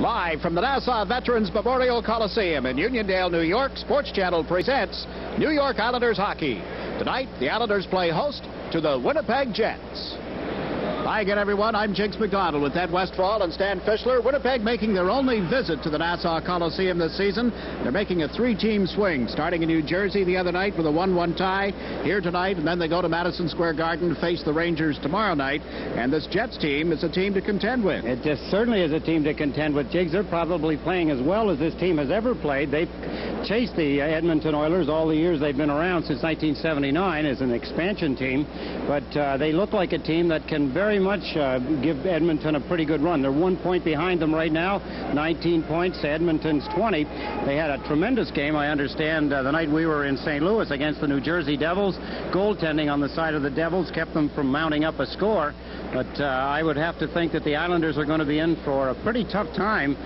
Live from the Nassau Veterans Memorial Coliseum in Uniondale, New York, Sports Channel presents New York Islanders hockey. Tonight, the Islanders play host to the Winnipeg Jets. Hi again, everyone. I'm Jinx McDonald with Ed Westfall and Stan Fischler. Winnipeg making their only visit to the Nassau Coliseum this season. They're making a three-team swing, starting in New Jersey the other night with a 1-1 tie, here tonight, and then they go to Madison Square Garden to face the Rangers tomorrow night. And this Jets team is a team to contend with. It just certainly is a team to contend with, Jigs. They're probably playing as well as this team has ever played. They've chased the Edmonton Oilers all the years they've been around since 1979 as an expansion team, but they look like a team that can very much give Edmonton a pretty good run. They're 1 point behind them right now, 19 points to Edmonton's 20. They had a tremendous game, I understand, the night we were in St. Louis against the New Jersey Devils. Goaltending on the side of the Devils kept them from mounting up a score, but I would have to think that the Islanders are going to be in for a pretty tough time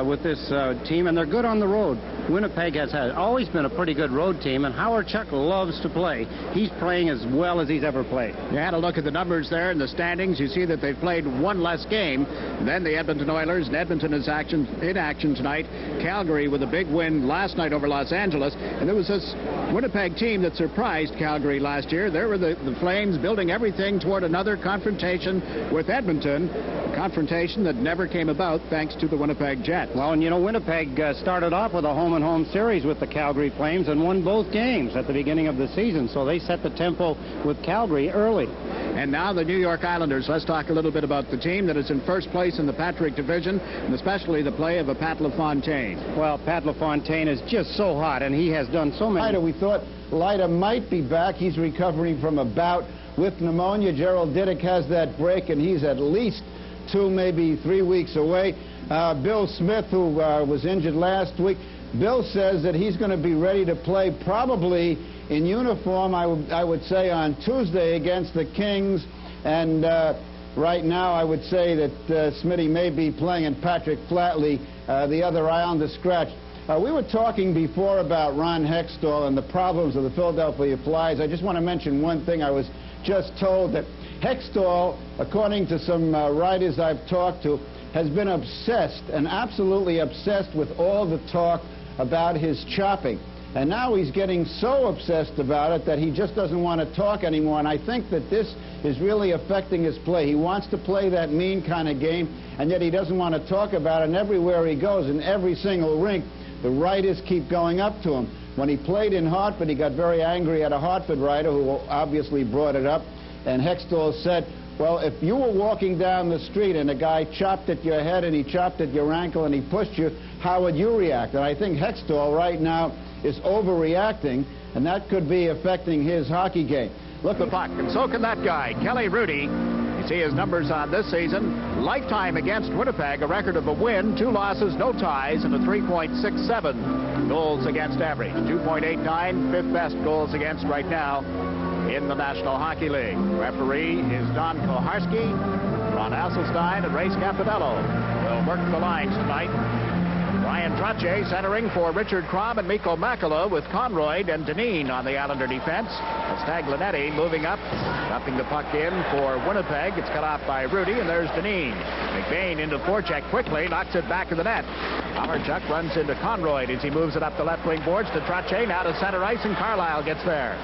with this team, and they're good on the road. Winnipeg has always been a pretty good road team, and Howard Chuck loves to play. He's playing as well as he's ever played. You had a look at the numbers there in the standings. You see that they've played one less game than the Edmonton Oilers, and Edmonton is in action tonight. Calgary with a big win last night over Los Angeles, and there was this Winnipeg team that surprised Calgary last year. There were the Flames building everything toward another confrontation with Edmonton, a confrontation that never came about thanks to the Winnipeg Jets. Well, and you know, Winnipeg started off with a home-and-home series with the Calgary Flames and won both games at the beginning of the season, so they set the tempo with Calgary early. And now the New York Islanders. Let's talk a little bit about the team that is in first place in the Patrick division, and especially the play of a Pat LaFontaine. Well, Pat LaFontaine is just so hot, and he has done so many. We thought Leiter might be back. He's recovering from a bout with pneumonia. Gerald Diddick has that break, and he's at least 2, maybe 3 weeks away. Bill Smith, who was injured last week, Bill says that he's going to be ready to play probably in uniform, I would say, on Tuesday against the Kings. And right now I would say that Smitty may be playing, and Patrick Flatley, the other Islander, scratched. We were talking before about Ron Hextall and the problems of the Philadelphia Flyers. I just want to mention one thing. I was just told that Hextall, according to some writers I've talked to, has been obsessed, and absolutely obsessed, with all the talk about his chopping. And now he's getting so obsessed about it that he just doesn't want to talk anymore. And I think that this is really affecting his play. He wants to play that mean kind of game, and yet he doesn't want to talk about it. And everywhere he goes, in every single rink, the writers keep going up to him. When he played in Hartford, he got very angry at a Hartford writer who obviously brought it up. And Hextall said, well, if you were walking down the street and a guy chopped at your head and he chopped at your ankle and he pushed you, how would you react? And I think Hextall right now is overreacting, and that could be affecting his hockey game. Look at the puck, and so can that guy, Kelly Rudy. You see his numbers on this season. Lifetime against Winnipeg, a record of a win, 2 losses, no ties, and a 3.67 goals against average. 2.89, 5th best goals against right now in the National Hockey League. Referee is Don Koharski. Ron Hasselstein and Ray Scapadello will work the lines tonight. Ryan Trottier centering for Richard Crom and Mikko Makela, with Conroy and Dineen on the Islander defense. It's Taglianetti moving up, dumping the puck in for Winnipeg. It's cut off by Rudy, and there's Dineen. McBain into forecheck quickly, knocks it back of the net. Howard Chuck runs into Conroy as he moves it up the left wing boards to Trottier, now to center ice, and Carlisle gets there.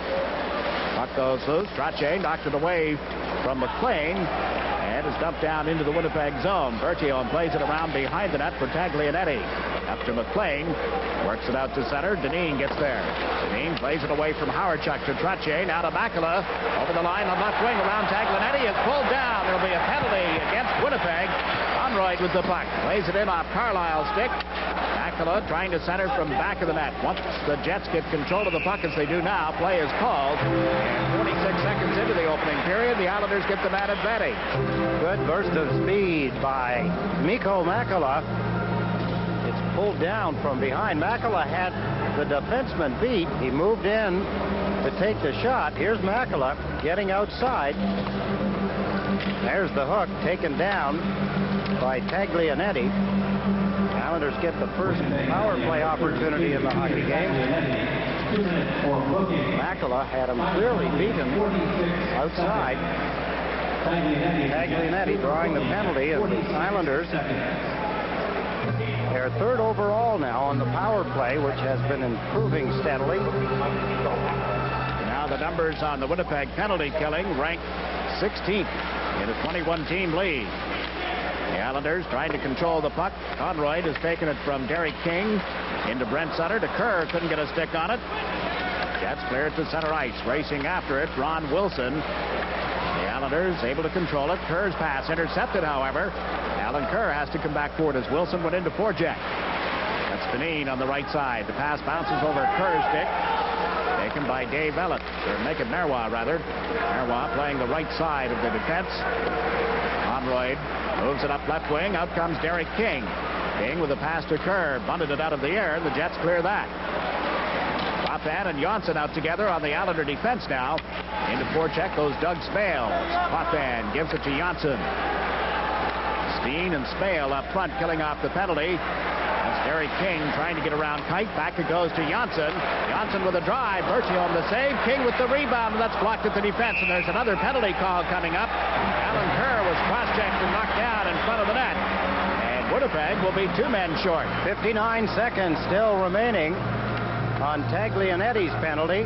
Puck goes loose. Trottier knocked it away from McLean, and is dumped down into the Winnipeg zone. Bertillon plays it around behind the net for Taglianetti. Up to McLean, works it out to center. Dineen gets there. Dineen plays it away from Howard Chuck to Trottier, now to Makela. Over the line on left wing around Taglianetti, is pulled down. There'll be a penalty against Winnipeg. Conroy with the puck, plays it in off Carlisle's stick. Makela trying to center from back of the net. Once the Jets get control of the puck, as they do now, play is called. And 46 seconds into the opening period, the Islanders get the man advantage. Good burst of speed by Mikko Makela. It's pulled down from behind. Makela had the defenseman beat. He moved in to take the shot. Here's Makela getting outside. There's the hook taken down by Taglianetti. Islanders get the first power play opportunity in the hockey game. Makela had him clearly beaten outside. Taglianetti drawing the penalty, and the Islanders They're third overall now on the power play, which has been improving steadily. Now the numbers on the Winnipeg penalty killing rank 16th in a 21-team lead. The Islanders trying to control the puck. Conroy has taken it from Derek King into Brent Sutter to Kerr. Couldn't get a stick on it. Jets clear it to center ice. Racing after it, Ron Wilson. The Islanders able to control it. Kerr's pass intercepted, however. Alan Kerr has to come back forward as Wilson went into forecheck. That's Dineen on the right side. The pass bounces over Kerr's stick. Taken by Dave Ellett, or Naked Marois, rather. Marois playing the right side of the defense. Conroy moves it up left wing. Out comes Derek King. King with a pass to Kerr. Bunted it out of the air, and the Jets clear that. Potvin and Janssen out together on the Islander defense now. Into forecheck goes Doug Spale. Potvin gives it to Janssen. Steen and Spale up front killing off the penalty. That's Derek King trying to get around Kite. Back it goes to Janssen. Janssen with a drive. Bertium the save. King with the rebound, and that's blocked at the defense. And there's another penalty call coming up. Alan Kerr was cross-checked and knocked down in front of the net. And Winnipeg will be 2 men short. 59 seconds still remaining on Taglianetti's penalty.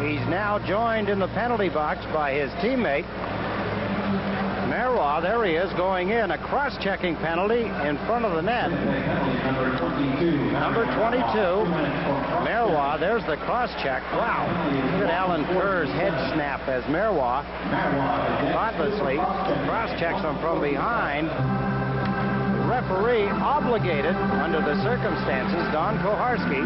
He's now joined in the penalty box by his teammate Marois. There he is going in. A cross-checking penalty in front of the net. Number 22, Marois. There's the cross-check. Wow. Look at Alan Kerr's head snap as Marois thoughtlessly cross-checks him from behind. The referee obligated, under the circumstances, Don Koharski,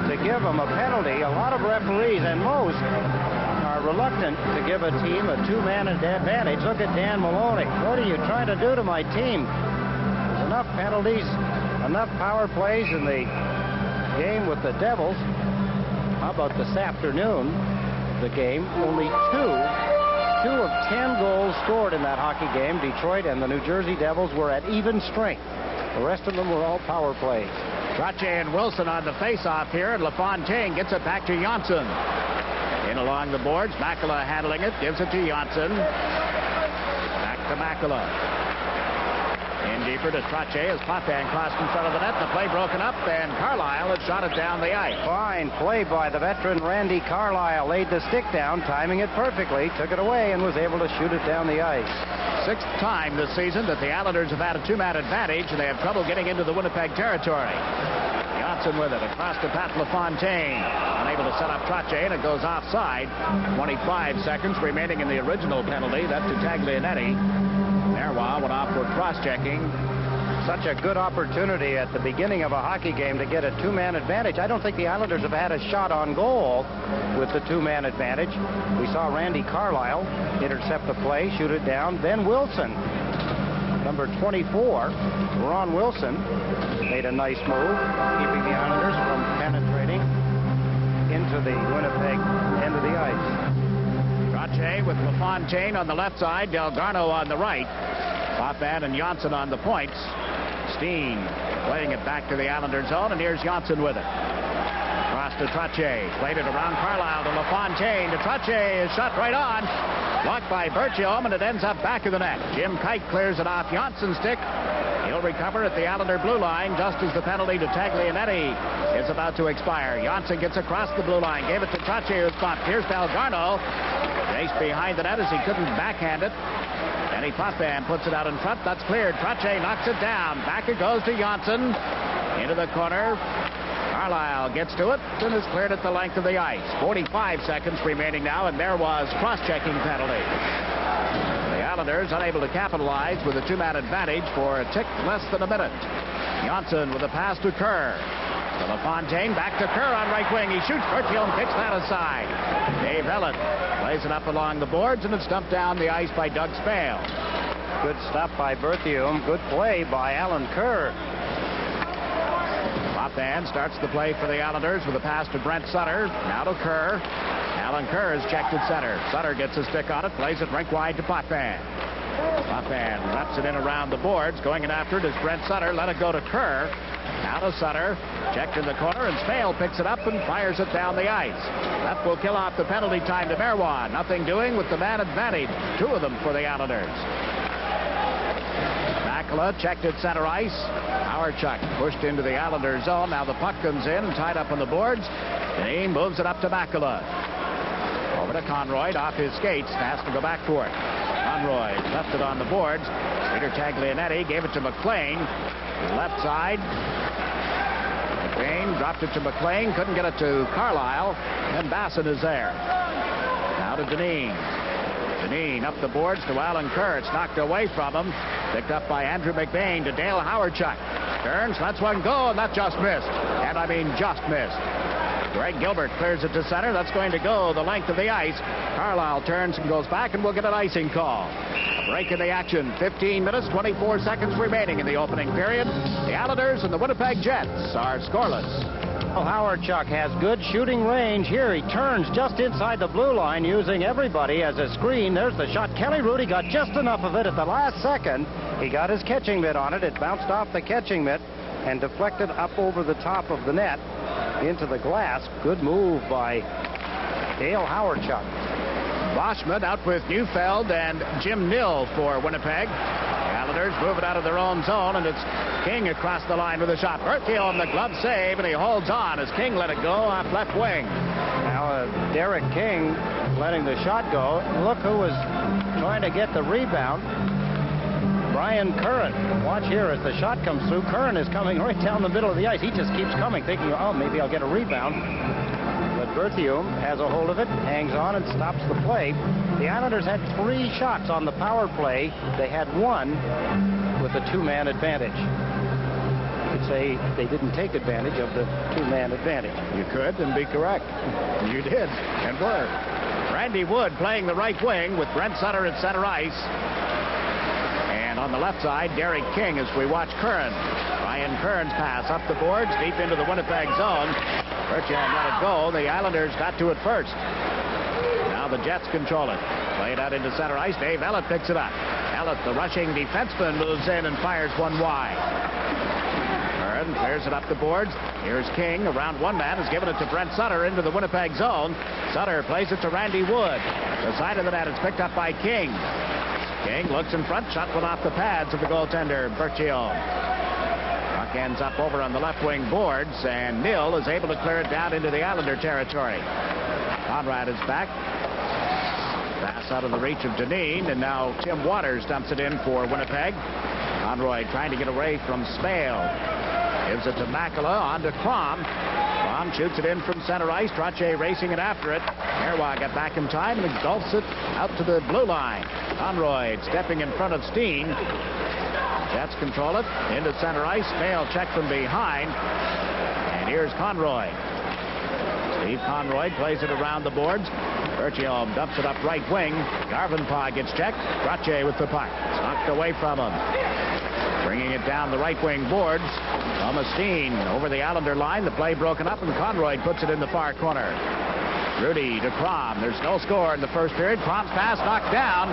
to give him a penalty. A lot of referees, and most, are reluctant to give a team a 2-man advantage. Look at Dan Maloney. What are you trying to do to my team? There's enough penalties, enough power plays in the game with the Devils. How about this afternoon, the game? Only two of 10 goals scored in that hockey game. Detroit and the New Jersey Devils were at even strength. The rest of them were all power plays. Trache and Wilson on the face-off here, and LaFontaine gets it back to Janssen. In along the boards, Makela handling it, gives it to Janssen. Back to Makela. In deeper to Trache as Potvin crossed in front of the net. The play broken up, and Carlisle had shot it down the ice. Fine play by the veteran Randy Carlisle. Laid the stick down, timing it perfectly, took it away, and was able to shoot it down the ice. 6th time this season that the Islanders have had a 2-man advantage, and they have trouble getting into the Winnipeg territory. Janssen with it across to Pat LaFontaine. Unable to set up Trache, and it goes offside. 25 seconds remaining in the original penalty. That's to Taglianetti. Marois went off for cross-checking. Such a good opportunity at the beginning of a hockey game to get a 2-man advantage. I don't think the Islanders have had a shot on goal with the 2-man advantage. We saw Randy Carlisle intercept the play, shoot it down. Then Wilson, number 24, Ron Wilson, made a nice move, keeping the Islanders from penetrating into the Winnipeg end of the ice. Trache with LaFontaine on the left side, Delgarno on the right. Potvin and Janssen on the points. Steen playing it back to the Islander zone, and here's Janssen with it. Cross to Trache. Played it around Carlisle to LaFontaine. To Trache, is shot right on. Blocked by Bertium, and it ends up back of the net. Jim Kite clears it off Janssen's stick. He'll recover at the Islander blue line just as the penalty to Taglianetti is about to expire. Janssen gets across the blue line. Gave it to Trache, who's bumped. Here's Delgarno. Chased behind the net as he couldn't backhand it. Danny Potvin puts it out in front. That's cleared. Trache knocks it down. Back it goes to Janssen. Into the corner. Carlisle gets to it and is cleared at the length of the ice. 45 seconds remaining now, and there was cross-checking penalty. The Islanders unable to capitalize with a 2-man advantage for a tick less than a minute. Janssen with a pass to Kerr. To LaFontaine, back to Kerr on right wing. He shoots. Bertium kicks that aside. Dave Ellett plays it up along the boards, and it's dumped down the ice by Doug Spale. Good stop by Bertium. Good play by Alan Kerr. Potvin starts the play for the Islanders with a pass to Brent Sutter. Now to Kerr. Alan Kerr is checked at center. Sutter gets a stick on it, plays it rink wide to Potvin. Potvin wraps it in around the boards. Going in after it is Brent Sutter. Let it go to Kerr. Now to Sutter. Checked in the corner, and Spale picks it up and fires it down the ice. That will kill off the penalty time to Marois. Nothing doing with the man advantage. 2 of them for the Islanders. Makela checked at center ice. Hawerchuk pushed into the Islanders zone. Now the puck comes in and tied up on the boards. He moves it up to Makela. Over to Conroy, off his skates, has to go back for it. Conroy left it on the boards. Peter Taglianetti gave it to McLean. Left side. McLean dropped it to McLean, couldn't get it to Carlisle, and Basson is there. Now to Dineen. Dineen up the boards to Alan Kerr. It's knocked away from him. Picked up by Andrew McBain to Dale Hawerchuk. Turns, lets one go, and that just missed. And I mean just missed. Greg Gilbert clears it to center. That's going to go the length of the ice. Carlisle turns and goes back, and we'll get an icing call. A break in the action. 15 minutes, 24 seconds remaining in the opening period. The Islanders and the Winnipeg Jets are scoreless. Hawerchuk has good shooting range here. He turns just inside the blue line using everybody as a screen. There's the shot. Kelly Rudy got just enough of it at the last second. He got his catching mitt on it. It bounced off the catching mitt and deflected up over the top of the net into the glass. Good move by Dale Hawerchuk. Boschman out with Neufeld and Jim Nill for Winnipeg. The Islanders move it out of their own zone, and it's King across the line with a shot. Berthiaume, the glove save, and he holds on as King let it go off left wing. Now Derek King letting the shot go. Look who was trying to get the rebound. Brian Curran. Watch here as the shot comes through. Curran is coming right down the middle of the ice. He just keeps coming, thinking, oh, maybe I'll get a rebound. But Berthiaume has a hold of it, hangs on, and stops the play. The Islanders had 3 shots on the power play. They had 1 with a 2-man advantage. You could say they didn't take advantage of the 2-man advantage. You could and be correct. You did and were. Randy Wood playing the right wing with Brent Sutter at center ice. And on the left side, Derek King as we watch Curran. Ryan Curran's pass up the boards, deep into the Winnipeg zone. Berthiaume let it go. The Islanders got to it first. Now the Jets control it. Played out into center ice. Dave Ellett picks it up. Ellett, the rushing defenseman, moves in and fires one wide. Curran clears it up the boards. Here's King. Around one man has given it to Brent Sutter into the Winnipeg zone. Sutter plays it to Randy Wood. The side of the net is picked up by King. King looks in front, shot one off the pads of the goaltender, Berthiaume. Puck ends up over on the left wing boards, and Nill is able to clear it down into the Islander territory. Conrad is back. Pass out of the reach of Dineen, and now Tim Waters dumps it in for Winnipeg. Conroy trying to get away from Spale. Gives it to Makela, on to Crom. Crom shoots it in from center ice. Trottier racing it after it. Herwag got back in time and engulfs it out to the blue line. Conroy stepping in front of Steen. Jets control it into center ice. Spale check from behind. And here's Conroy. Steve Conroy plays it around the boards. Berthiaume dumps it up right wing. Garvenpagh gets checked. Trottier with the puck. It's knocked away from him. Bringing it down the right wing boards. Thomas Steen over the Islander line. The play broken up, and Conroy puts it in the far corner. Rudy to Crom. There's no score in the first period. Crom's pass knocked down.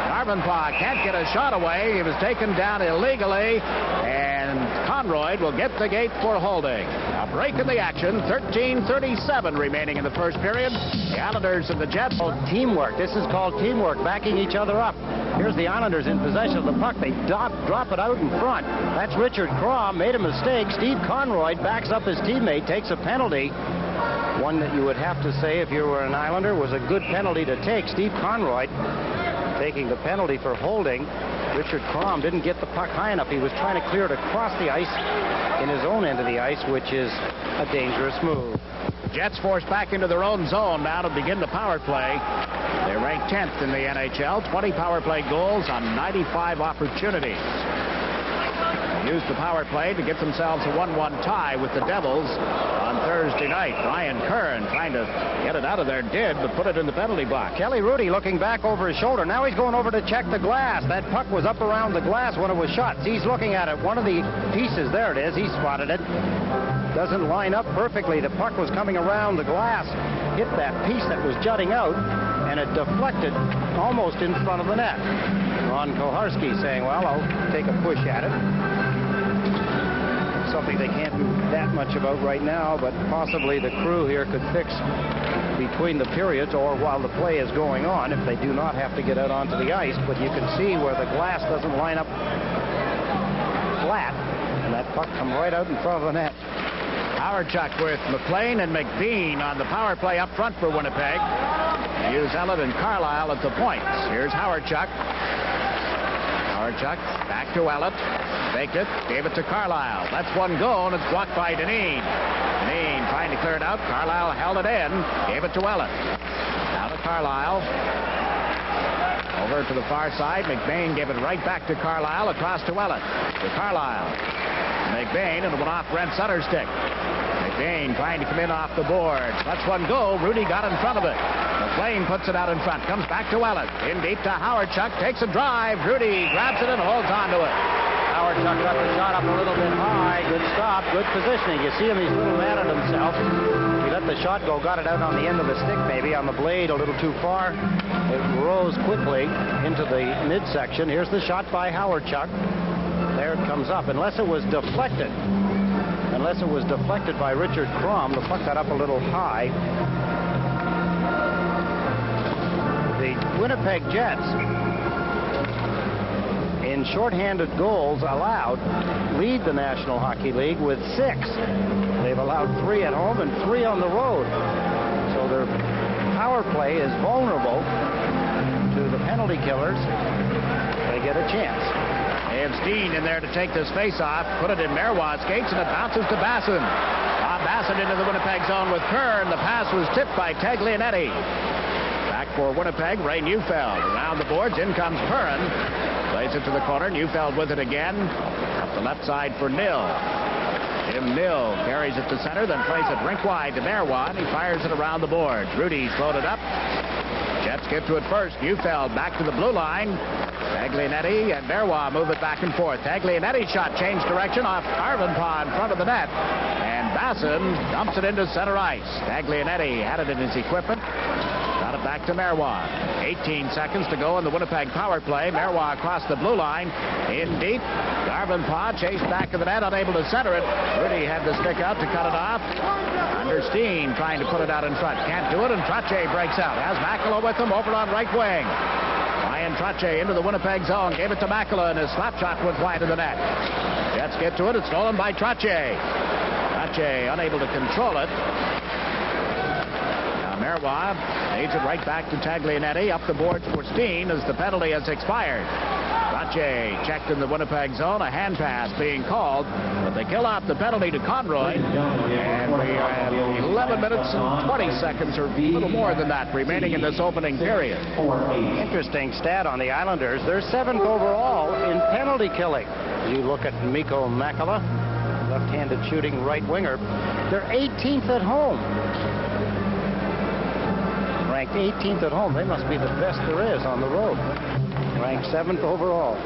Garvenpagh can't get a shot away. He was taken down illegally, and Conroy will get the gate for holding. A break in the action. 13:37 remaining in the first period. The Islanders and the Jets. Teamwork. This is called teamwork, backing each other up. Here's the Islanders in possession of the puck. They drop it out in front. That's Richard Crom. Made a mistake. Steve Conroy backs up his teammate, takes a penalty. One that you would have to say, if you were an Islander, was a good penalty to take. Steve Conroy taking the penalty for holding. Richard Crom didn't get the puck high enough. He was trying to clear it across the ice in his own end of the ice, which is a dangerous move. Jets forced back into their own zone now to begin the power play. They're ranked 10th in the NHL. 20 power play goals on 95 opportunities. Used the power play to get themselves a 1-1 tie with the Devils on Thursday night. Brian Curran trying to get it out of there, did, but put it in the penalty box. Kelly Rudy looking back over his shoulder. Now he's going over to check the glass. That puck was up around the glass when it was shot. He's looking at it. One of the pieces, there it is. He spotted it. Doesn't line up perfectly. The puck was coming around the glass, hit that piece that was jutting out, and it deflected almost in front of the net. Ron Koharski saying, well, I'll take a push at it. Something they can't do that much about right now, but possibly the crew here could fix between the periods or while the play is going on if they do not have to get out onto the ice. But you can see where the glass doesn't line up flat, and that puck come right out in front of the net. Howard-Chuck with McLean and McBean on the power play up front for Winnipeg. They use Ellett and Carlisle at the points. Here's Howard-Chuck. Howard-Chuck back to Ellett. Faked it, gave it to Carlisle. That's one goal, and it's blocked by Dineen. Dineen trying to clear it out. Carlisle held it in, gave it to Ellett. Now to Carlisle. Over to the far side. McBain gave it right back to Carlisle, across to Ellett. To Carlisle. McBain, and it went off Brent Sutter's stick. McBain trying to come in off the boards. That's one goal. Rudy got in front of it. McLean puts it out in front. Comes back to Ellett. In deep to Howard-Chuck. Takes a drive. Rudy grabs it and holds on to it. Howard-Chuck got the shot up a little bit high. Good stop. Good positioning. You see him, he's a little mad at himself. He let the shot go. Got it out on the end of the stick, maybe on the blade a little too far. It rose quickly into the midsection. Here's the shot by Howard-Chuck. There it comes up. Unless it was deflected by Richard Crum, the puck got up a little high. The Winnipeg Jets, in shorthanded goals allowed, lead the National Hockey League with 6. They've allowed 3 at home and 3 on the road. So their power play is vulnerable to the penalty killers. They get a chance. They have Steen in there to take this face-off. Put it in Marois' skates, and it bounces to Basson. Basson into the Winnipeg zone with Kerr, and the pass was tipped by Taglianetti. Back for Winnipeg, Ray Neufeld. Around the boards, in comes Perrin. Plays it to the corner. Neufeld with it again. Up the left side for Nill. Jim Nill carries it to center, then plays it rink wide to Marois, and he fires it around the boards. Rudy's floated up. Jets get to it first. Neufeld back to the blue line. Taglianetti and Marois move it back and forth. Taglianetti's shot changed direction off Arvenpaugh in front of the net. And Basson dumps it into center ice. Taglianetti had it in his equipment. Got it back to Marois. 18 seconds to go in the Winnipeg power play. Marois across the blue line. In deep. Arvenpaugh chased back to the net, unable to center it. Rudy had the stick out to cut it off. Under Steen trying to put it out in front. Can't do it, and Trottier breaks out. Has Makela with him over on right wing. Ryan Trottier into the Winnipeg zone. Gave it to Makela, and his slap shot went wide of the net. Jets get to it. It's stolen by Trottier. Trottier unable to control it. Now Marois leads it right back to Taglianetti. Up the boards for Steen as the penalty has expired. Trottier checked in the Winnipeg zone. A hand pass being called, but they kill off the penalty to Conroy. And we are at 11 minutes and 20 seconds, or a little more than that, remaining in this opening period. Interesting stat on the Islanders. They're 7th overall in penalty killing. You look at Mikko Makela, left-handed shooting right winger. They're 18th at home. Ranked 18th at home. They must be the best there is on the road. Ranked 7th overall.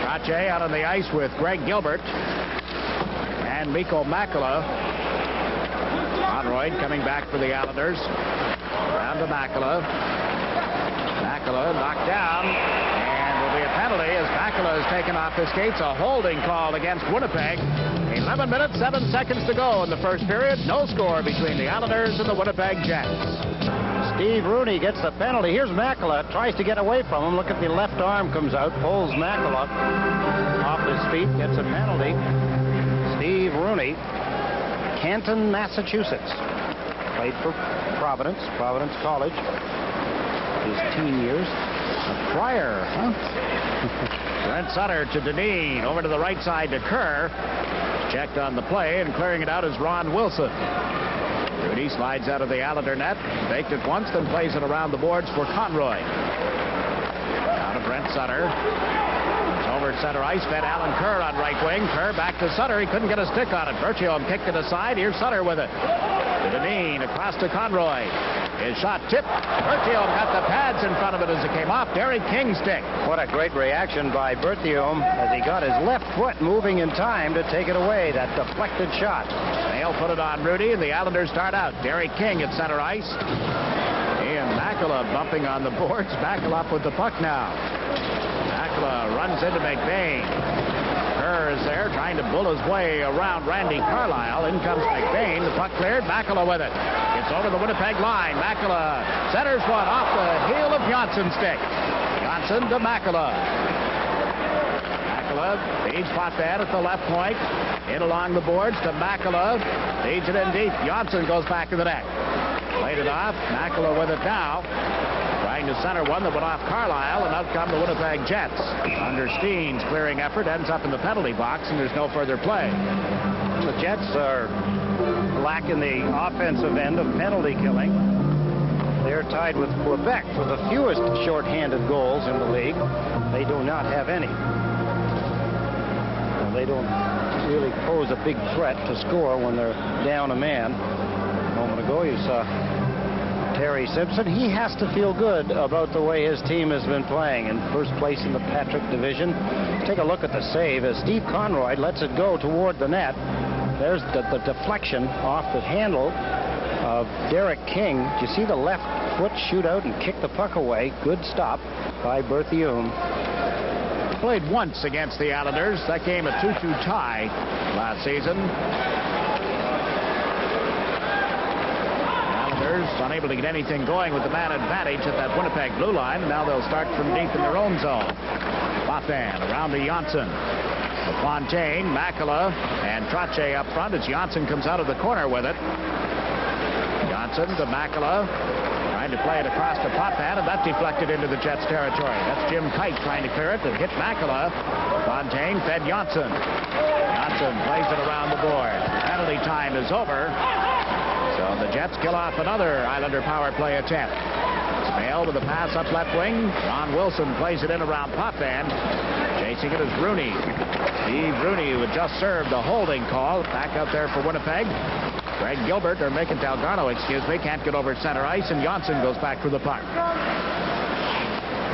Trottier out on the ice with Greg Gilbert and Mikko Makela. Conroy coming back for the Islanders. Down to Makela. Makela knocked down, and will be a penalty as Makela is taken off his skates. A holding call against Winnipeg. 11 minutes, 7 seconds to go in the first period. No score between the Islanders and the Winnipeg Jets. Steve Rooney gets the penalty. Here's Makela. Tries to get away from him. Look at the left arm comes out. Pulls Makela off his feet. Gets a penalty. Steve Rooney, Canton, Massachusetts. Played for Providence College. His teen years. A Fryer, huh? Brent Sutter to Dineen. Over to the right side to Kerr. Checked on the play, and clearing it out is Ron Wilson. Rudy slides out of the Islander net. Faked it once, then plays it around the boards for Conroy. Now to Brent Sutter. It's over at center ice. Fed Alan Kerr on right wing. Kerr back to Sutter. He couldn't get a stick on it. Bertium kicked it aside. Here's Sutter with it. To Dineen, across to Conroy. His shot tipped. Bertium got the pads in front of it as it came off Derek King's stick. What a great reaction by Bertium as he got his left foot moving in time to take it away. That deflected shot. They'll put it on Rudy, and the Islanders start out. Derek King at center ice. And Makela bumping on the boards. Makela up with the puck now. Makela runs into McBain. Kerr is there trying to bull his way around Randy Carlisle. In comes McBain. The puck cleared. Makela with it. It's over the Winnipeg line. Makela centers one off the heel of Johnson's stick. Johnson to Makela. Makela Makala feeds Potvin at the left point. In along the boards to Makala. Feeds it in deep. Johnson goes back to the net. Played it off. Makala with it now. Trying to center one that went off Carlisle, and out come the Winnipeg Jets. Under Steen's clearing effort ends up in the penalty box, and there's no further play. The Jets are lacking the offensive end of penalty killing. They're tied with Quebec for the fewest shorthanded goals in the league. They do not have any. Well, they don't really pose a big threat to score when they're down a man. A moment ago, you saw Terry Simpson. He has to feel good about the way his team has been playing in first place in the Patrick division. Take a look at the save as Steve Conroy lets it go toward the net. There's the deflection off the handle of Derek King. Do you see the left foot shoot out and kick the puck away? Good stop by Berthiaume. Played once against the Islanders. That game a 2-2 tie last season. Unable to get anything going with the man advantage at that Winnipeg blue line. Now they'll start from deep in their own zone. Potvin around to Janssen. LaFontaine, Makala, and Trache up front as Janssen comes out of the corner with it. Janssen to Makala. Trying to play it across to Potvin, and that deflected into the Jets' territory. That's Jim Kite trying to clear it and hit Makala. Fontaine fed Janssen. Janssen plays it around the board. Penalty time is over. So the Jets kill off another Islander power play attempt. Smale with a pass up left wing. Ron Wilson plays it in around Potvin. Chasing it is Rooney. Steve Rooney, who had just served a holding call, back out there for Winnipeg. Greg Gilbert, or Mick and Delgarno, excuse me, can't get over center ice, and Janssen goes back for the puck.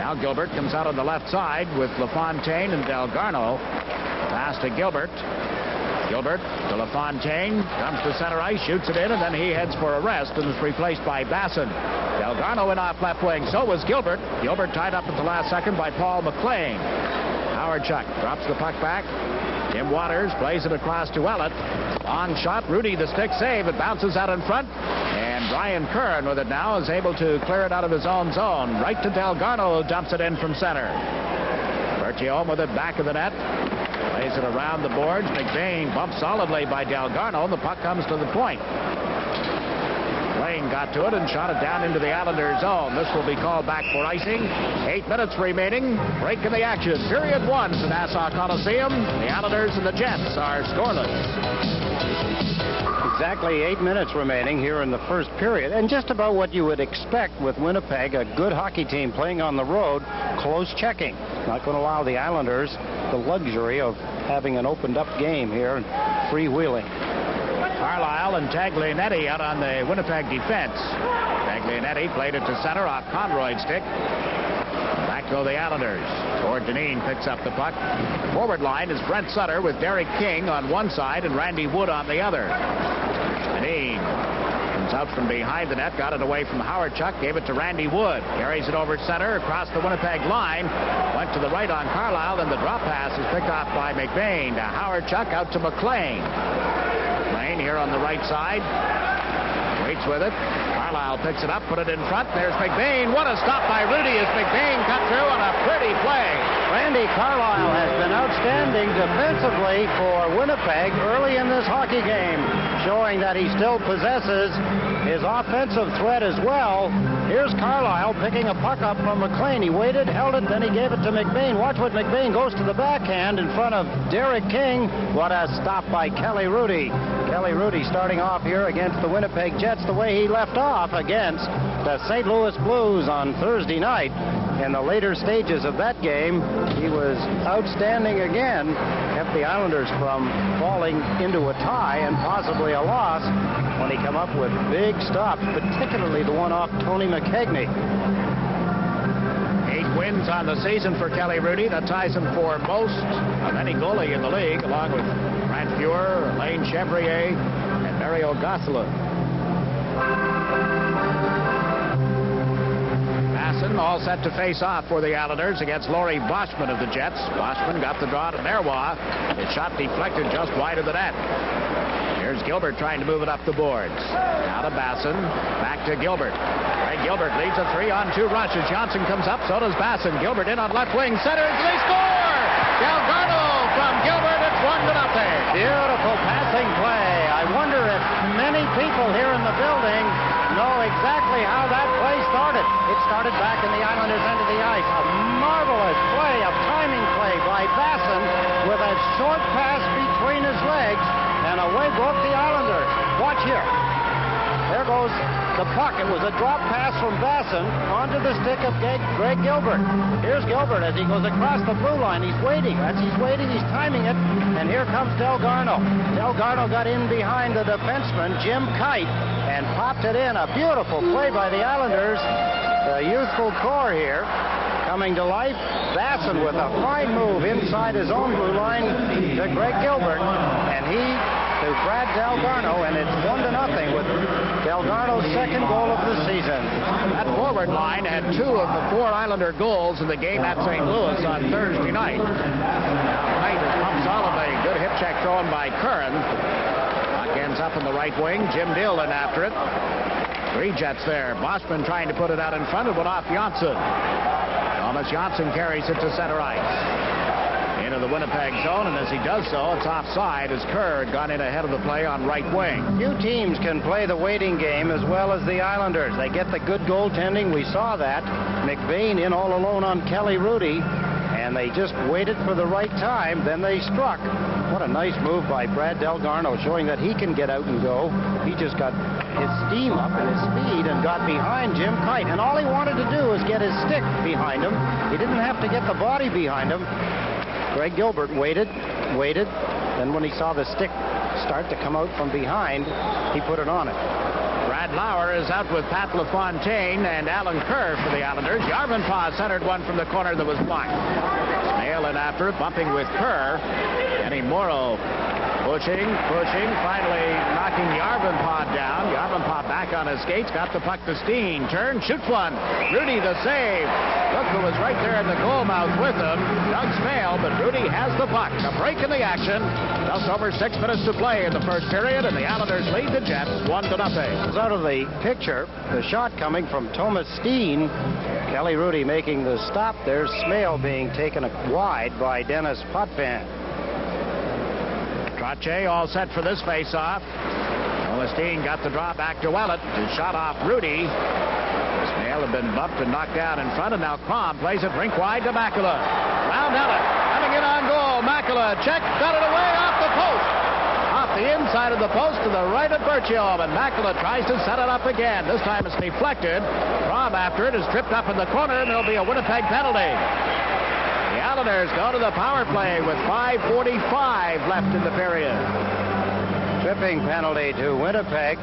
Now Gilbert comes out on the left side with LaFontaine and Delgarno. Pass to Gilbert. Gilbert to LaFontaine, comes to center ice, shoots it in, and then he heads for a rest and is replaced by Basson. Delgarno in off left wing, so was Gilbert. Gilbert tied up at the last second by Paul McLean. Howard Chuck drops the puck back. Tim Waters plays it across to Ellett. Long shot, Rudy the stick save. It bounces out in front, and Brian Kern with it now is able to clear it out of his own zone. Right to Delgarno, who dumps it in from center. Berthiaume with it back of the net. Plays it around the boards. McBain bumped solidly by Delgarno. The puck comes to the point. Lane got to it and shot it down into the Islander zone. This will be called back for icing. 8 minutes remaining. Break in the action. Period 1 to Nassau Coliseum. The Islanders and the Jets are scoreless. Exactly 8 minutes remaining here in the first period. And just about what you would expect with Winnipeg, a good hockey team playing on the road, close checking. Not going to allow the Islanders the luxury of having an opened up game here and freewheeling. Carlisle and Taglianetti out on the Winnipeg defense. Taglianetti played it to center off Conroy's stick. Back go the Islanders. Gord Dineen picks up the puck. Forward line is Brent Sutter with Derek King on one side and Randy Wood on the other. Dineen comes out from behind the net, got it away from Howard Chuck, gave it to Randy Wood. Carries it over center across the Winnipeg line. Went to the right on Carlisle, and the drop pass is picked off by McBain to Howard Chuck out to McLean. McLean here on the right side. Waits with it. Carlisle picks it up, put it in front. There's McBain. What a stop by Rudy as McBain cut through on a pretty play. Randy Carlisle has been outstanding defensively for Winnipeg early in this hockey game, showing that he still possesses his offensive threat as well. Here's Carlisle picking a puck up from McLean. He waited, held it, then he gave it to McBain. Watch what McBain goes to the backhand in front of Derek King. What a stop by Kelly Rudy. Kelly Rudy starting off here against the Winnipeg Jets the way he left off against the St. Louis Blues on Thursday night. In the later stages of that game, he was outstanding again. Kept the Islanders from falling into a tie and possibly a loss when he come up with big stops, particularly the one off Tony McKegney. 8 wins on the season for Kelly Rudy. That ties him for most of any goalie in the league, along with Brant Fuhr, Lane Chevrier, and Mario Gosselin. Basson all set to face off for the Islanders against Laurie Boschman of the Jets. Boschman got the draw to Marois. His shot deflected just wide of the net. Here's Gilbert trying to move it up the boards. Now to Basson. Back to Gilbert. Greg Gilbert leads a 3-on-2 rush as Johnson comes up. So does Basson. Gilbert in on left wing. Centers. They score! Delgarno from Gilbert. It's 1-0. Beautiful passing play. I wonder if many people here in the building know exactly how that play started. It started back in the Islanders' end of the ice. A marvelous play, a timing play by Basson with a short pass between his legs, and away broke the Islanders. Watch here. There goes the puck. It was a drop pass from Basson onto the stick of Greg Gilbert. Here's Gilbert as he goes across the blue line. He's waiting. As he's waiting, he's timing it. And here comes Delgarno. Delgarno got in behind the defenseman, Jim Kite, and popped it in. A beautiful play by the Islanders. The youthful core here coming to life. Basson with a fine move inside his own blue line to Greg Gilbert. And he to Brad Delgarno, and it's 1-0 with Delgarno's second goal of the season. That forward line had 2 of the 4 Islander goals in the game at St. Louis on Thursday night. Knight pumps out of a good hip check thrown by Curran. Puck ends up in the right wing. Jim Dill in after it. 3 Jets there. Boschman trying to put it out in front. It went off Janssen. Thomas Janssen carries it to center ice. Into the Winnipeg zone, and as he does so, it's offside as Kerr had gone in ahead of the play on right wing. Few teams can play the waiting game as well as the Islanders. They get the good goaltending. We saw that. McBain in all alone on Kelly Rudy, and they just waited for the right time. Then they struck. What a nice move by Brad Delgarno, showing that he can get out and go. He just got his steam up and his speed and got behind Jim Kite. And all he wanted to do was get his stick behind him. He didn't have to get the body behind him. Greg Gilbert waited. Then when he saw the stick start to come out from behind, he put it on it. Brad Lauer is out with Pat LaFontaine and Alan Kerr for the Islanders. Yarvenpah centered one from the corner that was blocked. Smale in after it, bumping with Kerr. Kenny Morrow pushing, finally knocking Yarvenpah down. Yarvenpah back on his skates, got the puck to Steen. Turn, shoots one. Rudy the save. Look who was right there in the goal mouth with him. Doug Smale, but Rudy has the puck. A break in the action. Just over 6 minutes to play in the first period, and the Islanders lead the Jets 1-0. Out of the picture, the shot coming from Thomas Steen. Kelly Rudy making the stop. There's Smale being taken wide by Dennis Potvin. Trottier all set for this face-off. Steen got the draw back to Willett. His shot off Rudy. Smale had been bumped and knocked down in front, and now Crom plays it rink wide to Makela. Round Willett. Coming in on goal. Makela check, got it away off the post. Off the inside of the post to the right of Berthiaume, and Makela tries to set it up again. This time it's deflected. Crom after it is tripped up in the corner, and it'll be a Winnipeg penalty. The Islanders go to the power play with 5:45 left in the period. Tripping penalty to Winnipeg.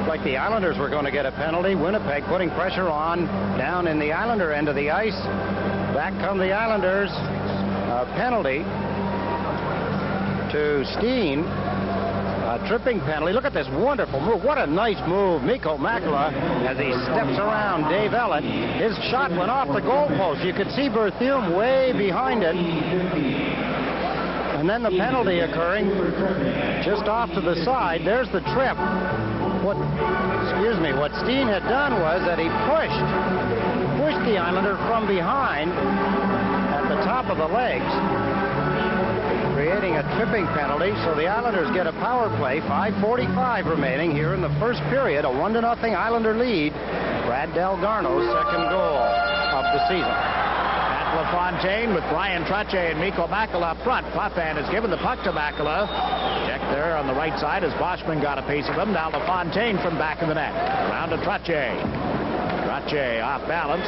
Like the Islanders were going to get a penalty. Winnipeg putting pressure on down in the Islander end of the ice. Back come the Islanders. A penalty to Steen. A tripping penalty. Look at this wonderful move. What a nice move. Mikko Makela as he steps around Dave Ellett. His shot went off the goalpost. You could see Berthiaume way behind it. And then the penalty occurring just off to the side. There's the trip. What Steen had done was that he pushed the Islander from behind at the top of the legs, creating a tripping penalty. So the Islanders get a power play. 5:45 remaining here in the first period. A 1-0 Islander lead. Brad Delgarno's second goal of the season. LaFontaine with Brian Trottier and Mikko Makela up front. Potvin has given the puck to Makela. Check there on the right side as Boschman got a piece of him. Now LaFontaine from back of the net. Round to Trottier. Trottier off balance.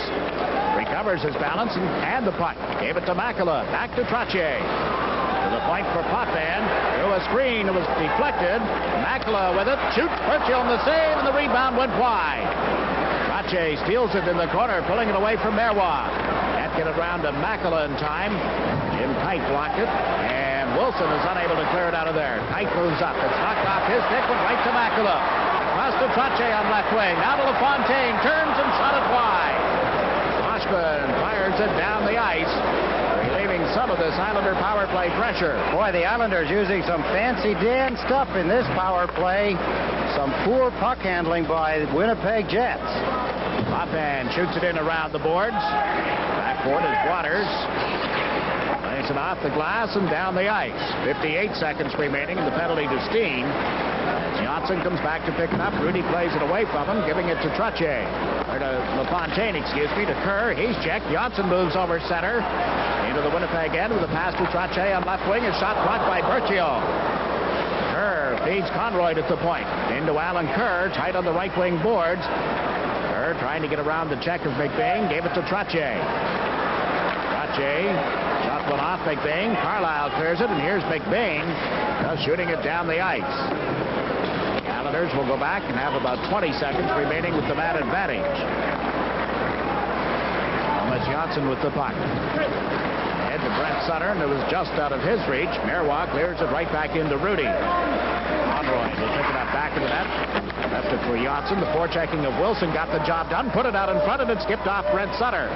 Recovers his balance and had the puck. Gave it to Makela. Back to Trottier. To the point for Potvin. Through a screen. It was deflected. Makela with it. Shoots. Berthiaume the save, and the rebound went wide. Trottier steals it in the corner, pulling it away from Marois. Get it around to Makela in time. Jim Kite blocked it, and Wilson is unable to clear it out of there. Kite moves up. It's knocked off his stick, went right to Makela. Across to Trottier on left wing. Now to LaFontaine. Turns and shot it wide. Boschman fires it down the ice, relieving some of this Islander power play pressure. Boy, the Islanders using some fancy Dan stuff in this power play. Some poor puck handling by Winnipeg Jets. Potvin shoots it in around the boards. Backboard is Waters. Nice Plays it off the glass and down the ice. 58 seconds remaining in the penalty to Steen. Johnson comes back to pick it up. Rudy plays it away from him, giving it to Trottier. Or to LaFontaine, excuse me, to Kerr. He's checked. Johnson moves over center. Into the Winnipeg end with a pass to Trottier on left wing. A shot blocked by Berthiaume. Kerr feeds Conroy at the point. Into Alan Kerr, tight on the right wing boards. Kerr trying to get around the check of McBain. Gave it to Trottier. Trottier shot one off McBain. Carlisle clears it, and here's McBain shooting it down the ice. The Islanders will go back and have about 20 seconds remaining with the man advantage. Thomas Johnson with the puck. Head to Brent Sutter, and it was just out of his reach. Marois clears it right back into Rudy. Conroy will pick it up back in the net. Left it for Johnson. The forechecking of Wilson got the job done. Put it out in front, and it skipped off Brent Sutter.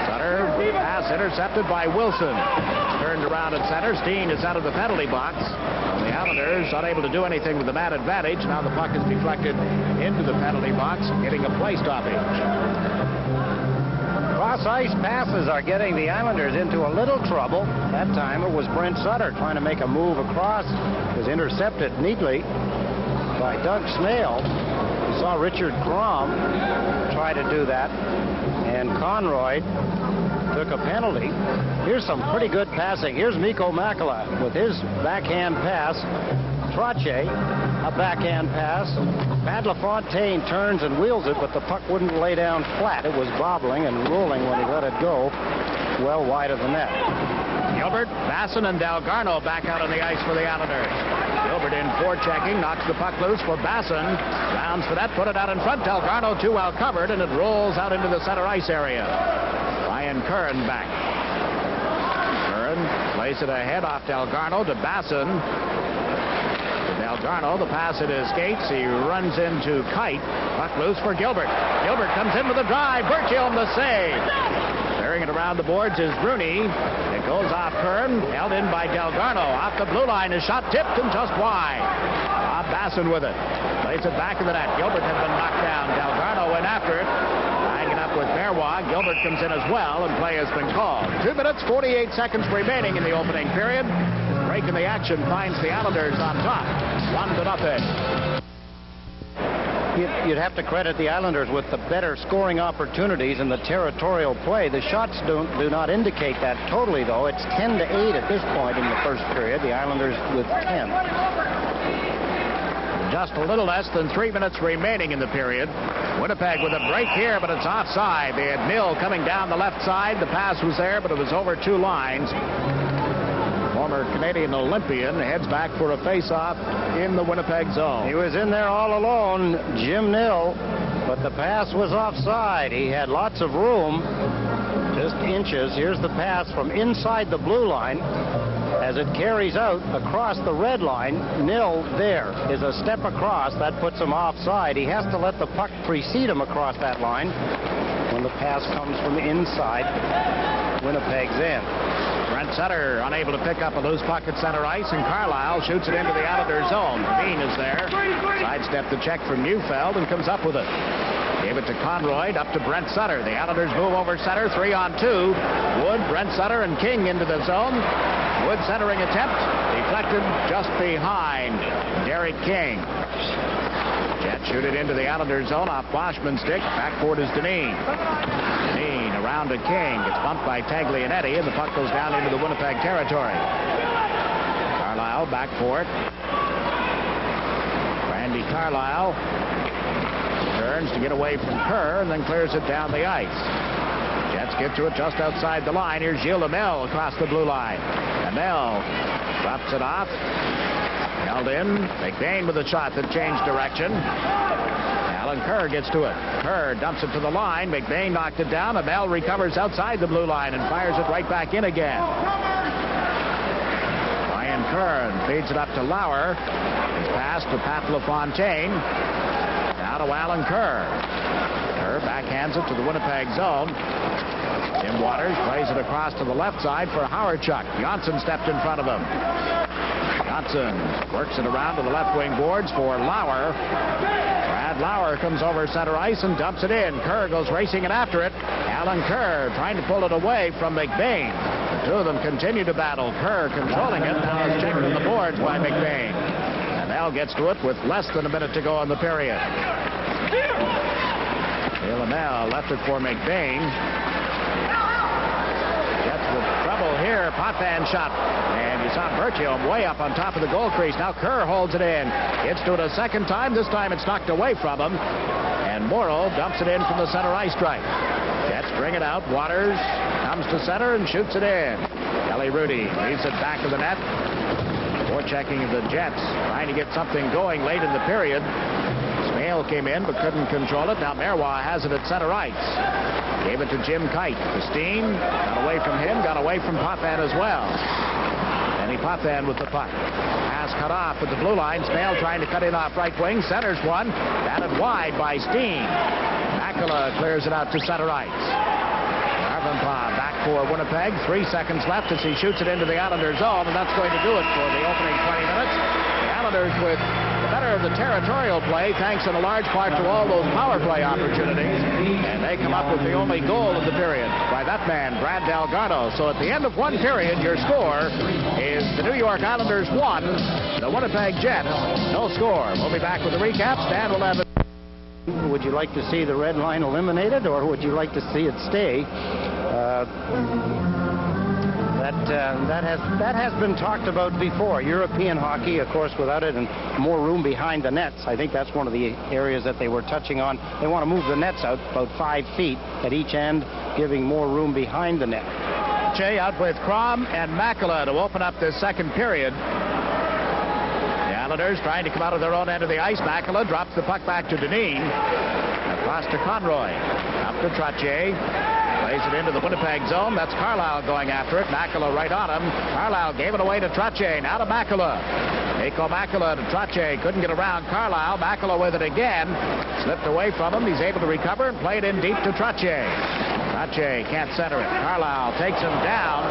Sutter, pass intercepted by Wilson. Turned around at center. Steen is out of the penalty box. The Islanders unable to do anything with the man advantage. Now the puck is deflected into the penalty box, getting a play stoppage. Cross-ice passes are getting the Islanders into a little trouble. That time it was Brent Sutter trying to make a move across. It was intercepted neatly by Doug Smale. We saw Richard Crom try to do that, and Conroy took a penalty. Here's some pretty good passing. Here's Mikko Makela with his backhand pass. Trottier, a backhand pass. Pat LaFontaine turns and wheels it, but the puck wouldn't lay down flat. It was bobbling and rolling when he let it go well wide of the net. Gilbert, Basson, and Delgarno back out on the ice for the Islanders. Gilbert in forechecking, knocks the puck loose for Basson. Rounds the net, put it out in front. Delgarno too well covered, and it rolls out into the center ice area. Ryan Curran back. Curran plays it ahead off Delgarno to Basson. Delgarno, the pass at his skates. He runs into Kite. Puck loose for Gilbert. Gilbert comes in with a drive. Berthiaume the save. Clearing it around the boards is Rooney. It goes off Kern. Held in by Delgarno. Off the blue line. His shot tipped and just wide. Basson with it. Plays it back in the net. Gilbert has been knocked down. Delgarno went after it. Tying it up with Marois. Gilbert comes in as well, and play has been called. 2 minutes, 48 seconds remaining in the opening period. Break in the action finds the Islanders on top. 1-0. You'd have to credit the Islanders with the better scoring opportunities and the territorial play. The shots do not indicate that totally, though. It's 10-8 at this point in the first period. The Islanders with 10. Just a little less than 3 minutes remaining in the period. Winnipeg with a break here, but it's offside. They had Mill coming down the left side. The pass was there, but it was over 2 lines. Former Canadian Olympian heads back for a face-off in the Winnipeg zone. He was in there all alone, Jim Nill, but the pass was offside. He had lots of room, just inches. Here's the pass from inside the blue line. As it carries out across the red line, Nill there is a step across. That puts him offside. He has to let the puck precede him across that line when the pass comes from inside Winnipeg's end. Brent Sutter unable to pick up a loose puck at center ice, and Carlisle shoots it into the Islanders' zone. Dean is there. Sidestep the check from Neufeld and comes up with it. Gave it to Conroy, up to Brent Sutter. The Islanders move over center, 3-on-2. Wood, Brent Sutter, and King into the zone. Wood centering attempt, deflected just behind Derek King. Jet shoot it into the Islanders' zone off Boschman's stick. Backboard is Deneen. Deneen around to King. It's bumped by Taglianetti, and the puck goes down into the Winnipeg territory. Carlisle back for it. Randy Carlisle turns to get away from Kerr and then clears it down the ice. Jets get to it just outside the line. Here's Gilles Lemel across the blue line. Lemel drops it off. Held in. McBain with a shot that changed direction. Alan Kerr gets to it. Kerr dumps it to the line. McBain knocked it down. Lemel recovers outside the blue line and fires it right back in again. Ryan Kerr feeds it up to Lauer. His pass to Pat LaFontaine. Now to Alan Kerr. Kerr backhands it to the Winnipeg zone. Tim Waters plays it across to the left side for Howardchuk. Johnson stepped in front of him. Johnson works it around to the left wing boards for Lauer. Brad Lauer comes over center ice and dumps it in. Kerr goes racing and after it. Alan Kerr trying to pull it away from McBain. Two of them continue to battle. Kerr controlling it. Now is checked on the boards by McBain. And L gets to it with less than a minute to go in the period. Lamel left it for McBain. Jets with trouble here. Potvin shot. And you saw Bertium way up on top of the goal crease. Now Kerr holds it in. Gets to it a second time. This time it's knocked away from him. And Morrow dumps it in from the center ice stripe. Jets bring it out. Waters comes to center and shoots it in. Kelly Rudy leaves it back of the net. Forechecking of the Jets. Trying to get something going late in the period. Smale came in but couldn't control it. Now Marois has it at center ice. Gave it to Jim Kite. Christine got away from him, got away from Potvin as well. Danny Potvin with the puck. Pass cut off at the blue line. Smale trying to cut in off right wing. Centers one. Batted wide by Steen. Makela clears it out to center ice. Arvenpah back for Winnipeg. 3 seconds left as he shoots it into the Islanders' zone, and that's going to do it for the opening 20 minutes. The Islanders with the better of the territorial play, thanks in a large part to all those power play opportunities. And they come up with the only goal of the period by that man, Brad Delgado. So at the end of one period, your score is the New York Islanders 1, the Winnipeg Jets no score. We'll be back with the recap. Stan will have it. Would you like to see the red line eliminated, or would you like to see it stay? That has been talked about before. European hockey, of course, without it and more room behind the nets. I think that's one of the areas that they were touching on. They want to move the nets out about 5 feet at each end, giving more room behind the net. Jay out with Crom and Makela to open up this second period. The Islanders trying to come out of their own end of the ice. Makela drops the puck back to Deneen. Across to Conroy. Up to Trottier. Plays it into the Winnipeg zone. That's Carlisle going after it. Makela right on him. Carlisle gave it away to Trottier. Now to Makela. Nico Makela to Trottier. Couldn't get around Carlisle. Makela with it again. Slipped away from him. He's able to recover and play it in deep to Trottier. Trottier can't center it. Carlisle takes him down.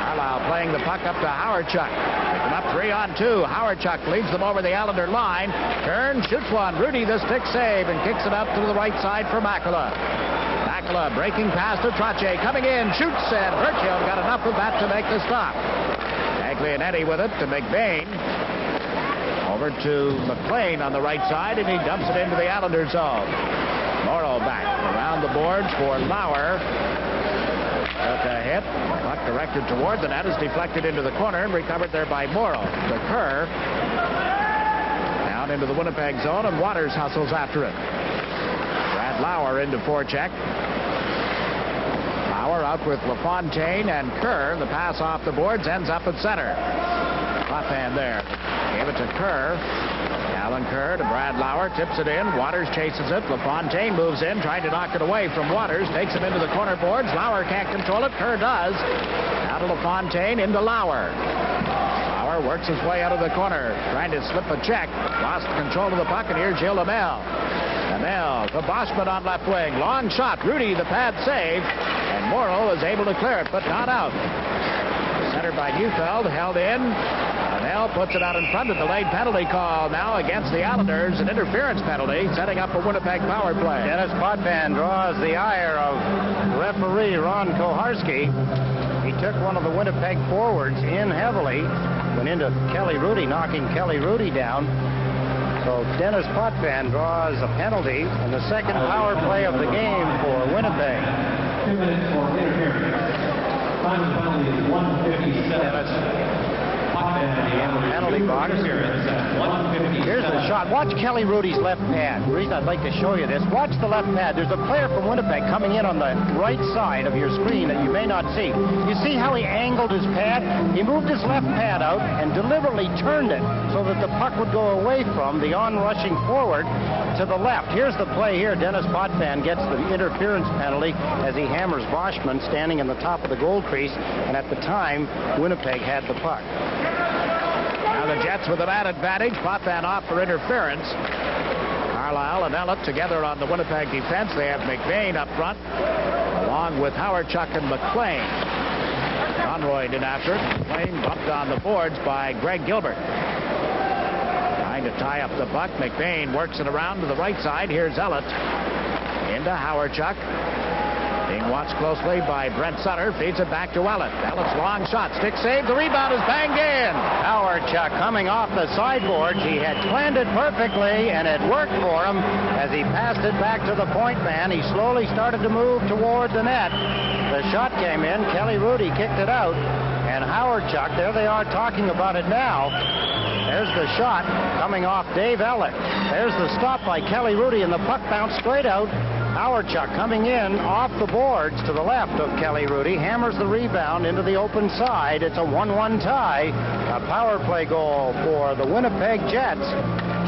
Carlisle playing the puck up to Howard-Chuck. Pick him up 3-on-2. Howard-Chuck leads them over the Islander line. Turns, shoots one. Rudy the stick save and kicks it up to the right side for Makela. Makela breaking past to Trottier. Coming in, shoots, and Bertium got enough of that to make the stop. Taglianetti with it to McBain. Over to McLean on the right side, and he dumps it into the Islanders' zone. Morrow back around the boards for Lauer. Took a hit. Puck directed toward the net is deflected into the corner and recovered there by Morrow. The Kerr down into the Winnipeg zone, and Waters hustles after it. Brad Lauer into forecheck. Lauer out with LaFontaine and Kerr. The pass off the boards ends up at center. Potvin there. Gave it to Kerr. Alan Kerr to Brad Lauer, tips it in. Waters chases it. LaFontaine moves in, trying to knock it away from Waters. Takes him into the corner boards. Lauer can't control it. Kerr does. Out to LaFontaine, into Lauer. Lauer works his way out of the corner, trying to slip a check. Lost control of the puck, and here's Gilles Lamel. Lamel to Boschman on left wing. Long shot. Rudy, the pad save. And Morrow is able to clear it, but not out. Centered by Neufeld, held in. Lamel puts it out in front. Of the delayed penalty call now against the Islanders. An interference penalty, setting up a Winnipeg power play. Dennis Potvin draws the ire of referee Ron Koharski. He took one of the Winnipeg forwards in heavily. Went into Kelly Rudy, knocking Kelly Rudy down. So Dennis Potvin draws a penalty, and the second power play of the game for Winnipeg. 2 minutes for interference. Final penalty is 1:57. Penalty box. Here's the shot. Watch Kelly Rudy's left pad. The reason I'd like to show you this, watch the left pad. There's a player from Winnipeg coming in on the right side of your screen that you may not see. You see how he angled his pad? He moved his left pad out and deliberately turned it so that the puck would go away from the on-rushing forward to the left. Here's the play here. Dennis Potvin gets the interference penalty as he hammers Boschman standing in the top of the goal crease, and at the time, Winnipeg had the puck. Now the Jets with an added advantage. Potvin off for interference. Carlisle and Ellett together on the Winnipeg defense. They have McBain up front, along with Howard-Chuck and McLean. Conroy did after it. McLean bumped on the boards by Greg Gilbert. Trying to tie up the puck. McBain works it around to the right side. Here's Ellett into Howard-Chuck. Being Being watched closely by Brent Sutter. Feeds it back to Ellett. Ellett's long shot. Stick save. The rebound is banged in. Hawerchuk coming off the sideboards. He had planned it perfectly, and it worked for him as he passed it back to the point man. He slowly started to move toward the net. The shot came in. Kelly Rudy kicked it out. And Hawerchuk, there they are talking about it now. There's the shot coming off Dave Ellett. There's the stop by Kelly Rudy, and the puck bounced straight out. Hawerchuk coming in off the boards to the left of Kelly Rudy, hammers the rebound into the open side. It's a 1-1 tie. A power play goal for the Winnipeg Jets,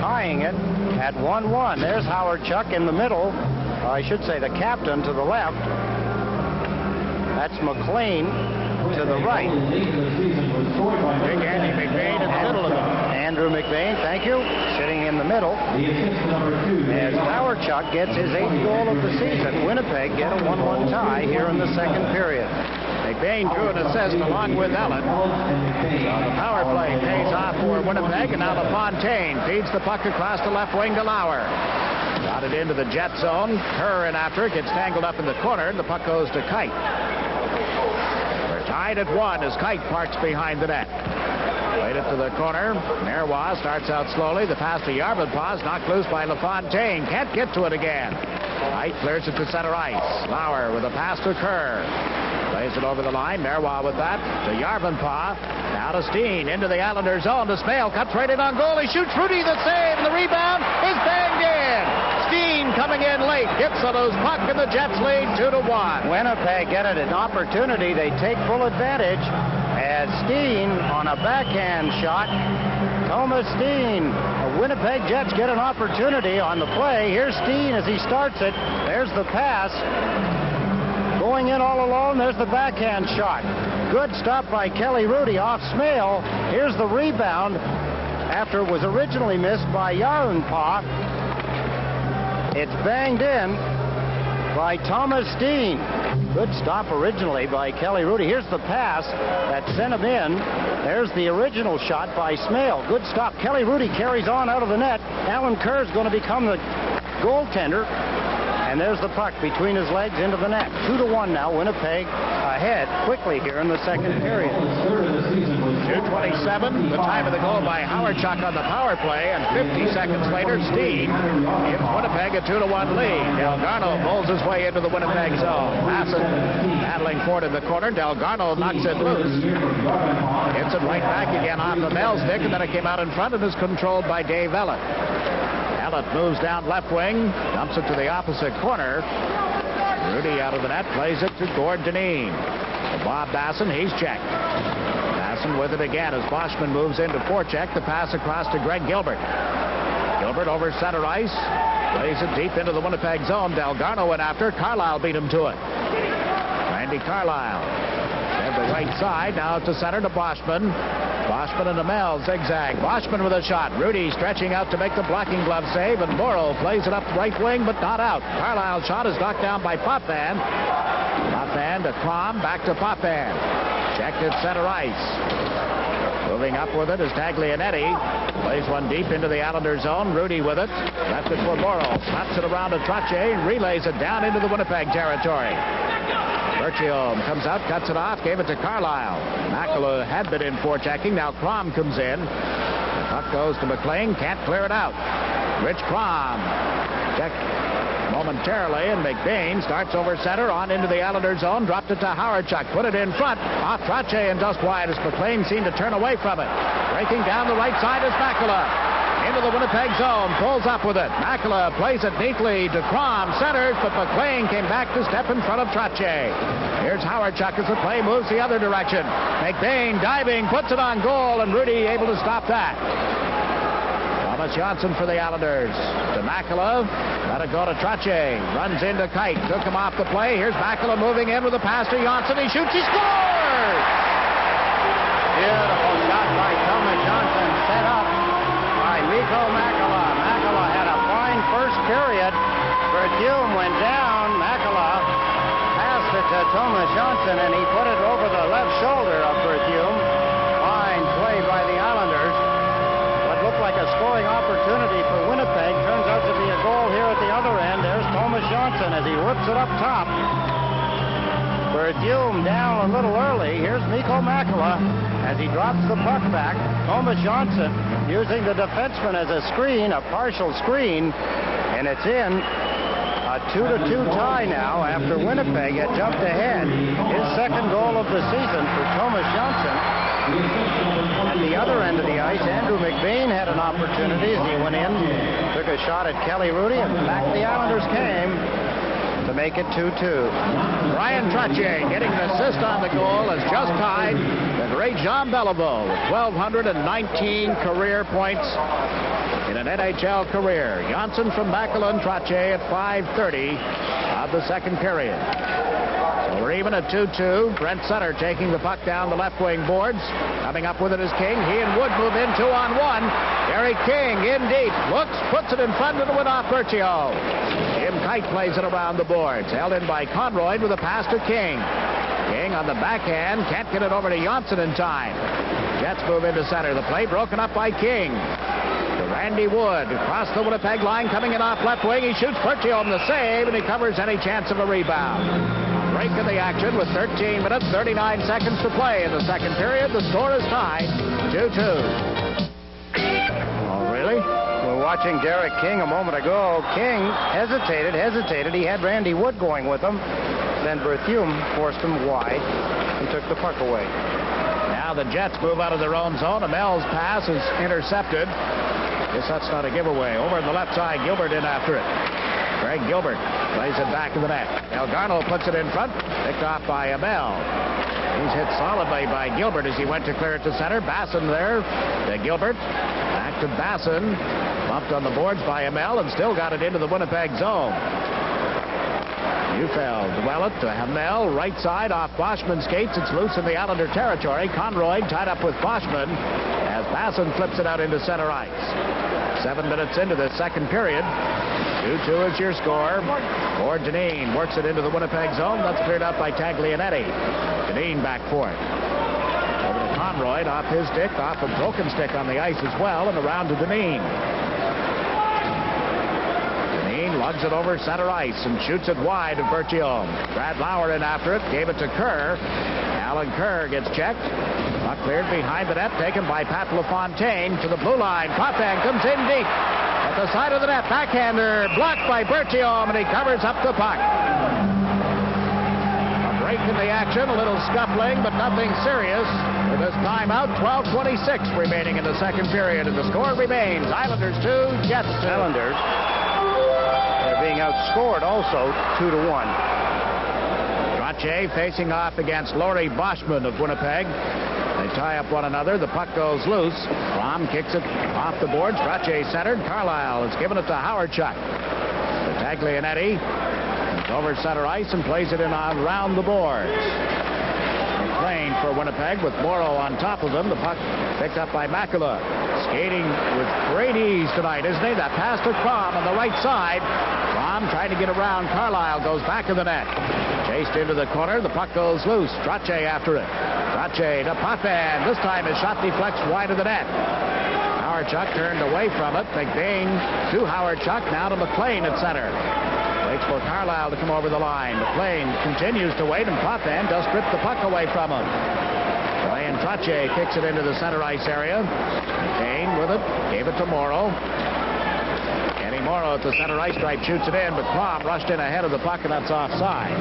tying it at 1-1. There's Hawerchuk in the middle. I should say the captain to the left. That's McLean to the right. Big Andy McBain in the middle of it. Andrew McBain, thank you, sitting in the middle. As Hawerchuk gets his 8th goal of the season, Winnipeg get a 1-1 tie here in the second period. McBain drew an assist along with Ellett. The power play pays off for Winnipeg, and now LaFontaine feeds the puck across the left wing to Lauer. Got it into the Jet zone. Kerr in after it, gets tangled up in the corner, and the puck goes to Kite. We're tied at 1 as Kite parks behind the net. Played it to the corner. Marois starts out slowly. The pass to Yarvenpaugh's knocked loose by LaFontaine. Can't get to it again. Kite clears it to center ice. Lauer with a pass to Kerr. Plays it over the line. Marois with that to Yarvenpauh. Now to Steen into the Islander zone. To Smale. Cuts right in on goal. He shoots. Rudy the save. And the rebound is banged in. Steen coming in late. Gets a loose puck, and the Jets lead 2-1. Winnipeg get it an opportunity. They take full advantage. As Steen on a backhand shot. Thomas Steen. The Winnipeg Jets get an opportunity on the play. Here's Steen as he starts it. There's the pass. Going in all alone. There's the backhand shot. Good stop by Kelly Rudy off Smale. Here's the rebound after it was originally missed by Yarvenpauh. It's banged in by Thomas Steen. Good stop originally by Kelly Rudy. Here's the pass that sent him in. There's the original shot by Smale. Good stop. Kelly Rudy carries on out of the net. Alan Kerr is going to become the goaltender. And there's the puck between his legs into the net. 2-1 now. Winnipeg ahead quickly here in the second period. 2:27, the time of the goal by Hawerchuk on the power play, and 50 seconds later, Steen gives Winnipeg a 2-1 lead. Delgarno pulls his way into the Winnipeg zone. Bassett battling for it in the corner. Delgarno knocks it loose. Gets it right back again off the mail stick, and then it came out in front and is controlled by Dave Ellett. Ellett moves down left wing, dumps it to the opposite corner. Rudy out of the net, plays it to Gord Dineen. Bob Basson, he's checked. Basson with it again as Boschman moves into forecheck. The pass across to Greg Gilbert. Gilbert over center ice. Plays it deep into the Winnipeg zone. Delgarno went after. Carlisle beat him to it. Randy Carlisle. At the right side. Now to center to Boschman. Boschman and Amell zigzag. Boschman with a shot. Rudy stretching out to make the blocking glove save, and Morrow plays it up right wing, but not out. Carlisle's shot is knocked down by Potvin. Potvin to Crom, back to Potvin. Checked at center ice. Moving up with it is Taglianetti. Plays one deep into the Islander zone. Rudy with it. Left it for Morrow. Slaps it around to Trottier. Relays it down into the Winnipeg territory. Berchiom comes out, cuts it off, gave it to Carlisle. Makela had been in forechecking. Now Crom comes in. The puck goes to McLean. Can't clear it out. Rich Crom. Check momentarily, and McBain starts over center on into the Islander zone. Dropped it to Hawerchuk. Put it in front. Off Trottier and just wide as McLean seemed to turn away from it. Breaking down the right side is Makela. Into the Winnipeg zone, pulls up with it. Makela plays it neatly to Crom, centers, but McLean came back to step in front of Trottier. Here's Hawerchuk as the play moves the other direction. McBain diving, puts it on goal, and Rudy able to stop that. Thomas Johnson for the Islanders. To Makela, let it go to Trottier. Runs into Kite, took him off the play. Here's Makela moving in with a pass to Johnson. He shoots, he scores! Beautiful shot by Thomas Johnson, set up by Mikko Makela. Makela had a fine first period. Berthiaume went down. Makela passed it to Thomas Johnson, and he put it over the left shoulder of Berthiaume. Fine play by the Islanders. What looked like a scoring opportunity for Winnipeg turns out to be a goal here at the other end. There's Thomas Johnson as he whips it up top. Berthiaume down a little early. Here's Mikko Makela as he drops the puck back. Thomas Johnson using the defenseman as a screen, a partial screen, and it's in. A 2-2 tie now after Winnipeg had jumped ahead. His second goal of the season for Thomas Johnson. At the other end of the ice, Andrew McBain had an opportunity as he went in, took a shot at Kelly Rudy, and back the Islanders came to make it 2-2. Brian Trottier getting an assist on the goal has just tied the great Jean Beliveau with 1,219 career points in an NHL career. Johnson from Makela and Trottier at 5:30 of the second period. So we're even at 2-2. Brent Sutter taking the puck down the left wing boards. Coming up with it is King. He and Wood move in 2-on-1. Gary King in deep. Looks, puts it in front of the win off Berthiaume. Jim Kite plays it around the boards. Held in by Conroy with a pass to King. King on the backhand. Can't get it over to Johnson in time. Jets move into center. The play broken up by King. Randy Wood across the Winnipeg line, coming in off left wing. He shoots Berthiaume the save, and he covers any chance of a rebound. Break in the action with 13 minutes, 39 seconds to play in the second period. The score is tied 2-2. Oh, really? We're watching Derek King a moment ago. King hesitated. He had Randy Wood going with him. Then Berthiaume forced him wide and took the puck away. Now the Jets move out of their own zone. Amel's pass is intercepted. Guess that's not a giveaway. Over on the left side, Gilbert in after it. Greg Gilbert plays it back to the net. Elgarno puts it in front, picked off by Amel. He's hit solidly by Gilbert as he went to clear it to center. Basson there to Gilbert. Back to Basson. Bumped on the boards by Amel and still got it into the Winnipeg zone. Neufeld well it to Hamel, right side off Boschman's skates. It's loose in the Islander territory. Conroy tied up with Boschman as Basson flips it out into center ice. 7 minutes into the second period. 2-2 is your score. Or Deneen works it into the Winnipeg zone. That's cleared up by Taglianetti. Deneen back for it. Over to Conroy, off his stick, off a broken stick on the ice as well, and around to Deneen. Lugs it over center ice and shoots it wide of Berthiaume. Brad Lauer in after it, gave it to Kerr. Alan Kerr gets checked. Puck cleared behind the net, taken by Pat LaFontaine to the blue line. Potvin comes in deep at the side of the net. Backhander blocked by Berthiaume, and he covers up the puck. A break in the action, a little scuffling, but nothing serious. With this timeout, 12:26 remaining in the second period, and the score remains Islanders 2, Jets 2. Islanders being outscored also 2-1. Trottier facing off against Laurie Boschman of Winnipeg. They tie up one another. The puck goes loose. Rom kicks it off the boards. Trottier centered. Carlisle has given it to Howard Chuck. To Taglianetti. It's over center ice and plays it in around the boards. Playing for Winnipeg with Morrow on top of him. The puck picked up by Makela. Skating with great ease tonight, isn't he? That pass to Crom on the right side. Crom trying to get around. Carlisle goes back of the net. Chased into the corner. The puck goes loose. Trottier after it. Trottier to Potvin. This time his shot deflects wide of the net. Howard Chuck turned away from it. McBain to Howard Chuck. Now to McLean at center. Waits for Carlisle to come over the line. McLean continues to wait, and Potvin does strip the puck away from him. Ryan Trottier kicks it into the center ice area. Kane with it, gave it to Morrow. Kenny Morrow at the center ice stripe shoots it in, but Crom rushed in ahead of the puck, and that's offside.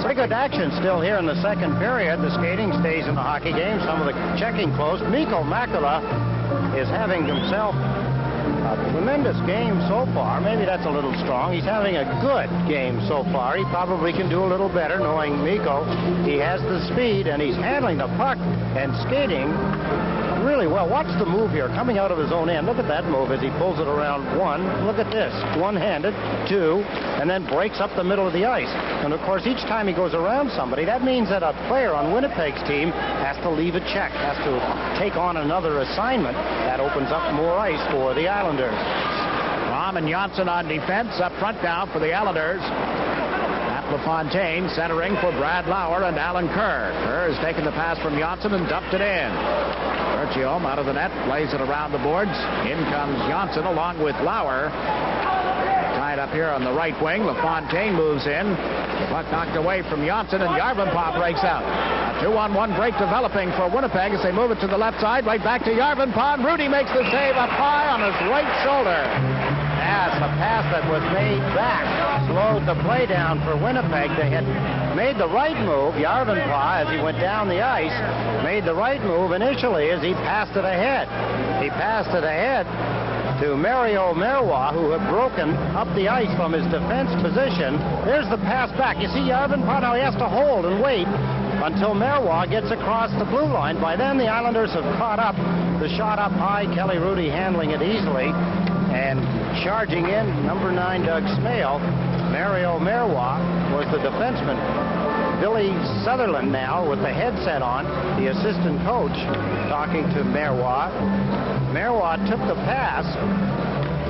Pretty good action still here in the second period. The skating stays in the hockey game. Some of the checking close. Mikko Makela is having himself a tremendous game so far. Maybe that's a little strong. He's having a good game so far. He probably can do a little better knowing Mikko. He has the speed and he's handling the puck and skating really well. Watch the move here coming out of his own end. Look at that move as he pulls it around one. Look at this. One-handed, two, and then breaks up the middle of the ice. And of course, each time he goes around somebody, that means that a player on Winnipeg's team has to leave a check, has to take on another assignment. That opens up more ice for the Islanders. Rom and Johnson on defense. Up front now for the Islanders. Pat LaFontaine centering for Brad Lauer and Alan Kerr. Kerr has taken the pass from Johnson and dumped it in. Berthiaume out of the net, plays it around the boards. In comes Johnson along with Lauer. Time tied up here on the right wing. LaFontaine moves in. The puck knocked away from Janssen, and Yarvenpah breaks out. A 2-on-1 break developing for Winnipeg as they move it to the left side. Right back to Yarvenpah. Rudy makes the save up high on his right shoulder. Yes, a pass that was made back slowed the play down for Winnipeg. They had made the right move. Yarvenpah, as he went down the ice, made the right move initially as he passed it ahead. He passed it ahead to Mario Marois, who had broken up the ice from his defense position. There's the pass back. You see Yarvenpah now, he has to hold and wait until Marois gets across the blue line. By then the Islanders have caught up. The shot up high, Kelly Rudy handling it easily. And charging in, number 9, Doug Smale. Mario Marois was the defenseman. Billy Sutherland now with the headset on, the assistant coach, talking to Marois. Marois took the pass.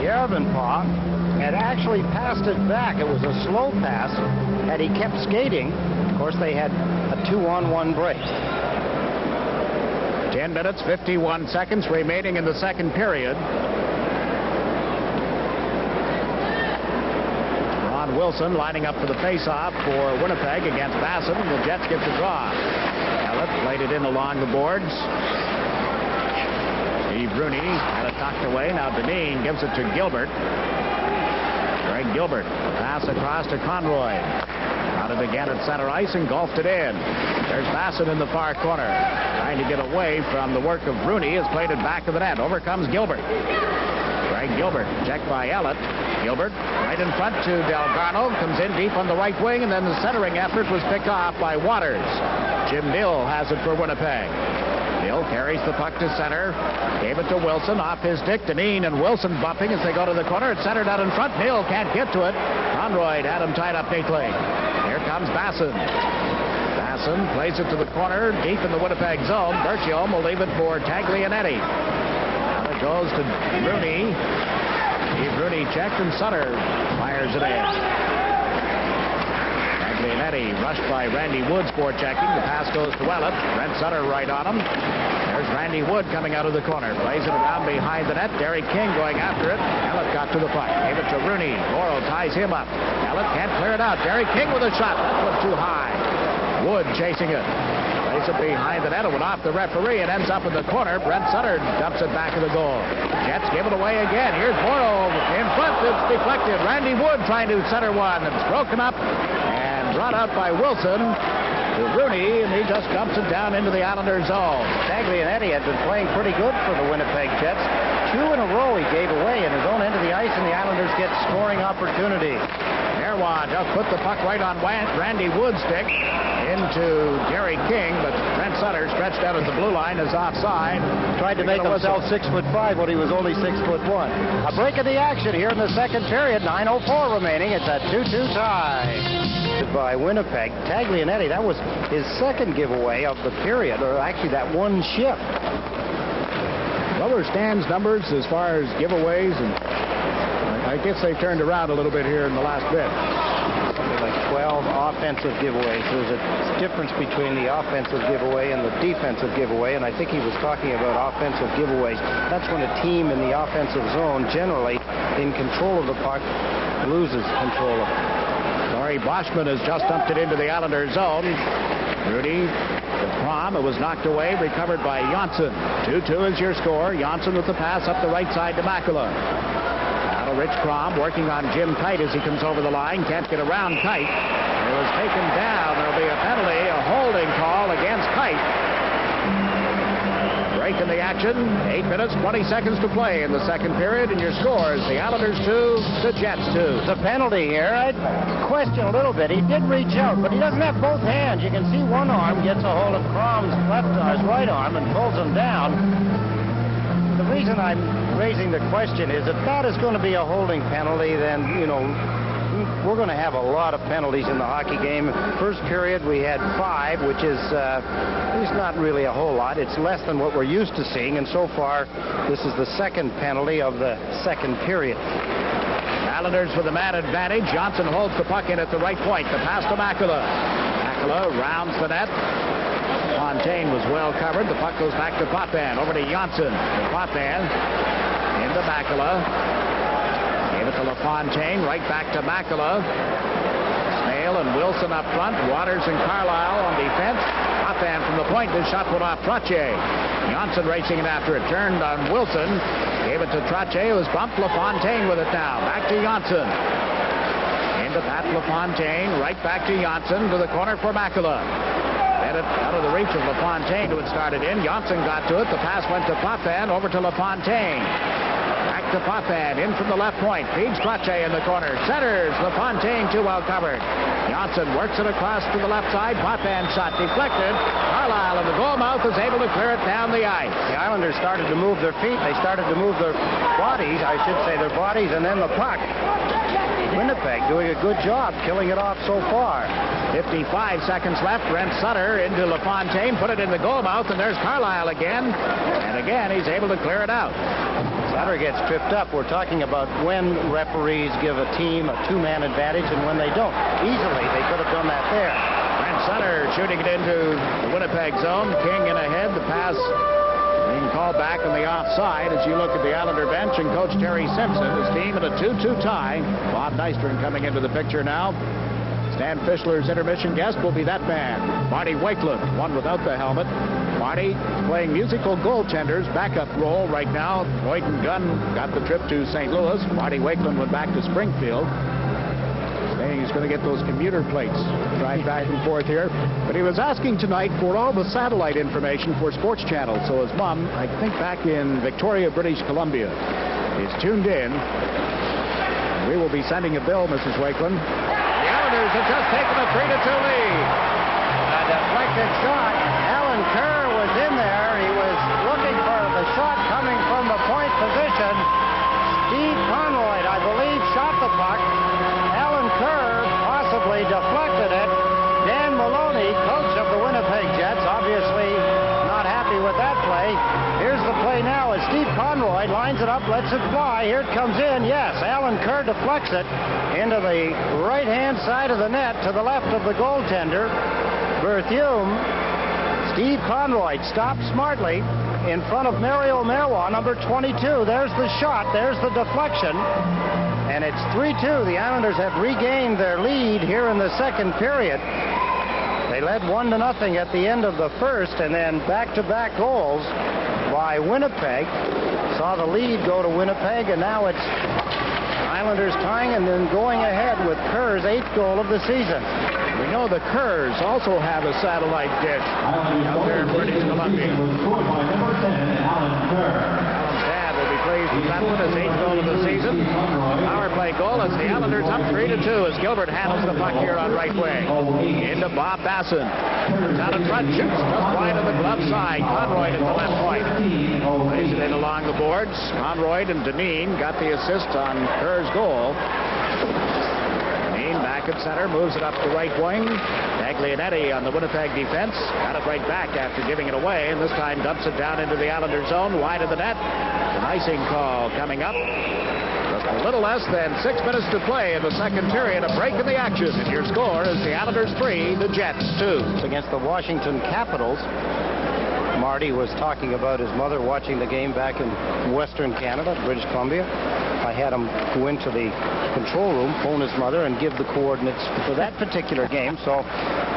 Yarvenpah had actually passed it back. It was a slow pass. Had he kept skating, of course, they had a 2-on-1 break. 10 minutes, 51 seconds remaining in the second period. Wilson lining up for the face-off for Winnipeg against Bassett, and the Jets get the draw. Elliott played it in along the boards. Steve Rooney had it knocked away. Now Deneen gives it to Gilbert. Greg Gilbert, pass across to Conroy. Got it again at center ice and golfed it in. There's Bassett in the far corner, trying to get away from the work of Rooney. Has played it back to the net. Over comes Gilbert. Greg Gilbert, checked by Elliott. Gilbert right in front to Delgarno, comes in deep on the right wing, and then the centering effort was picked off by Waters. Jim Dill has it for Winnipeg. Dill carries the puck to center, gave it to Wilson, off his stick. Deneen and Wilson bumping as they go to the corner. It's centered out in front. Dill can't get to it. Conroy had him tied up neatly. Here comes Basson. Basson plays it to the corner, deep in the Winnipeg zone. Berchiom will leave it for Taglianetti. Now it goes to Rooney. Steve Rooney checked, and Sutter fires it in. Taglianetti rushed by Randy Woods for checking. The pass goes to Elliott. Brent Sutter right on him. There's Randy Wood coming out of the corner. Plays it around behind the net. Derek King going after it. Elliott got to the puck. Gave it to Rooney. Goro ties him up. Elliott can't clear it out. Derek King with a shot. That went too high. Wood chasing it. Plays it behind the net. It went off the referee and ends up in the corner. Brent Sutter dumps it back to the goal. Jets give it away again. Here's Boro in front. It's deflected. Randy Wood trying to center one. It's broken up and brought out by Wilson to Rooney, and he just dumps it down into the Islanders' zone. Taglianetti had been playing pretty good for the Winnipeg Jets. 2 in a row he gave away in his own end of the ice, and the Islanders get scoring opportunity. Marois just put the puck right on Randy Wood's stick into Jerry King, but Brent Sutter stretched out at the blue line is offside. Tried to make himself 6'5" when he was only 6'1". A break of the action here in the second period. 9:04 remaining. It's a 2-2 tie. By Winnipeg. Taglianetti, that was his second giveaway of the period, or actually that one shift. Well, their stands numbers as far as giveaways, and I guess they've turned around a little bit here in the last bit. Something like 12 offensive giveaways. There's a difference between the offensive giveaway and the defensive giveaway, and I think he was talking about offensive giveaways. That's when a team in the offensive zone, generally in control of the puck, loses control of it. Laurie Boschman has just dumped it into the Islanders' zone. Rudy to Crom. It was knocked away, recovered by Janssen. 2-2 is your score. Janssen with the pass up the right side to Makula. Now to Rich Crom working on Jim Kite as he comes over the line. Can't get around Kite. It was taken down. There'll be a penalty, a holding call against Kite. Break in the action. 8 minutes, 20 seconds to play in the second period, and your scores: the Islanders 2, the Jets 2. The penalty here, I'd question a little bit. He did reach out, but he doesn't have both hands. You can see one arm gets a hold of Crom's right arm and pulls him down. The reason I'm raising the question is if that is going to be a holding penalty, then, you know, we're going to have a lot of penalties in the hockey game. First period, we had 5, which is not really a whole lot. It's less than what we're used to seeing, and so far, this is the second penalty of the second period. Islanders with a man advantage. Johnson holds the puck in at the right point. The pass to Makula. Makula rounds the net. Fontaine was well covered. The puck goes back to Potvin. Over to Janssen. Potvin into Makula. Gave it to LaFontaine, right back to Makela. Smale and Wilson up front. Waters and Carlisle on defense. Offhand from the point. This shot went off Trottier. Johnson racing it after it. Turned on Wilson. Gave it to Trottier, who was bumped. LaFontaine with it now. Back to Johnson. Into Pat LaFontaine. Right back to Johnson. To the corner for Makela. Had it out of the reach of LaFontaine, who had started in. Johnson got to it. The pass went to Potvin. Over to LaFontaine. Back to Potvin. In from the left point. Feeds Trottier in the corner. Centers. LaFontaine too well covered. Johnson works it across to the left side. Potvin shot deflected. Carlisle in the goal mouth is able to clear it down the ice. The Islanders started to move their feet. They started to move their bodies, I should say their bodies, and then the puck. Winnipeg doing a good job killing it off so far. 55 seconds left. Brent Sutter into LaFontaine. Put it in the goal mouth, and there's Carlisle again. And again, he's able to clear it out. Sutter gets tripped up. We're talking about when referees give a team a two-man advantage and when they don't. Easily, they could have done that there. Brent Sutter shooting it into the Winnipeg zone. King in ahead. The pass being called back on the offside as you look at the Islander bench and Coach Terry Simpson, his team in a 2-2 tie. Bob Nystrom coming into the picture now. Stan Fischler's intermission guest will be that man, Marty Wakeland, one without the helmet. Marty playing musical goaltenders, backup role right now. Boyd and Gunn got the trip to St. Louis. Marty Wakeland went back to Springfield. Saying he's going to get those commuter plates, drive back and forth here. But he was asking tonight for all the satellite information for Sports Channel. So his mom, I think back in Victoria, British Columbia, is tuned in. We will be sending a bill, Mrs. Wakeland. The Islanders have just taken a 3-2 lead. A deflected shot. Alan Kerr was in there. He was looking for the shot coming from the point position. Steve Conroy, I believe, shot the puck. Alan Kerr possibly deflected it. Dan Maloney, coach of the Winnipeg Jets, obviously not happy with that play. Here's the play now as Steve Conroy lines it up, lets it fly. Here it comes in. Yes, Alan Kerr deflects it into the right-hand side of the net to the left of the goaltender, Berthiaume. Steve Conroy stopped smartly in front of Mario Marois, number 22. There's the shot. There's the deflection. And it's 3-2. The Islanders have regained their lead here in the second period. They led 1-0 at the end of the first, and then back-to-back goals by Winnipeg. Saw the lead go to Winnipeg, and now it's Islanders tying and then going ahead with Kerr's 8th goal of the season. We know the Kerrs also have a satellite dish out there in British Columbia. Alan's dad will be pleased with that one, his 8th goal of the season. Power play goal as the Islanders up 3-2 as Gilbert handles the puck here on right wing. Into Bob Basson. Down in front, shoots just wide of the glove side. Conroy at the left point. Plays it in along the boards. Conroy and Deneen got the assist on Kerr's goal. Back at center, moves it up the right wing. Taglianetti on the Winnipeg defense. Got it right back after giving it away, and this time dumps it down into the Islander zone, wide of the net. An icing call coming up. Just a little less than 6 minutes to play in the second period. A break in the action, and your score is the Islanders 3, the Jets 2. Against the Washington Capitals. Marty was talking about his mother watching the game back in Western Canada, British Columbia. I had him go into the control room, phone his mother, and give the coordinates for that particular game. So,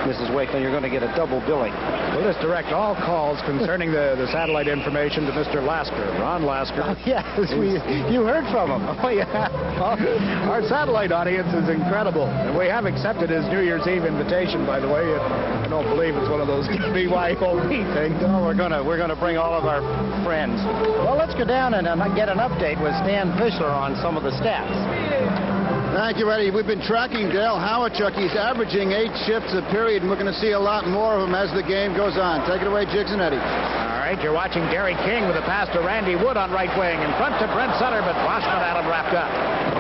Mrs. Wakeland, you're going to get a double billing. We'll just direct all calls concerning the satellite information to Mr. Lasker, Ron Lasker. Oh, yes, you heard from him. Oh, yeah. Our satellite audience is incredible. And we have accepted his New Year's Eve invitation, by the way. I don't believe it's one of those BYOB things. No, we're going to bring all of our friends. Well, let's go down and get an update with Stan Fischler on some of the stats. Thank you, Eddie. We've been tracking Dale Howachuk. He's averaging 8 shifts a period, and we're going to see a lot more of him as the game goes on. Take it away, Jigs and Eddie. All right, you're watching Gary King with a pass to Randy Wood on right wing. In front to Brent Sutter, but Boschman had him wrapped up.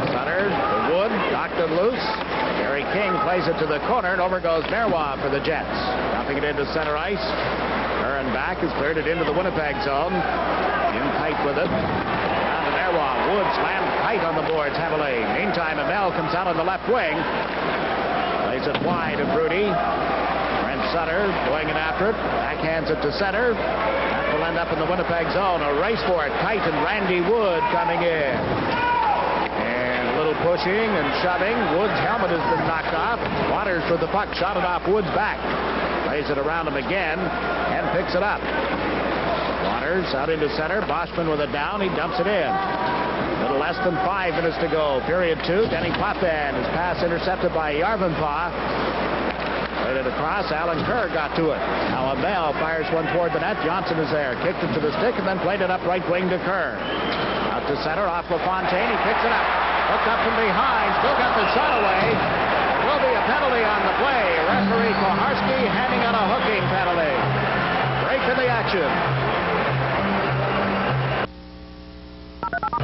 Sutter to Wood, knocked it loose. Gary King plays it to the corner, and over goes Marois for the Jets. Dumping it into center ice. Curran back has cleared it into the Winnipeg zone. In tight with it. Wood slammed tight on the boards heavily. Meantime, Amell comes out on the left wing. Plays it wide of Rudy. Brent Sutter going in after it. Backhands it to center. That will end up in the Winnipeg zone. A race for it. Tight and Randy Wood coming in. And a pushing and shoving. Wood's helmet has been knocked off. Waters with the puck, shot it off Wood's back. Plays it around him again and picks it up. Waters out into center. Boschman with it down. He dumps it in. A little less than 5 minutes to go. Period 2. Denny Potvin. His pass intercepted by Yarvenpää. Played it across. Alan Kerr got to it. Now Abel fires one toward the net. Johnson is there. Kicked it to the stick and then played it up right wing to Kerr. Out to center off LaFontaine. He picks it up. Hooked up from behind. Still got the shot away. Will be a penalty on the play. Referee Koharski handing out a hooking penalty. Break in the action.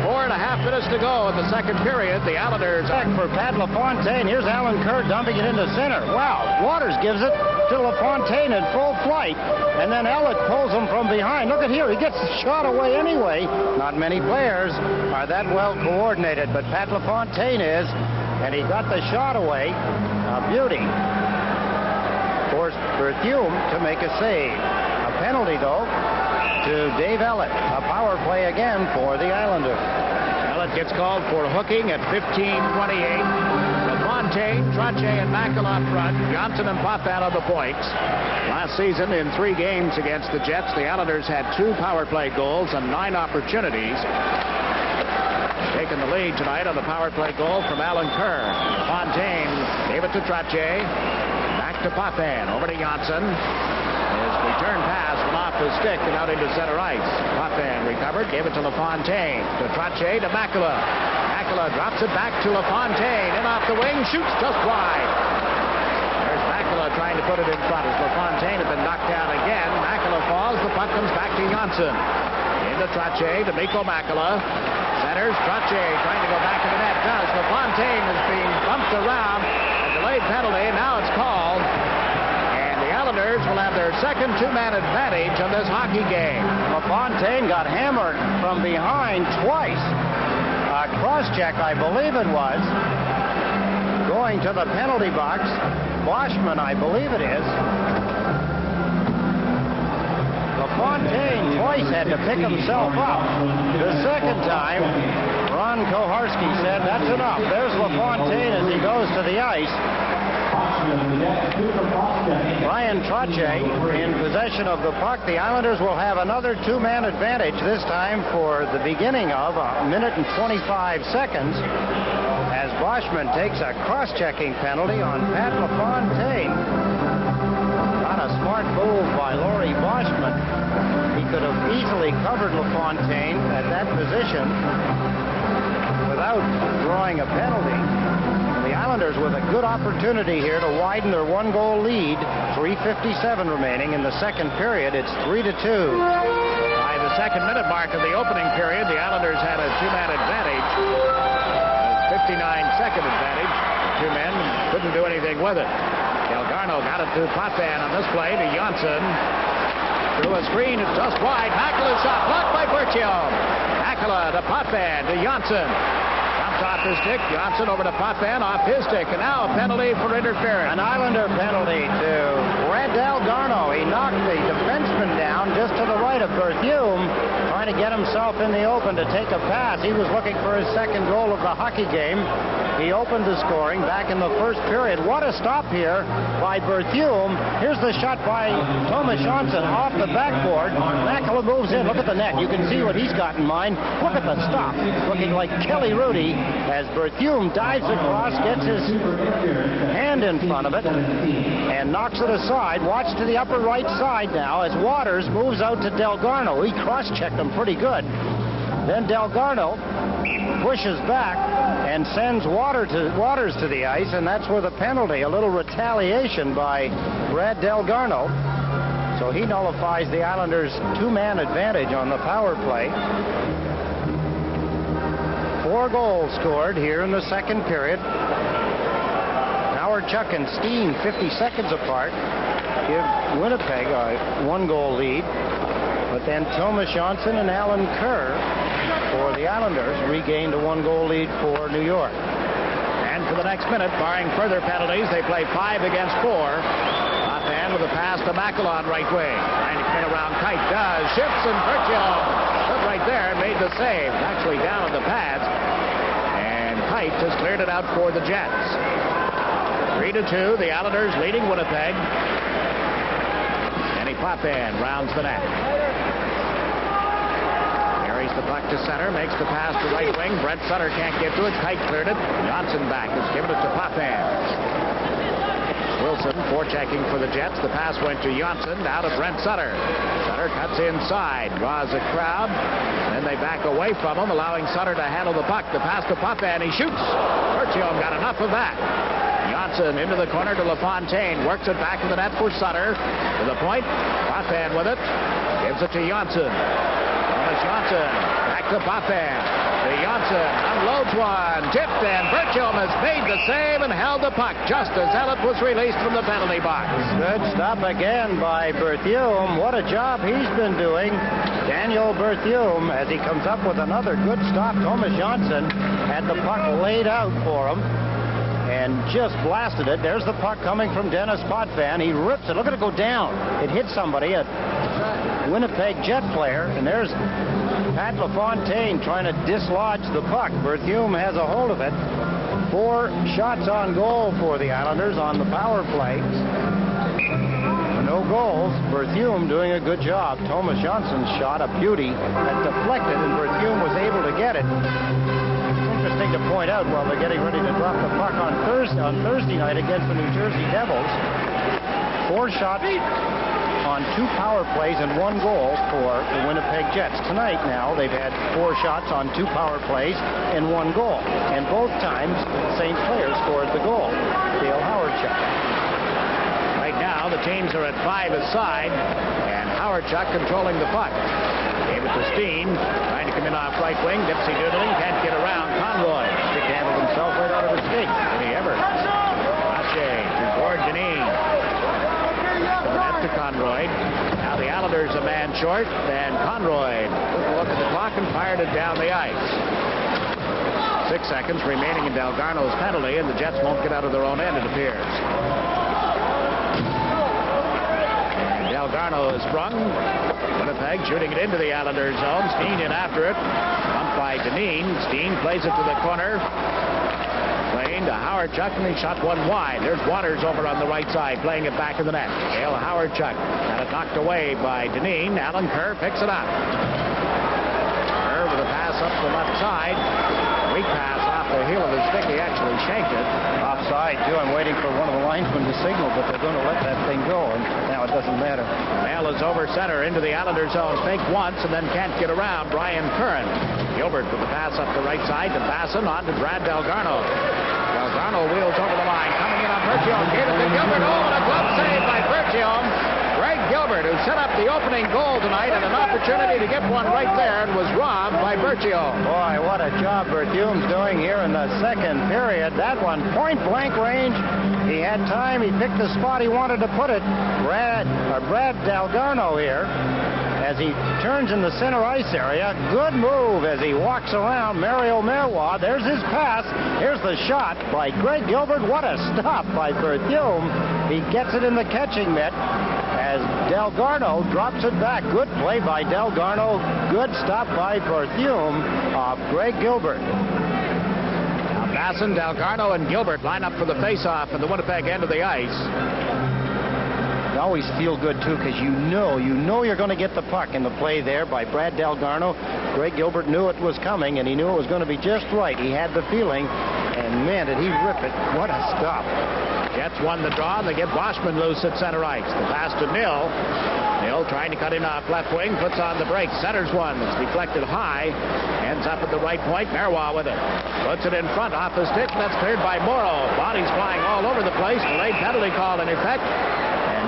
4.5 minutes to go in the second period. The Islanders back for Pat LaFontaine. Here's Alan Kerr dumping it into center. Wow, Waters gives it to LaFontaine in full flight, and then Elliott pulls him from behind. Look at here, he gets the shot away anyway. Not many players are that well coordinated, but Pat LaFontaine is, and he got the shot away. A beauty. Forced Berthiaume to make a save. A penalty, though, to Dave Elliott. A power play again for the Islanders. Elliott gets called for hooking at 15:28. LaFontaine, Trottier, and Makela up front. Johnson and Potvin on the points. Last season, in 3 games against the Jets, the Islanders had 2 power play goals and 9 opportunities. Taking the lead tonight on the power play goal from Alan Kerr. LaFontaine gave it to Trottier. Back to Potvin. Over to Johnson. His return pass went off his stick and out into center ice. Potvin recovered, gave it to LaFontaine. To Trottier, to Makela. Makela drops it back to LaFontaine. In off the wing, shoots just wide. There's Makela trying to put it in front as LaFontaine had been knocked down again. Makela falls, the puck comes back to Johnson. Into Trottier, to Mikko Makela. Centers, Trottier trying to go back in the net. Does. LaFontaine is being bumped around. A delayed penalty, now it's called. Islanders will have their second 2-man advantage on this hockey game. LaFontaine got hammered from behind twice. A cross-check, I believe it was. Going to the penalty box. Boschman, I believe it is. LaFontaine twice had to pick himself up. The second time, Ron Koharski said, that's enough. There's LaFontaine as he goes to the ice. Ryan Trottier in possession of the puck. The Islanders will have another 2-man advantage, this time for the beginning of 1 minute and 25 seconds, as Boschman takes a cross-checking penalty on Pat LaFontaine. Not a smart move by Laurie Boschman. He could have easily covered LaFontaine at that position without drawing a penalty. The Islanders with a good opportunity here to widen their 1-goal lead. 3:57 remaining in the second period. It's 3-2. By the second minute mark of the opening period, the Islanders had a 2-man advantage. A 59-second advantage. 2 men couldn't do anything with it. Delgarno got it to Potvin on this play to Johnson. Through a screen, it's just wide. Makela's shot blocked by Berthiaume. Makela to Potvin to Johnson. Off his stick, Johnson over to Potvin, off his stick, and now a penalty for interference. An Islander penalty to Brad Delgarno. He knocked the defenseman down just to the right of Berthiaume, trying to get himself in the open to take a pass. He was looking for his second goal of the hockey game. He opened the scoring back in the first period. What a stop here by Berthiaume. Here's the shot by Thomas Johnson off the backboard. Makela moves in. Look at the net. You can see what he's got in mind. Look at the stop. Looking like Kelly Rudy as Berthiaume dives across, gets his hand in front of it, and knocks it aside. Watch to the upper right side now as Waters moves out to Delgarno. He cross-checked him pretty good. Then Delgarno pushes back and sends Waters to the ice, and that's where the penalty, a little retaliation by Brad Delgarno. So he nullifies the Islanders' 2-man advantage on the power play. 4 goals scored here in the second period. Howard, Chuck, and Steen 50 seconds apart give Winnipeg a 1-goal lead. But then Thomas Johnson and Alan Kerr for the Islanders regained a 1-goal lead for New York. And for the next minute, barring further penalties, they play 5 against 4. Potvin with a pass to Makela on right wing. Trying to get around Kite. Does. Shifts and Berthiaume stood right there and made the save. Actually down on the pads. And Kite right has cleared it out for the Jets. 3-2, the Islanders leading Winnipeg. Danny Potvin rounds the net. Carries the puck to center, makes the pass to right wing. Brent Sutter can't get to it. Kite cleared it. Johnson back has given it to Potvin. Wilson forechecking for the Jets. The pass went to Johnson. Now to Brent Sutter. Sutter cuts inside, draws a crowd. Then they back away from him, allowing Sutter to handle the puck. The pass to Potvin. He shoots. Bertiom got enough of that. Johnson into the corner to LaFontaine. Works it back to the net for Sutter. To the point. Potvin with it. Gives it to Johnson. Thomas Johnson. Back to Potvin. Johnson unloads one, tipped, and Bertiom has made the save and held the puck just as Elliott was released from the penalty box. Good stop again by Bertiom. What a job he's been doing. Daniel Bertiom, as he comes up with another good stop. Thomas Johnson had the puck laid out for him and just blasted it. There's the puck coming from Dennis Potvin. He rips it. Look at it go down. It hit somebody, a Winnipeg Jet player, and there's Pat LaFontaine trying to dislodge the puck. Bertiom has a hold of it. 4 shots on goal for the Islanders on the power play. No goals. Bertiom doing a good job. Thomas Johnson's shot, a beauty, that deflected, and Bertiom was able to get it. Interesting to point out while they're getting ready to drop the puck on Thursday night against the New Jersey Devils. 4 shots on 2 power plays and 1 goal for the Winnipeg Jets. Tonight now, they've had 4 shots on 2 power plays and 1 goal. And both times, the same player scored the goal, Dale Howardchuk. Right now, the teams are at 5 aside, and Howardchuk controlling the puck. Gave it to Steen, trying to come in off right wing. Dipsy doodling, can't get around. Conroy stick-handled himself right out of his skate. Did he ever? Pache to Gord Dineen. To Conroy. Now the Islanders a man short, and Conroy took a look at the clock and fired it down the ice. 6 seconds remaining in Delgarno's penalty, and the Jets won't get out of their own end, it appears. And Delgarno is sprung. Winnipeg shooting it into the Islanders zone. Steen in after it. Bumped by Dineen. Steen plays it to the corner. Playing to Howardchuk, and he shot one wide. There's Waters over on the right side, playing it back in the net. Dale Howardchuk had it knocked away by Dineen. Alan Kerr picks it up. Kerr with a pass up the left side. Weak pass off the heel of his stick. He actually shanked it. Offside, too. I'm waiting for one of the linesmen to signal, but they're going to let that thing go, and now it doesn't matter. Bell is over center into the Islanders zone. Fake once and then can't get around. Brian Curran. Gilbert with the pass up the right side to Basson, on to Brad Delgarno. Delgarno wheels over the line, coming in on Bertiom. Gave it to Gilbert. Oh, and a glove save by Bertiom. Greg Gilbert, who set up the opening goal tonight, had an opportunity to get one right there and was robbed by Bertiom. Boy, what a job Bertiom's doing here in the second period. That one, point-blank range. He had time. He picked the spot he wanted to put it. Brad Delgarno here, as he turns in the center ice area. Good move as he walks around Mario Marois. There's his pass. Here's the shot by Greg Gilbert. What a stop by Bertiom. He gets it in the catching mitt as Delgarno drops it back. Good play by Delgarno. Good stop by Bertiom off Greg Gilbert. Now Basson, Delgarno, and Gilbert line up for the face-off at the Winnipeg end of the ice. You always feel good, too, because you know you're going to get the puck in the play there by Brad Delgarno. Greg Gilbert knew it was coming, and he knew it was going to be just right. He had the feeling, and man, did he rip it. What a stop. Jets won the draw, and they get Boschman loose at center ice. The pass to Nill. Nill trying to cut in off left wing, puts on the break, centers one. It's deflected high, ends up at the right point. Marois with it. Puts it in front off the stick, that's cleared by Morrow. Bodies flying all over the place. Delayed penalty call in effect.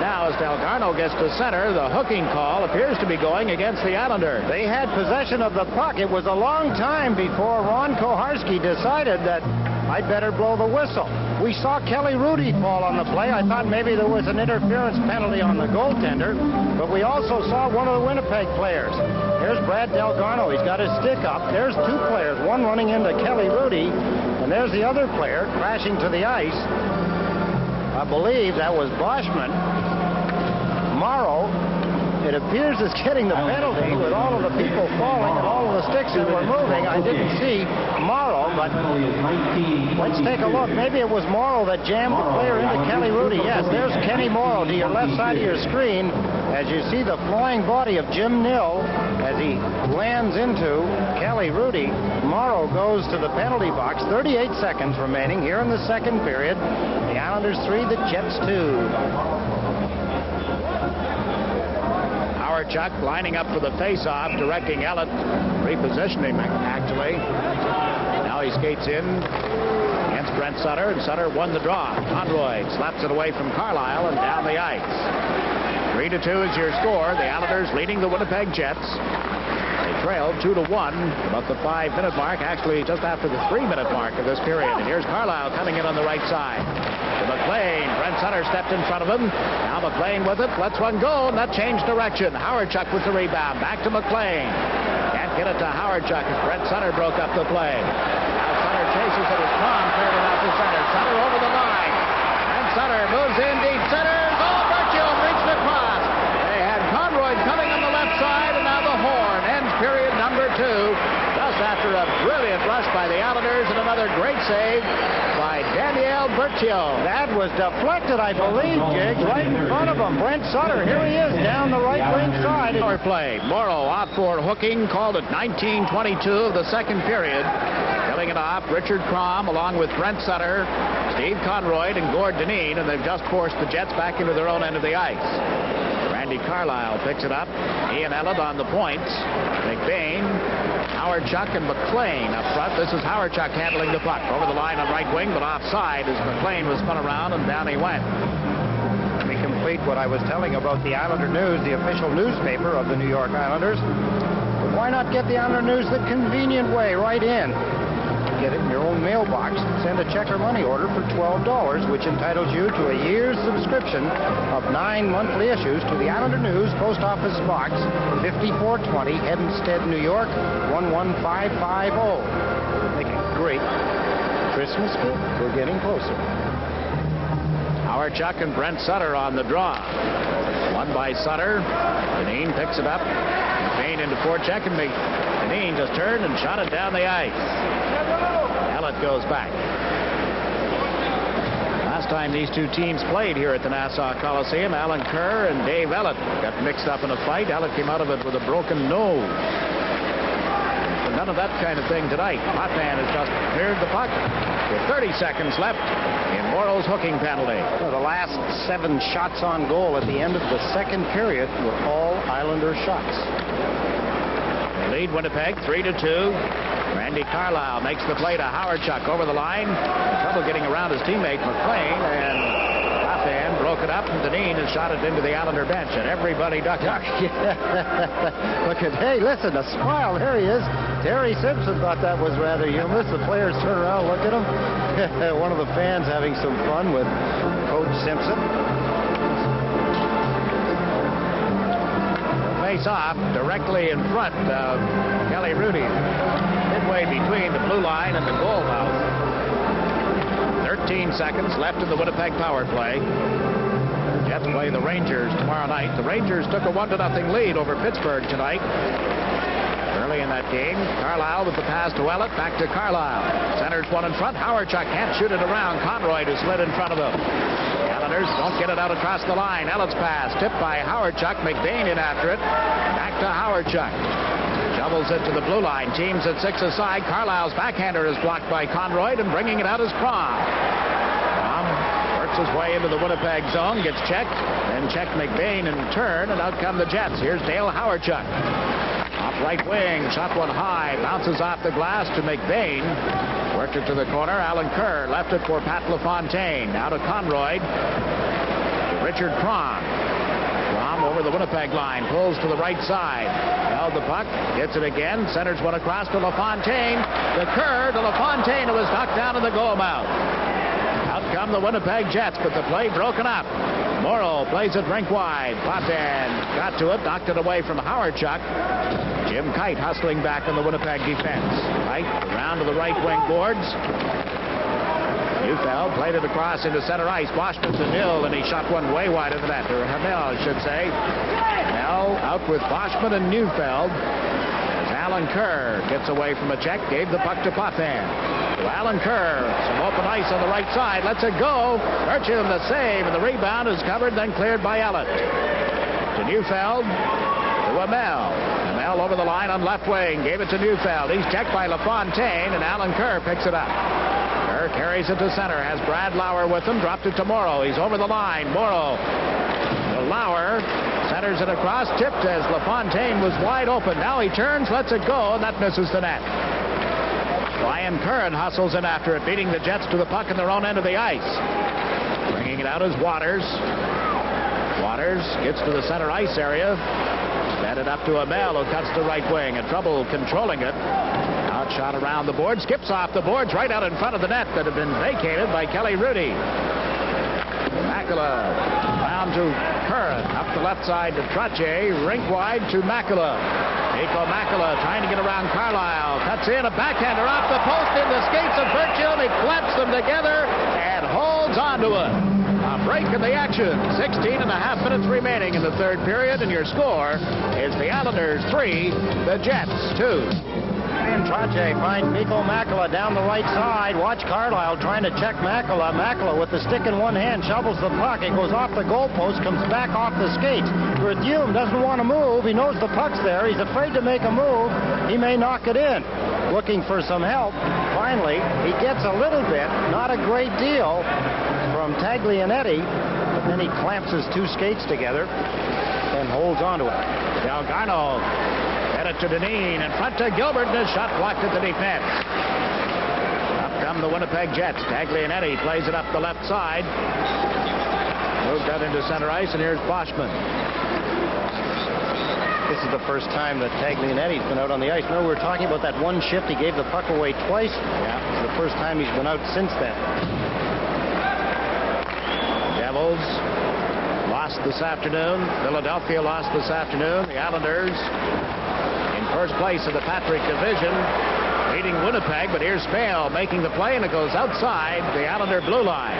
Now, as Delgarno gets to center, the hooking call appears to be going against the Islanders. They had possession of the puck. It was a long time before Ron Koharski decided that I'd better blow the whistle. We saw Kelly Rudy fall on the play. I thought maybe there was an interference penalty on the goaltender, but we also saw one of the Winnipeg players. There's Brad Delgarno. He's got his stick up. There's 2 players, one running into Kelly Rudy, and there's the other player crashing to the ice. I believe that was Boschman. Morrow it appears is getting the penalty with all of the people falling and all of the sticks that were moving. I didn't see Morrow, but let's take a look. Maybe it was Morrow that jammed the player into Kelly Rudy. Yes, there's Kenny Morrow to your left side of your screen as you see the flying body of Jim Nill as he lands into Kelly Rudy. Morrow goes to the penalty box. 38 seconds remaining here in the second period. The Islanders 3, the Jets 2. Chuck lining up for the face-off, directing Ellett, repositioning actually. Now he skates in against Brent Sutter, and Sutter won the draw. Conroy slaps it away from Carlisle and down the ice. 3-2 is your score. The Islanders leading the Winnipeg Jets. They trailed 2-1 about the 5-minute mark, actually just after the 3-minute mark of this period. And here's Carlisle coming in on the right side. To McLean. Brent Sutter stepped in front of him. Now McLean with it. Lets one go, and that changed direction. Howardchuk with the rebound. Back to McLean. Can't get it to Howardchuk as Brent Sutter broke up the play. Now Sutter chases it as Tom cleared it out to Sutter. Sutter over the line. And Sutter moves in deep. Centers. Oh, Berthiaume reached across. They had Conroy coming on the left side, and now the horn ends period number 2. Just after a brilliant rush by the Islanders and another great save by Daniel Berthiaume. That was deflected, I believe, Jiggs, right in front of him. Brent Sutter, here he is, down the right wing side. Power play. Morrow off for hooking, called at 19:22 of the second period. Killing it off, Richard Crom along with Brent Sutter, Steve Conroy, and Gord Dineen, and they've just forced the Jets back into their own end of the ice. Randy Carlisle picks it up. Ian Ellett on the points. McBain, Howardchuk, and McLean up front. This is Howardchuk handling the puck. Over the line on right wing, but offside as McLean was spun around, and down he went. Let me complete what I was telling about the Islander News, the official newspaper of the New York Islanders. But why not get the Islander News the convenient way, right in? Get it in your own mailbox. Send a check or money order for $12, which entitles you to a year's subscription of 9 monthly issues to the Islander News, Post Office Box 5420, Hempstead, New York 11550. Make a great Christmas gift. We're getting closer. Howardchuk and Brent Sutter on the draw. Won by Sutter. Dineen picks it up. McBain into forecheck, and Dineen just turned and shot it down the ice. Ellett goes back. Last time these two teams played here at the Nassau Coliseum, Alan Kerr and Dave Ellett got mixed up in a fight. Ellett came out of it with a broken nose. But none of that kind of thing tonight. Hotman has just cleared the puck with 30 seconds left in Morrow's hooking penalty. Well, the last 7 shots on goal at the end of the second period were all Islander shots. They lead Winnipeg 3-2. Randy Carlisle makes the play to Howardchuk over the line. Trouble getting around his teammate McLean, and Hotman broke it up, and Dineen has shot it into the Islander bench, and everybody ducked. Look at, hey, listen, a smile. There he is. Terry Simpson thought that was rather humorous. The players turn around, look at him. One of the fans having some fun with Coach Simpson. Face off directly in front of Kelly Rudy, midway between the blue line and the goal mouth. 13 seconds left in the Winnipeg power play. Jets play the Rangers tomorrow night. The Rangers took a 1-0 lead over Pittsburgh tonight. Early in that game, Carlisle with the pass to Ellett, back to Carlisle. Centers one in front. Howardchuk can't shoot it around. Conroy to slid in front of him. Islanders don't get it out across the line. Ellett's pass tipped by Howardchuk. McBain in after it. Back to Howardchuk. Shovels it to the blue line. Teams at 6 aside. Carlisle's backhander is blocked by Conroy, and bringing it out is Crom. Crom works his way into the Winnipeg zone, gets checked, then checked McBain in turn, and out come the Jets. Here's Dale Howardchuk. Off right wing, shot one high, bounces off the glass to McBain. Worked it to the corner. Alan Kerr left it for Pat LaFontaine. Now to Conroy. Richard Crom. Crom over the Winnipeg line. Pulls to the right side. Held the puck. Gets it again. Centers one across to LaFontaine. To Kerr. To LaFontaine, who was knocked down in the goal mouth. Out come the Winnipeg Jets, but the play broken up. Morrow plays it rink wide. Potvin got to it. Knocked it away from Howardchuk. Jim Kite hustling back on the Winnipeg defense. Kite around to the right wing boards. Neufeld played it across into center ice. Boschman to Nil, and he shot one way wide of the net. Or Hamel, I should say. Hamel out with Boschman and Neufeld. As Alan Kerr gets away from a check, gave the puck to Potvin. To Alan Kerr, some open ice on the right side. Lets it go. Bertram the save, and the rebound is covered, then cleared by Ellett. To Neufeld. To Hamel. Hamel over the line on left wing. Gave it to Neufeld. He's checked by LaFontaine, and Alan Kerr picks it up. Kerr carries it to center. Has Brad Lauer with him. Dropped it to Morrow. He's over the line. Morrow to Lauer. Centers it across. Tipped as LaFontaine was wide open. Now he turns, lets it go, and that misses the net. Ryan Curran hustles in after it, beating the Jets to the puck in their own end of the ice. Bringing it out is Waters. Waters gets to the center ice area. Send it up to Hamel, who cuts the right wing. Had trouble controlling it. Outshot around the board. Skips off the boards right out in front of the net that had been vacated by Kelly Rudy. Makela down to Curran. Up the left side to Trottier. Rink wide to Makela. Nico Makela trying to get around Carlisle. Cuts in a backhander off the post in the skates of Bertram. He claps them together and holds onto it. A break in the action. 16 and a half minutes remaining in the third period, and your score is the Islanders 3, the Jets 2. And Trottier finds Mikko Makela down the right side. Watch Carlisle trying to check Makela. Makela with the stick in one hand shovels the puck. It goes off the goalpost, comes back off the skates. Berthiaume doesn't want to move. He knows the puck's there. He's afraid to make a move. He may knock it in. Looking for some help. Finally, he gets a little bit, not a great deal, from Taglianetti, but then he clamps his two skates together and holds onto it. Delgarno headed to Deneen, in front to Gilbert, and his shot blocked at the defense. Up come the Winnipeg Jets. Taglianetti plays it up the left side. Moved out into center ice, and here's Boschman. This is the first time that Taglianetti's been out on the ice. Remember, we were talking about that one shift. He gave the puck away twice. Yeah. This is the first time he's been out since then. Devils lost this afternoon. Philadelphia lost this afternoon. The Islanders in first place of the Patrick Division, leading Winnipeg, but here's Spale making the play, and it goes outside the Islander blue line.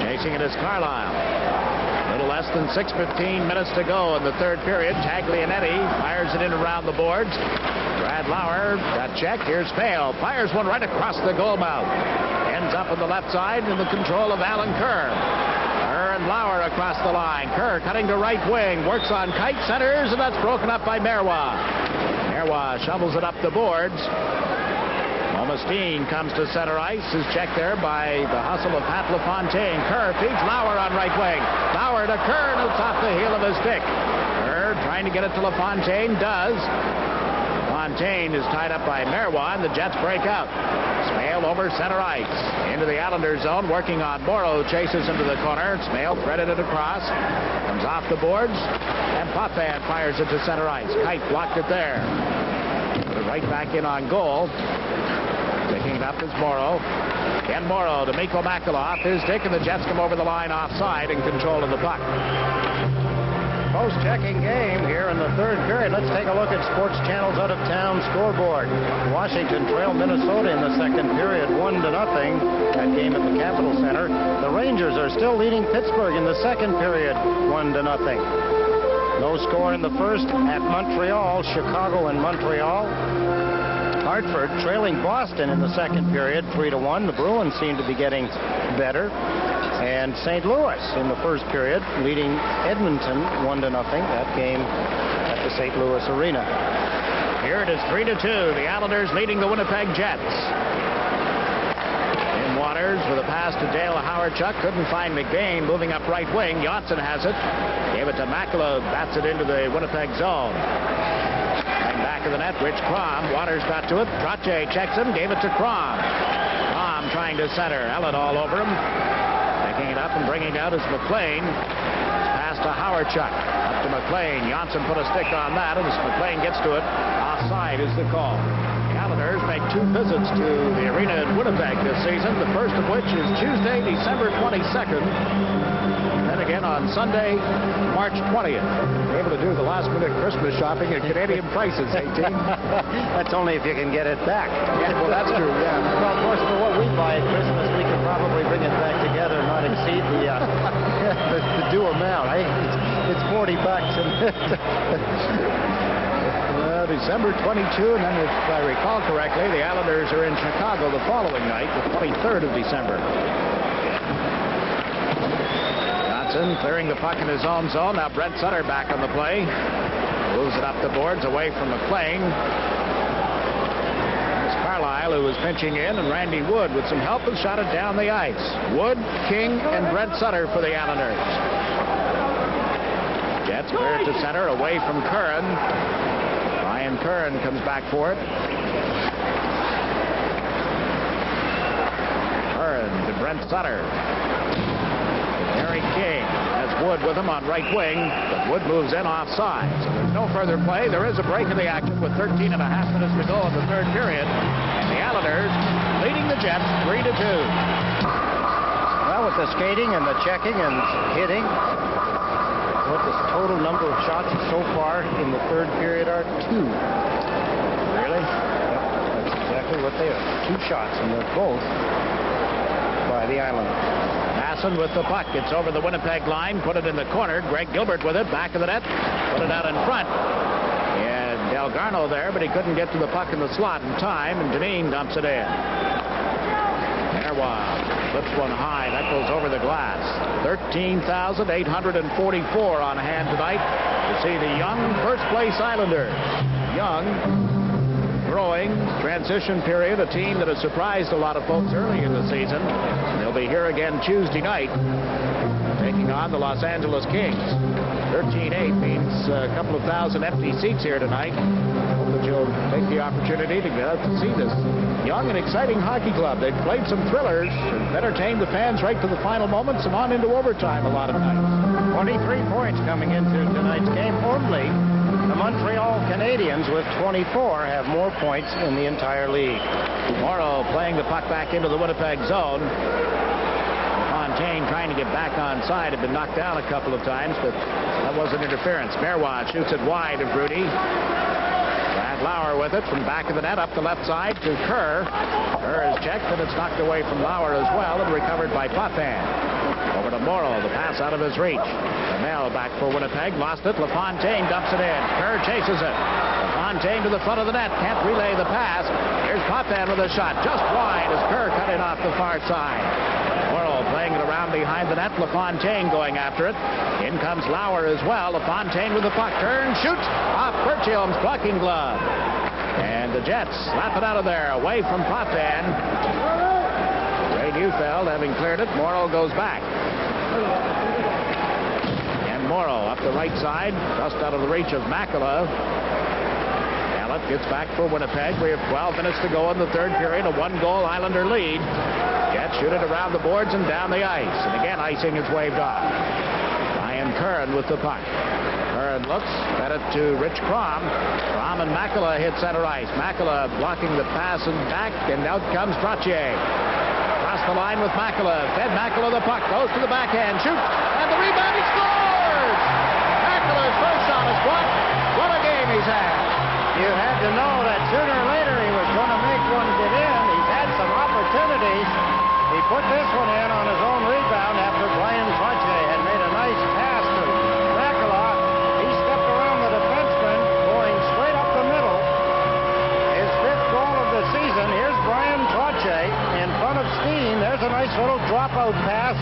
Chasing it is Carlisle. A little less than 6:15 minutes to go in the third period. Taglianetti fires it in around the boards. Brad Lauer got checked. Here's Spale. Fires one right across the goal mouth. Ends up on the left side in the control of Alan Kerr. Kerr and Lauer across the line. Kerr cutting to right wing. Works on Kite, centers, and that's broken up by Marois. Marois shovels it up the boards. Omestein comes to center ice. Is checked there by the hustle of Pat LaFontaine. Kerr feeds Lauer on right wing. Lauer to Kerr, and it's off the heel of his stick. Kerr trying to get it to LaFontaine. Does. LaFontaine is tied up by Marois, and the Jets break out. Smale over center ice. Into the Islander zone, working on Morrow. Chases into the corner. Smale threaded it across. Comes off the boards. And Potvin fires it to center ice. Kite blocked it there. Put it right back in on goal. Picking it up is Morrow. Ken Morrow to Mikko Makela off his stick, and the Jets come over the line offside in control of the puck. Post-checking game here in the third period. Let's take a look at Sports Channel's out-of-town scoreboard. Washington trail Minnesota in the second period, 1-0. That game at the Capitol Center. The Rangers are still leading Pittsburgh in the second period, 1-0. No score in the first at Montreal, Chicago and Montreal. Hartford trailing Boston in the second period, 3-1. The Bruins seem to be getting better. And St. Louis in the first period leading Edmonton 1-0. That game at the St. Louis Arena. Here it is 3-2. The Islanders leading the Winnipeg Jets. In Waters with a pass to Dale Howard-Chuck. Couldn't find McBain. Moving up right wing. Johnson has it. Gave it to Makela. Bats it into the Winnipeg zone. And back of the net, Rich Crom. Waters got to it. Trottier checks him. Gave it to Crom. Crom trying to center. Ellett all over him. Picking it up and bringing it out is McLean. Pass to Howard-Chuck. Up to McLean. Johnson put a stick on that, and as McLean gets to it, offside is the call. The Islanders make 2 visits to the arena in Winnipeg this season, the first of which is Tuesday, December 22nd. Then again on Sunday, March 20th. Be able to do the last-minute Christmas shopping at Canadian prices, 18. That's only if you can get it back. Yeah, well, that's true, yeah. Well, of course, for what we buy at Christmas, we could probably bring it back together and not exceed the due amount. It's $40. December 22, and then if I recall correctly, the Islanders are in Chicago the following night, the 23rd of December. Johnson clearing the puck in his own zone. Now Brent Sutter back on the play. Moves it up the boards away from McLean. There's Carlisle, who was pinching in, and Randy Wood with some help has shot it down the ice. Wood, King, and Brent Sutter for the Islanders. Jets clear it to center away from Curran. Ryan Curran comes back for it. Curran to Brent Sutter. Harry King has Wood with him on right wing, but Wood moves in offside. So there's no further play. There is a break in the action with 13 and a half minutes to go in the third period. And the Islanders leading the Jets 3-2. Well, with the skating and the checking and hitting, what the total number of shots so far in the third period are 2. Really? Yep, that's exactly what they are. 2 shots, and they're both by the Islanders. Masson with the puck. It's over the Winnipeg line. Put it in the corner. Greg Gilbert with it. Back of the net. Put it out in front. And Delgarno there, but he couldn't get to the puck in the slot in time, and Deneen dumps it in. Nerwald flips one high. That goes over the glass. 13,844 on hand tonight to see the young first-place Islanders. Young, growing, transition period, a team that has surprised a lot of folks early in the season. They'll be here again Tuesday night, taking on the Los Angeles Kings. 13-8 means a couple of thousand empty seats here tonight. Hope that you'll take the opportunity to get out to see this young and exciting hockey club. They've played some thrillers and entertained the fans right to the final moments and on into overtime a lot of nights. 23 points coming into tonight's game. Only the Montreal Canadiens with 24 have more points in the entire league. Morrow playing the puck back into the Winnipeg zone. Fontaine trying to get back on side, had been knocked down a couple of times, but that wasn't interference. Merwad shoots it wide of Rudy. Brad Lauer with it from back of the net up the left side to Kerr. Kerr is checked, and it's knocked away from Lauer as well and recovered by Potvin. Over to Morrow, the pass out of his reach. Hamel back for Winnipeg, lost it. LaFontaine dumps it in. Kerr chases it. LaFontaine to the front of the net, can't relay the pass. Here's Potvin with a shot just wide as Kerr cut in off the far side. Morrow playing it around behind the net. LaFontaine going after it. In comes Lauer as well. LaFontaine with the puck. Turn, shoots off Berthiaume's blocking glove. And the Jets slap it out of there away from Potvin. Ray Neufeld having cleared it. Morrow goes back. And Morrow up the right side, just out of the reach of Makela. Gallup gets back for Winnipeg. We have 12 minutes to go in the third period. A 1-goal Islander lead. Jets shoot it around the boards and down the ice. And again, icing is waved off. Ryan Curran with the puck. Curran looks, fed it to Rich Crom. Crom and Makela hit center ice. Makela blocking the pass and back, and out comes Trottier. Across the line with Makela. Fed Makela the puck. Goes to the backhand. Shoots. And the rebound. He scores! Makela's first shot is blocked. What a game he's had. You had to know that sooner or later he was going to make one get in. He's had some opportunities. He put this one in on his own rebound after Brian Trottier had made a nice pass to Makela. He stepped around the defenseman, going straight up the middle. His 5th goal of the season. Here's Brian Trottier in front of Steen. There's a nice little dropout pass.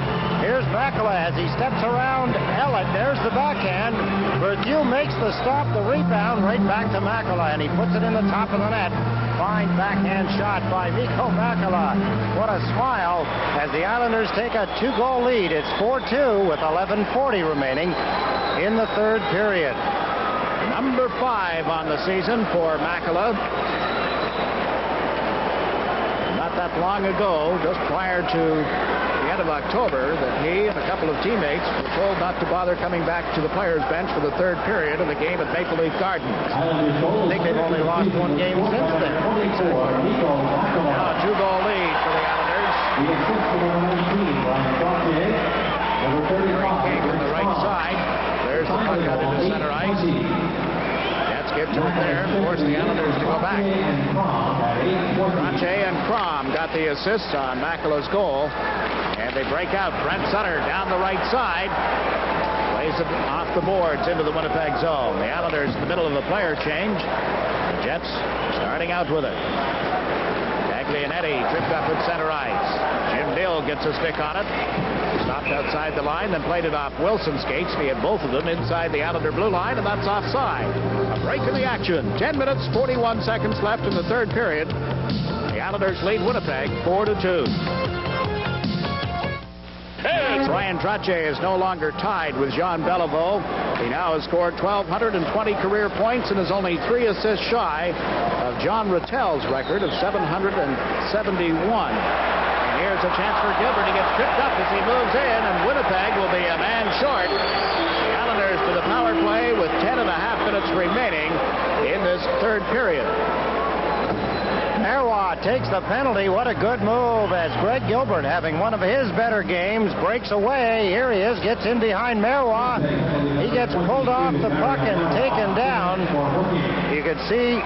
Here's Makela as he steps around Ellett. There's the backhand. Berthiaume makes the stop, the rebound, right back to Makela, and he puts it in the top of the net. Fine backhand shot by Mikko Makela. What a smile as the Islanders take a 2-goal lead. It's 4-2 with 11:40 remaining in the third period. Number 5 on the season for Makela. Not that long ago, just prior to the end of October, that he and a couple of teammates were told not to bother coming back to the players' bench for the third period of the game at Maple Leaf Gardens. I think they've only lost 1 game since then. Now a 2-goal lead for the Islanders. King puck out into center ice. Jets get to it there and force the Islanders to go back. Trache and Crom got the assists on Makela's goal. And they break out. Brent Sutter down the right side. Plays it off the boards into the Winnipeg zone. The Islanders in the middle of the player change. The Jets starting out with it. Taglianetti tripped up at center ice. Jim Dill gets a stick on it. Stopped outside the line, then played it off Wilson's skates. He had both of them inside the Islander blue line, and that's offside. A break in the action. 10 minutes, 41 seconds left in the third period. The Islanders lead Winnipeg 4-2. Ryan Trache is no longer tied with Jean Beliveau. He now has scored 1,220 career points and is only 3 assists shy of John Rattel's record of 771. And here's a chance for Gilbert. He gets tripped up as he moves in, and Winnipeg will be a man short. The Islanders to the power play with 10.5 minutes remaining in this third period. Marois takes the penalty. What a good move as Greg Gilbert, having one of his better games, breaks away. Here he is, gets in behind Marois. He gets pulled off the puck and taken down. You could see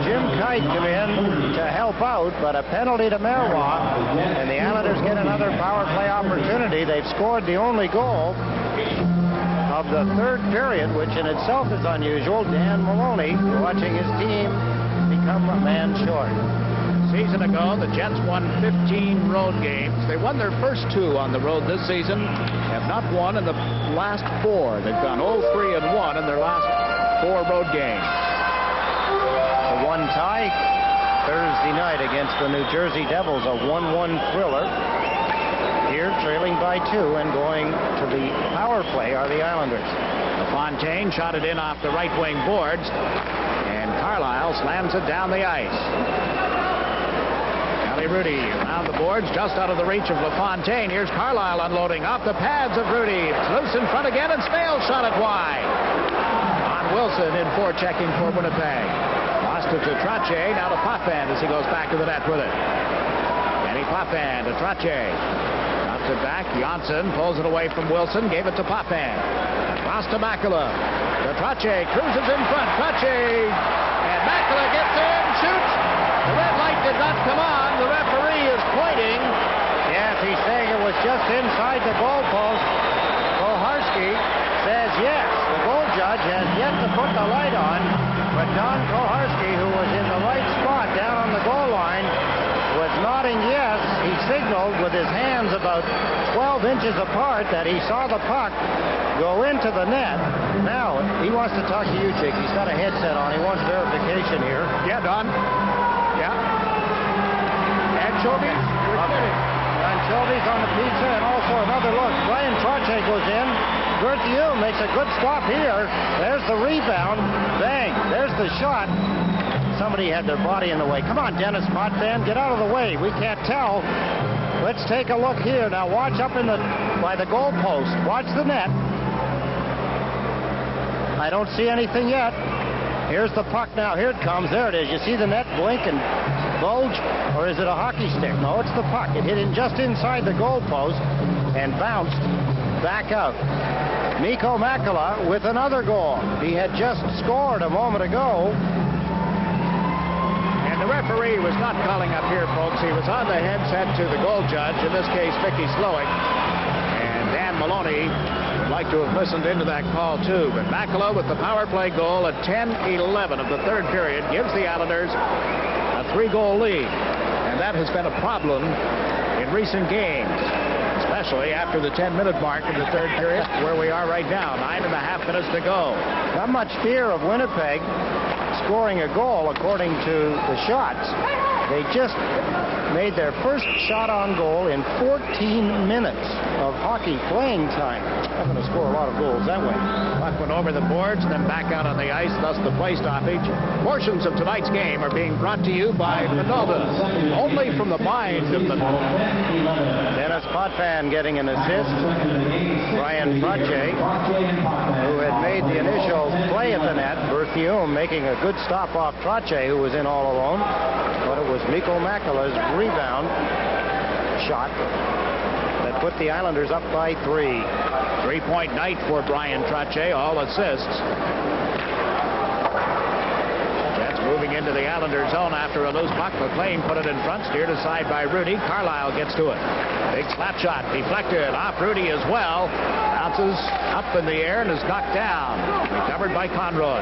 Jim Kite come in to help out, but a penalty to Marois. And the Islanders get another power play opportunity. They've scored the only goal of the third period, which in itself is unusual. Dan Maloney watching his team become a man short. A season ago, the Jets won 15 road games. They won their first 2 on the road this season, have not won in the last 4. They've gone 0-3-1 in their last 4 road games. A 1 tie Thursday night against the New Jersey Devils, a 1-1 thriller. Here, trailing by 2 and going to the power play are the Islanders. LaFontaine shot it in off the right wing boards. Carlisle slams it down the ice. Kelly Rudy around the boards, just out of the reach of LaFontaine. Here's Carlisle unloading off the pads of Rudy. It's loose in front again, and Stale shot it wide. On Wilson in forechecking for Winnipeg. Lost it to Trache, now to Potvin as he goes back to the net with it. Danny Potvin to Trache. Drops it back. Janssen pulls it away from Wilson, gave it to Potvin. Across to Makela. The Trache cruises in front. Trache, and Makela gets in, shoots. The red light did not come on. The referee is pointing. Yes, he's saying it was just inside the goalpost. Koharski says yes. The goal judge has yet to put the light on, but Don Koharski, who was in the right spot down on the goal line, was nodding yes. He signaled with his hands about 12 inches apart that he saw the puck go into the net. Now, he wants to talk to you, Jake. He's got a headset on. He wants verification here. Yeah, Don. Yeah. Anchovies? Anchovies on the pizza, and also another look. Brian Trache goes in. Berthiaume makes a good stop here. There's the rebound. Bang. There's the shot. Somebody had their body in the way. Come on, Dennis Potvin, get out of the way. We can't tell. Let's take a look here. Now watch up by the goal post. Watch the net. I don't see anything yet. Here's the puck now. Here it comes. There it is. You see the net blink and bulge? Or is it a hockey stick? No, it's the puck. It hit in just inside the goal post and bounced back out. Mikko Makela with another goal. He had just scored a moment ago. The referee was not calling up here, folks. He was on the headset to the goal judge, in this case, Vicky Slowick. And Dan Maloney would like to have listened into that call, too. But Makela with the power play goal at 10:11 of the third period gives the Islanders a 3-goal lead. And that has been a problem in recent games, especially after the 10-minute mark of the third period, where we are right now. 9.5 minutes to go. Not much fear of Winnipeg scoring a goal, according to the shots. They just made their first shot on goal in 14 minutes of hockey playing time. Not going to score a lot of goals that way. Puck went over the boards and then back out on the ice, thus the play stoppage. Portions of tonight's game are being brought to you by Minolta, only from the mind of Minolta. Dennis Potvin getting an assist. Brian Trache, who had made the initial play at the net. Berthiaume making a good stop off Trache, who was in all alone. But it was Mikko Makela's rebound shot that put the Islanders up by 3. Three-point night for Brian Trottier, all assists. Jets moving into the Islanders zone after a loose puck. McLean put it in front, steered aside by Rudy. Carlisle gets to it. Big slap shot, deflected off Rudy as well. Bounces up in the air and is knocked down. Recovered by Conroy.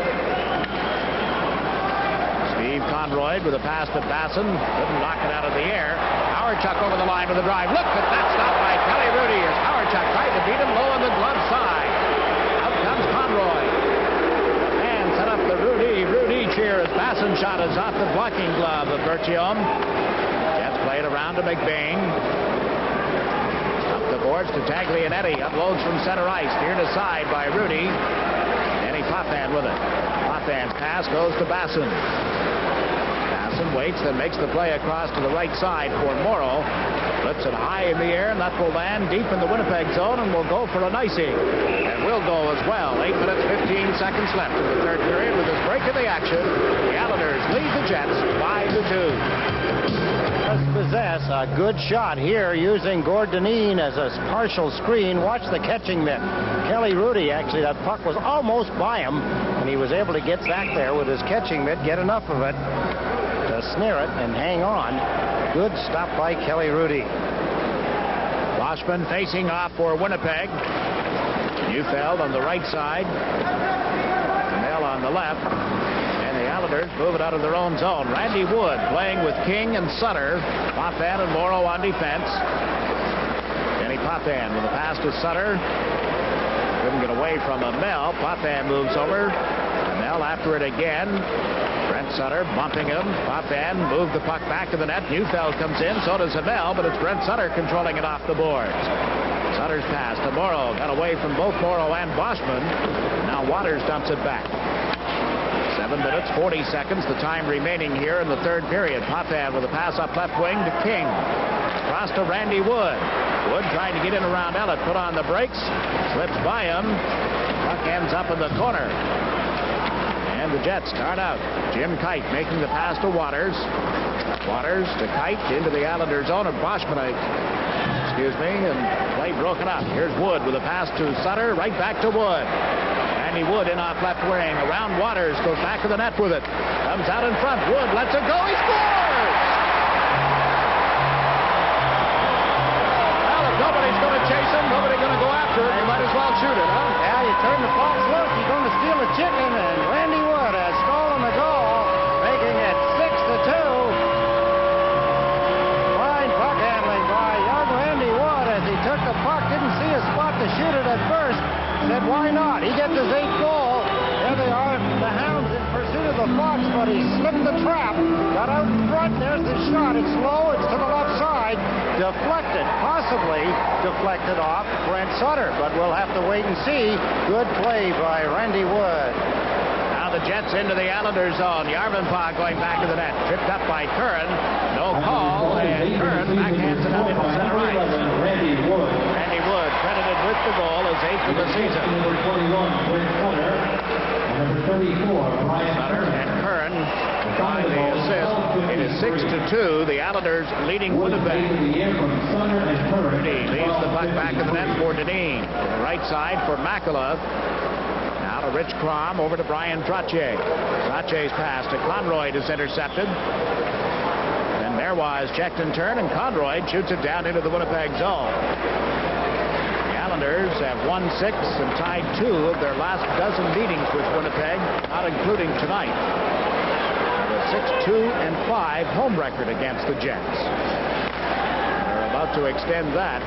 Steve Conroy with a pass to Basson. Couldn't knock it out of the air. Howardchuk over the line with a drive. Look at that stop by Kelly Rudy as Howardchuk tried to beat him low on the glove side. Out comes Conroy. And set up the Rudy cheer as Basson shot is off the blocking glove of Bertium. Jets played around to McBain. Up the boards to Taglianetti. Uploads from center ice. Steered aside by Rudy. Danny Potvin with it. Potvin's pass goes to Basson. Waits, then makes the play across to the right side for Morrow. Flips it high in the air, and that will land deep in the Winnipeg zone and will go for an icing. And will go as well. 8 minutes, 15 seconds left in the third period with this break of the action. The Islanders lead the Jets 5-2. Does possess a good shot here using Gord Dineen as a partial screen. Watch the catching mitt. Kelly Rudy, actually, that puck was almost by him, and he was able to get back there with his catching mitt, get enough of it to snare it and hang on. Good stop by Kelly Rudy. Boschman facing off for Winnipeg. Neufeld on the right side. Mel on the left. And the Islanders move it out of their own zone. Randy Wood playing with King and Sutter. Potvin and Morrow on defense. Danny Potvin with a pass to Sutter. Couldn't get away from Mel. Potvin moves over. Mel after it again. Brent Sutter bumping him. Potvin moved the puck back to the net. Neufeld comes in. So does Hamel, but it's Brent Sutter controlling it off the boards. Sutter's pass to Morrow. Got away from both Morrow and Boschman. Now Waters dumps it back. 7 minutes, 40 seconds. The time remaining here in the third period. Potvin with a pass up left wing to King. Across to Randy Wood. Wood trying to get in around Ellett. Put on the brakes. Slips by him. Puck ends up in the corner. And the Jets start out. Jim Kite making the pass to Waters. Waters to Kite into the Islanders zone. And Boschman, and play broken up. Here's Wood with a pass to Sutter. Right back to Wood. Randy Wood in off left wing. Around Waters. Goes back to the net with it. Comes out in front. Wood lets it go. He scores! Well, if nobody's going to chase him, nobody's going to go after him. You might as well shoot it, huh? Yeah, you turn the clock loose. You're going to steal a chicken, and Randy Wood has stolen the goal, making it 6-2. Fine puck handling by young Randy Wood as he took the puck, didn't see a spot to shoot it at first. Said, why not? He gets his 8th goal. There they are, the Hounds in pursuit of the Fox, but he slipped the trap. Got out in front. There's the shot. It's low. It's to the left side. Deflected, possibly deflected off Brent Sutter, but we'll have to wait and see. Good play by Randy Wood. Now the Jets into the Islanders zone. Yarvenpah going back to the net. Tripped up by Curran. No call, and Curran backhands it out into center ice. Randy Wood credited with the goal, his 8th of the season. Number 21, Brent Sutter. Number 34, Brian Sutter and Curran by the assist. It is 6-2. The Islanders leading Winnipeg. Rudy leaves the puck back to the net for Dineen. To the right side for Makela. Now to Rich Crom over to Brian Trottier. Trottier's pass to Conroy is intercepted. And there was checked in turn, and Conroy shoots it down into the Winnipeg zone. The Islanders have won 6 and tied 2 of their last dozen meetings with Winnipeg, not including tonight. A 6-2-5 home record against the Jets. They're about to extend that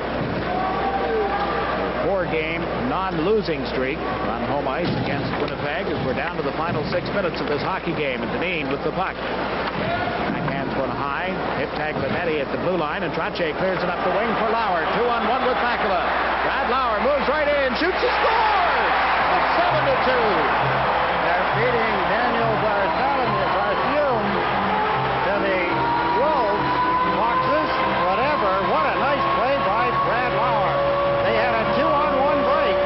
4-game non-losing streak on home ice against Winnipeg as we're down to the final 6 minutes of this hockey game, and Dineen with the puck. Backhands one high, hit Taglianetti at the blue line, and Trottier clears it up the wing for Lauer. 2-on-1 with Makela. Brad Lauer moves right in, shoots, and scores! It's 7-2. They're feeding Daniel Bartholomew to the Wolves, Foxes, whatever. What a nice play by Brad Lauer. They had a 2-on-1 break,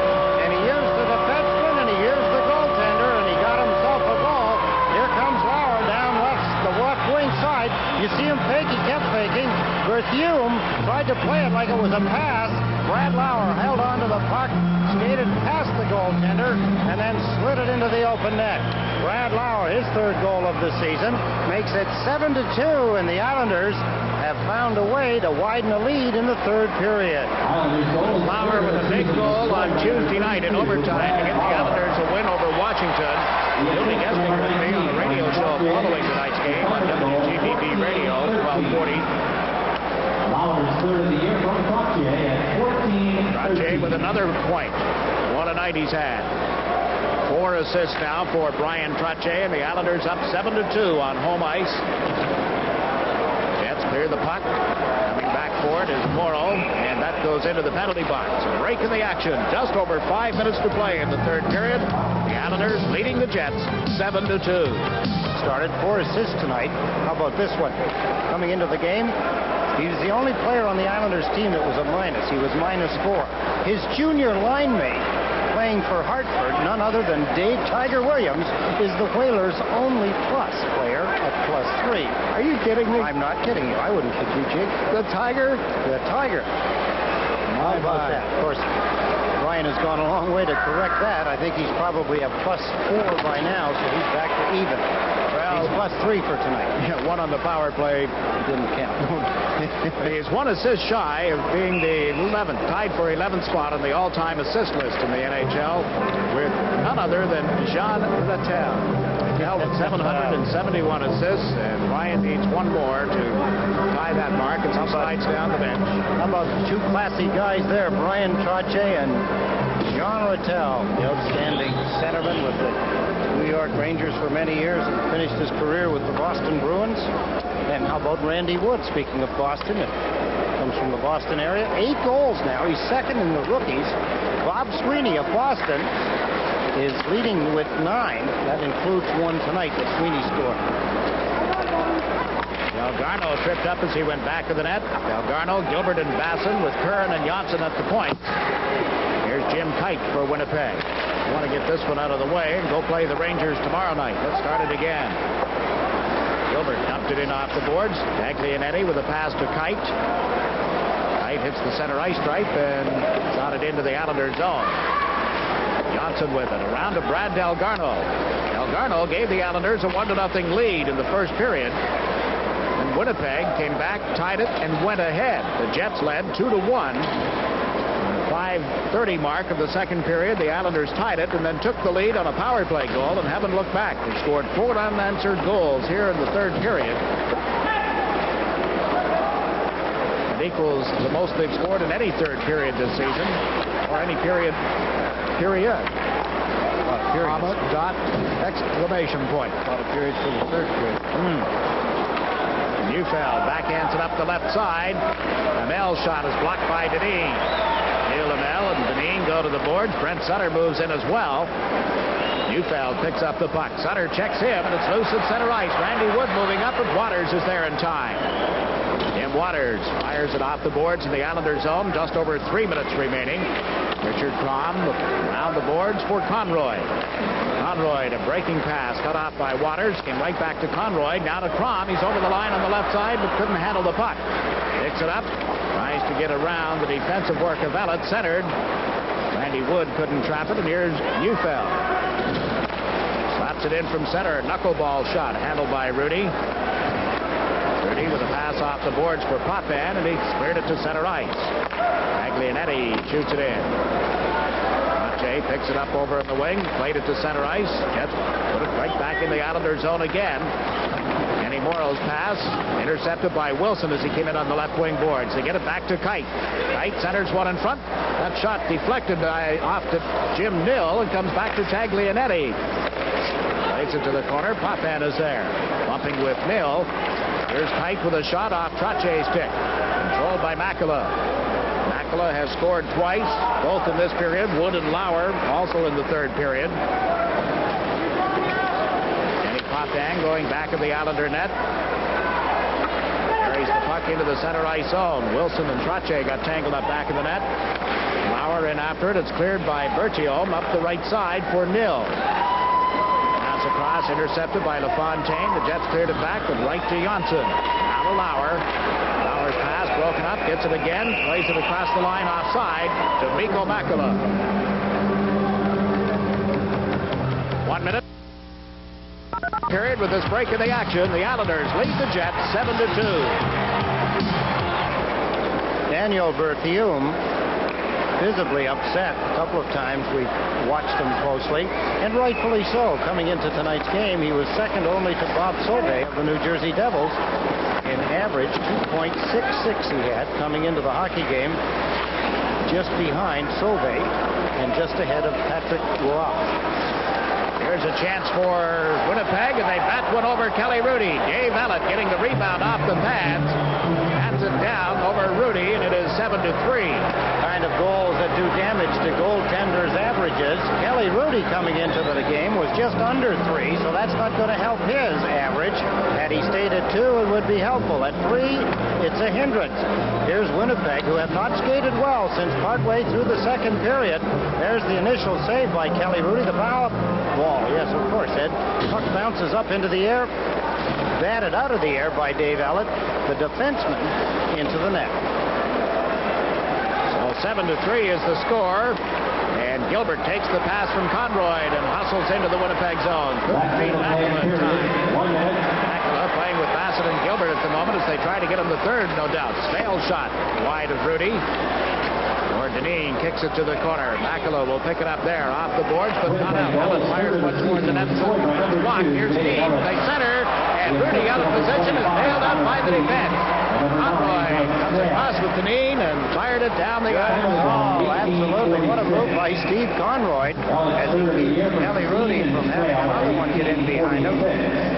and he used the defenseman and he used the goaltender, and he got himself a goal. Here comes Lauer down the left wing side. You see him fake, he kept faking. Berthiaume tried to play it like it was a pass. Brad Lauer held on to the puck, skated past the goaltender, and then slid it into the open net. Brad Lauer, his third goal of the season, makes it 7-2, and the Islanders have found a way to widen the lead in the third period. Lauer with a big goal on Tuesday night in overtime to get the Islanders a win over Washington. He'll be guesting with me on the radio show following tonight's game on WGBB Radio, 1240. Lauer's third of the year from Trottier at 14. Trottier with another point. What a night he's had. 4 assists now for Brian Trottier, and the Islanders up 7-2 on home ice. Jets clear the puck. Coming back for it is Morrow, and that goes into the penalty box. A break in the action. Just over 5 minutes to play in the third period. The Islanders leading the Jets 7-2. Started 4 assists tonight. How about this one? Coming into the game, he was the only player on the Islanders team that was a minus. He was -4. His junior line mate, playing for Hartford, none other than Dave Tiger Williams, is the Whalers' only plus player at +3. Are you kidding me? I'm not kidding you. I wouldn't kid you, Jake. The Tiger? The Tiger. How about that? Of course, Brian has gone a long way to correct that. I think he's probably a +4 by now, so he's back to even. Well, he's +3 for tonight. Yeah, 1 on the power play. Didn't count. He's 1 assist shy of being the 11th, tied for 11th spot on the all-time assist list in the NHL with none other than Jean Rattel. Rattel with 771 assists, and Brian needs 1 more to tie that mark as he slides down the bench. How about 2 classy guys there, Brian Trottier and Jean Rattel, the outstanding centerman with the New York Rangers for many years and finished his career with the Boston Bruins. And how about Randy Wood, speaking of Boston, it comes from the Boston area. 8 goals now. He's second in the rookies. Bob Sweeney of Boston is leading with 9. That includes 1 tonight that Sweeney scored. Delgarno tripped up as he went back to the net. Delgarno, Gilbert, and Basson with Curran and Janssen at the point. Here's Jim Kite for Winnipeg. I want to get this one out of the way and go play the Rangers tomorrow night. Let's start it again. Gilbert dumped it in off the boards. Taglianetti with a pass to Kite. Kite hits the center ice stripe and shot it into the Islander zone. Johnson with it. Around to Brad Delgarno. Delgarno gave the Islanders a 1-0 lead in the first period. And Winnipeg came back, tied it, and went ahead. The Jets led 2-1. 5:30 mark of the second period, the Islanders tied it and then took the lead on a power play goal and haven't looked back. They scored 4 unanswered goals here in the third period. It equals the most they've scored in any third period this season, or any period. Comma, dot, exclamation point. A lot of periods for the third period. Neufeld backhands it up the left side. Lamel's shot is blocked by Deneen. Neil Lamel and Deneen go to the boards. Brent Sutter moves in as well. Neufeld picks up the puck. Sutter checks him, and it's loose at center ice. Randy Wood moving up, but Waters is there in time. Tim Waters fires it off the boards in the Islander zone. Just over 3 minutes remaining. Richard Crom around the boards for Conroy. Conroy, a breaking pass cut off by Waters. Came right back to Conroy. Now to Crom. He's over the line on the left side, but couldn't handle the puck. Picks it up. Tries to get around the defensive work of Elliott. Centered. Randy Wood couldn't trap it, and here's Neufeld. Slaps it in from center. Knuckleball shot handled by Rudy. Rudy with a pass off the boards for Potvin, and he cleared it to center ice. Taglianetti shoots it in. Jay picks it up over in the wing, played it to center ice. Jets put it right back in the Islander zone again. Kenny Morrow's pass intercepted by Wilson as he came in on the left wing boards. They get it back to Kite. Kite centers one in front. That shot deflected off to Jim Nill and comes back to Taglianetti. Plays it to the corner. Potvin is there. Bumping with Nill. Here's Kite with a shot off Trottier's stick. Controlled by Makela. Makela has scored twice, both in this period. Wood and Lauer also in the third period. Kenny Potvin going back of the Islander net. Carries the puck into the center ice zone. Wilson and Trottier got tangled up back of the net. Lauer in after it. It's cleared by Bertiom up the right side for Nill. Across, intercepted by LaFontaine. The Jets cleared it back, but right to Janssen. Now to Lauer. Lauer's pass broken Taken up, gets it again, plays it across the line offside to Mikko Makula. 1 minute. Period with this break in the action. The Islanders lead the Jets 7-2. Daniel Berthiaume visibly upset. A couple of times we watched him closely, and rightfully so. Coming into tonight's game, he was second only to Bob Sauvé of the New Jersey Devils. In average, 2.66 he had coming into the hockey game, just behind Sauvé and just ahead of Patrick Roy. Here's a chance for Winnipeg, and they bat one over Kelly Rudy. Dave Ellett getting the rebound off the pads. Bats it down over Rudy, and it is 7-3. Kind of goals that do damage to goaltenders' averages. Kelly Rudy coming into the game was just under 3, so that's not going to help his average. Had he stayed at 2, it would be helpful. At 3, it's a hindrance. Here's Winnipeg, who have not skated well since partway through the second period. There's the initial save by Kelly Rudy. The foul ball, yes, of course, Ed. Puck bounces up into the air, batted out of the air by Dave Ellett, the defenseman, into the net. So 7-3 is the score, and Gilbert takes the pass from Conroy and hustles into the Winnipeg zone. Couldn't beat Makula in time. Makula playing with Bassett and Gilbert at the moment as they try to get him the third, no doubt. Failed shot wide of Rudy. Deneen kicks it to the corner. Makula will pick it up there off the boards, but not out. Ellett fires much towards the net. It's blocked. Here's Dean. They center, and Rudy out of position is nailed up by the defense. Conroy comes across with Deneen and fired it down the ice. Oh, absolutely. What a move by Steve Conroy as he keeps Kelly Rudy from having another one get in behind him.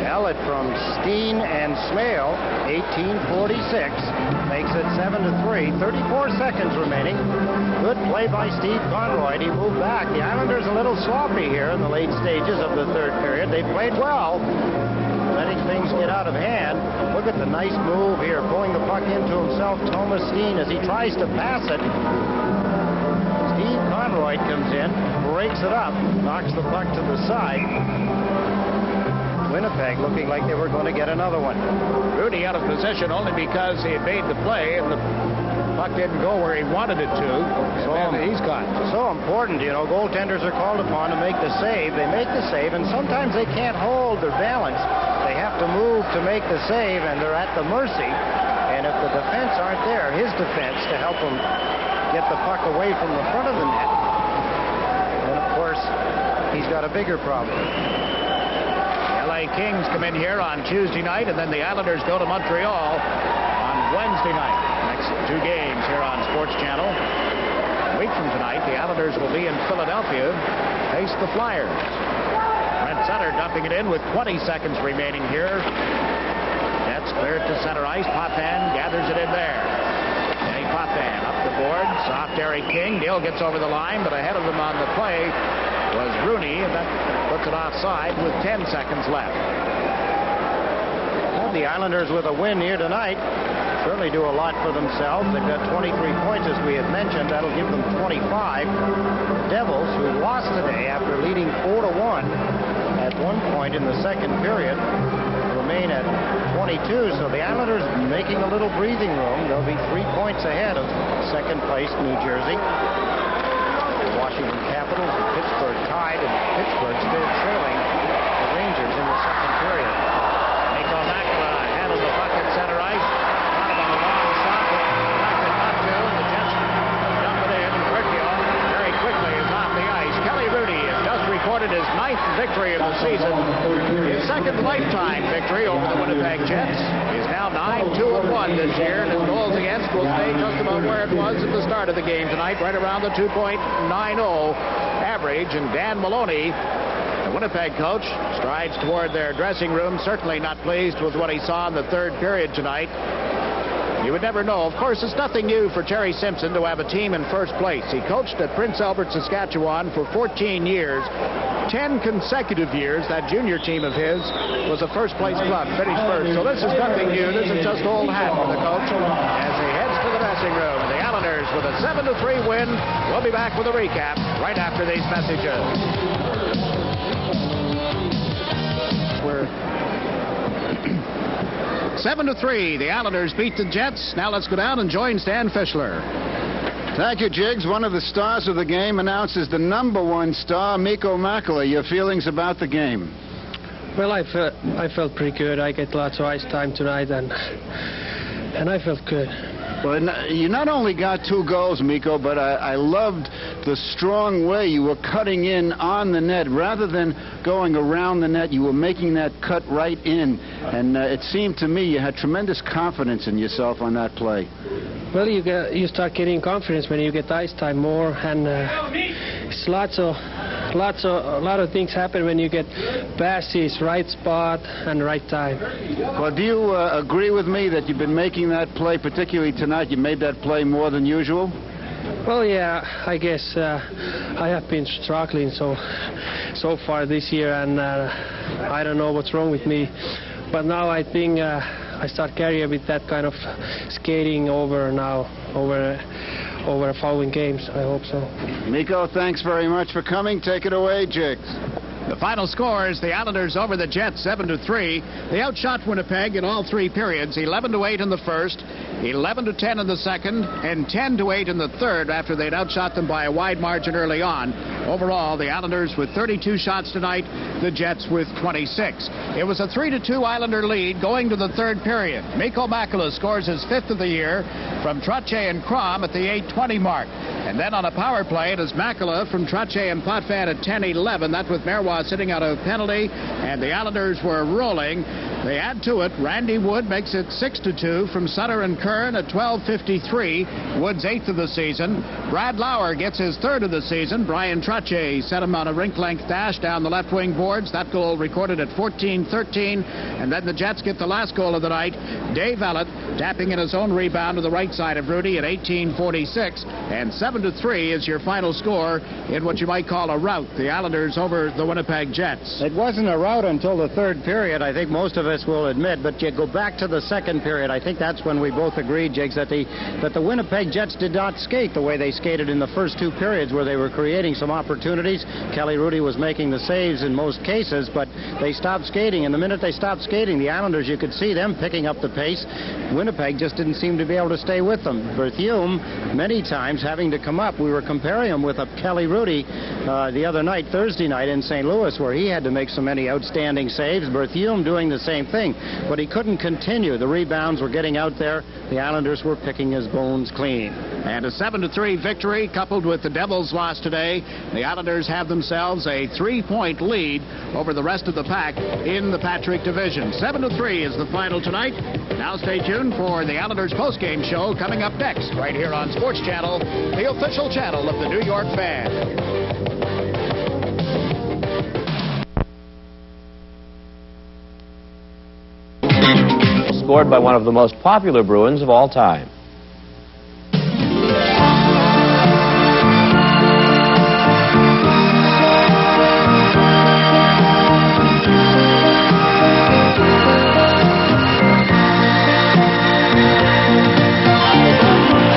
Ellett from Steen and Smale, 1846, makes it 7-3. 34 seconds remaining. Good play by Steve Conroy. He moved back. The Islanders a little sloppy here in the late stages of the third period. They played well, letting things get out of hand. Look at the nice move here, pulling the puck into himself, Thomas Steen, as he tries to pass it. Steve Conroy comes in, breaks it up, knocks the puck to the side. Winnipeg looking like they were going to get another one. Rudy out of position only because he had made the play, and the puck didn't go where he wanted it to. So he's gone. So important, you know. Goaltenders are called upon to make the save. They make the save, and sometimes they can't hold their balance. They have to move to make the save, and they're at the mercy. And if the defense aren't there, his defense, to help him get the puck away from the front of the net, then, of course, he's got a bigger problem. LA Kings come in here on Tuesday night, and then the Islanders go to Montreal on Wednesday night. Next 2 games here on Sports Channel. A week from tonight, the Islanders will be in Philadelphia, face the Flyers. Brent Sutter dumping it in with 20 seconds remaining here. Jets clear it to center ice. Potvin gathers it in there. Danny Potvin up the boards. Off Derek King. Neal gets over the line, but ahead of him on the play was Rooney, and that puts it offside with 10 seconds left. Well, the Islanders with a win here tonight certainly do a lot for themselves. They've got 23 points, as we had mentioned. That'll give them 25. The Devils, who lost today after leading 4-1 at one point in the second period, remain at 22. So the Islanders making a little breathing room. They'll be 3 points ahead of second place New Jersey. Washington Capitals and Pittsburgh tied, and Pittsburgh still trailing the Rangers in the second period. Mikko Makula handles the puck at center ice. Thought about a long shot, but elected not to. The Jets dump it in. Berthiaume very quickly is off the ice. Kelly Rudy has just recorded his 9th victory of the season. His second lifetime victory over the Winnipeg Jets. He's now 9-2-1 this year, and his goals against will stay just about where it was at the start of the game tonight, right around the 2.90 average. And Dan Maloney, the Winnipeg coach, strides toward their dressing room, certainly not pleased with what he saw in the third period tonight. You would never know. Of course, it's nothing new for Terry Simpson to have a team in first place. He coached at Prince Albert, Saskatchewan for 14 years. 10 consecutive years, that junior team of his was a first-place club, finished first. So this is nothing new. This is just old hat for the coach as he heads to the dressing room. The Islanders with a 7-3 win. We'll be back with a recap right after these messages. 7-3, the Islanders beat the Jets. Now let's go down and join Stan Fischler. Thank you, Jiggs. One of the stars of the game announces the #1 star, Mikko Makela. Your feelings about the game? Well, I felt pretty good. I get lots of ice time tonight, and I felt good. Well, you not only got 2 goals, Mikko, but I loved the strong way you were cutting in on the net. Rather than going around the net, you were making that cut right in. And it seemed to me you had tremendous confidence in yourself on that play. Well, you start getting confidence when you get ice time more, and it's a lot of things happen when you get passes, right spot, and right time. Well, do you agree with me that you've been making that play, particularly tonight? You made that play more than usual? Well, yeah, I guess I have been struggling so far this year, and I don't know what's wrong with me. But now I think I start carrying with that kind of skating over following games. I hope so. Mikko, thanks very much for coming. Take it away, Jiggs. The final score is the Islanders over the Jets 7-3. They outshot Winnipeg in all 3 periods, 11-8 in the first, 11-10 in the second, and 10-8 in the third after they'd outshot them by a wide margin early on. Overall, the Islanders with 32 shots tonight, the Jets with 26. It was a 3-2 Islander lead going to the third period. Mikko Makela scores his 5th of the year from Trottier and Crom at the 8:20 mark. And then on a power play, it is Makela from Trottier and Potvin at 10:11. That with Marois sitting out a penalty, and the Islanders were rolling. They add to it. Randy Wood makes it 6-2 from Sutter and Kern at 12:53. Wood's 8th of the season. Brad Lauer gets his 3rd of the season. Brian Trottier set him on a rink-length dash down the left wing boards. That goal recorded at 14:13. And then the Jets get the last goal of the night. Dave Ellett tapping in his own rebound to the right side of Rudy at 18:46. And 7-3 is your final score in what you might call a rout. The Islanders over the Winnipeg Jets. It wasn't a rout until the third period, I think most of us will admit, but you go back to the second period, I think that's when we both agreed, Jiggs, that the Winnipeg Jets did not skate the way they skated in the first 2 periods, where they were creating some opportunities. Kelly Rudy was making the saves in most cases, but they stopped skating, and the minute they stopped skating, the Islanders, you could see them picking up the pace. Winnipeg just didn't seem to be able to stay with them. Berthiaume, many times having to come up. We were comparing him with a Kelly Rudy the other night, Thursday night in St. Louis, where he had to make so many outstanding saves. Berthiaume doing the same thing, but he couldn't continue. The rebounds were getting out there. The Islanders were picking his bones clean. And a 7-3 victory coupled with the Devils' loss today. The Islanders have themselves a 3-point lead over the rest of the pack in the Patrick Division. 7-3 is the final tonight. Now stay tuned for the Islanders postgame show coming up next, right here on Sports Channel, the official channel of the New York Fan. Scored by one of the most popular Bruins of all time.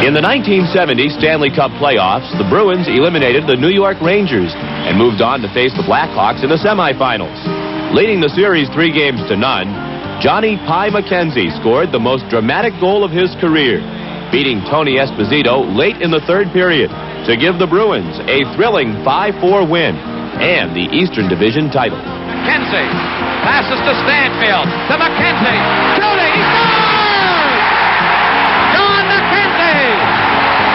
In the 1970 Stanley Cup playoffs, the Bruins eliminated the New York Rangers and moved on to face the Blackhawks in the semifinals. Leading the series 3-0, Johnny Pie McKenzie scored the most dramatic goal of his career, beating Tony Esposito late in the third period to give the Bruins a thrilling 5-4 win and the Eastern Division title. McKenzie passes to Stanfield, to McKenzie, shooting, he scores! John McKenzie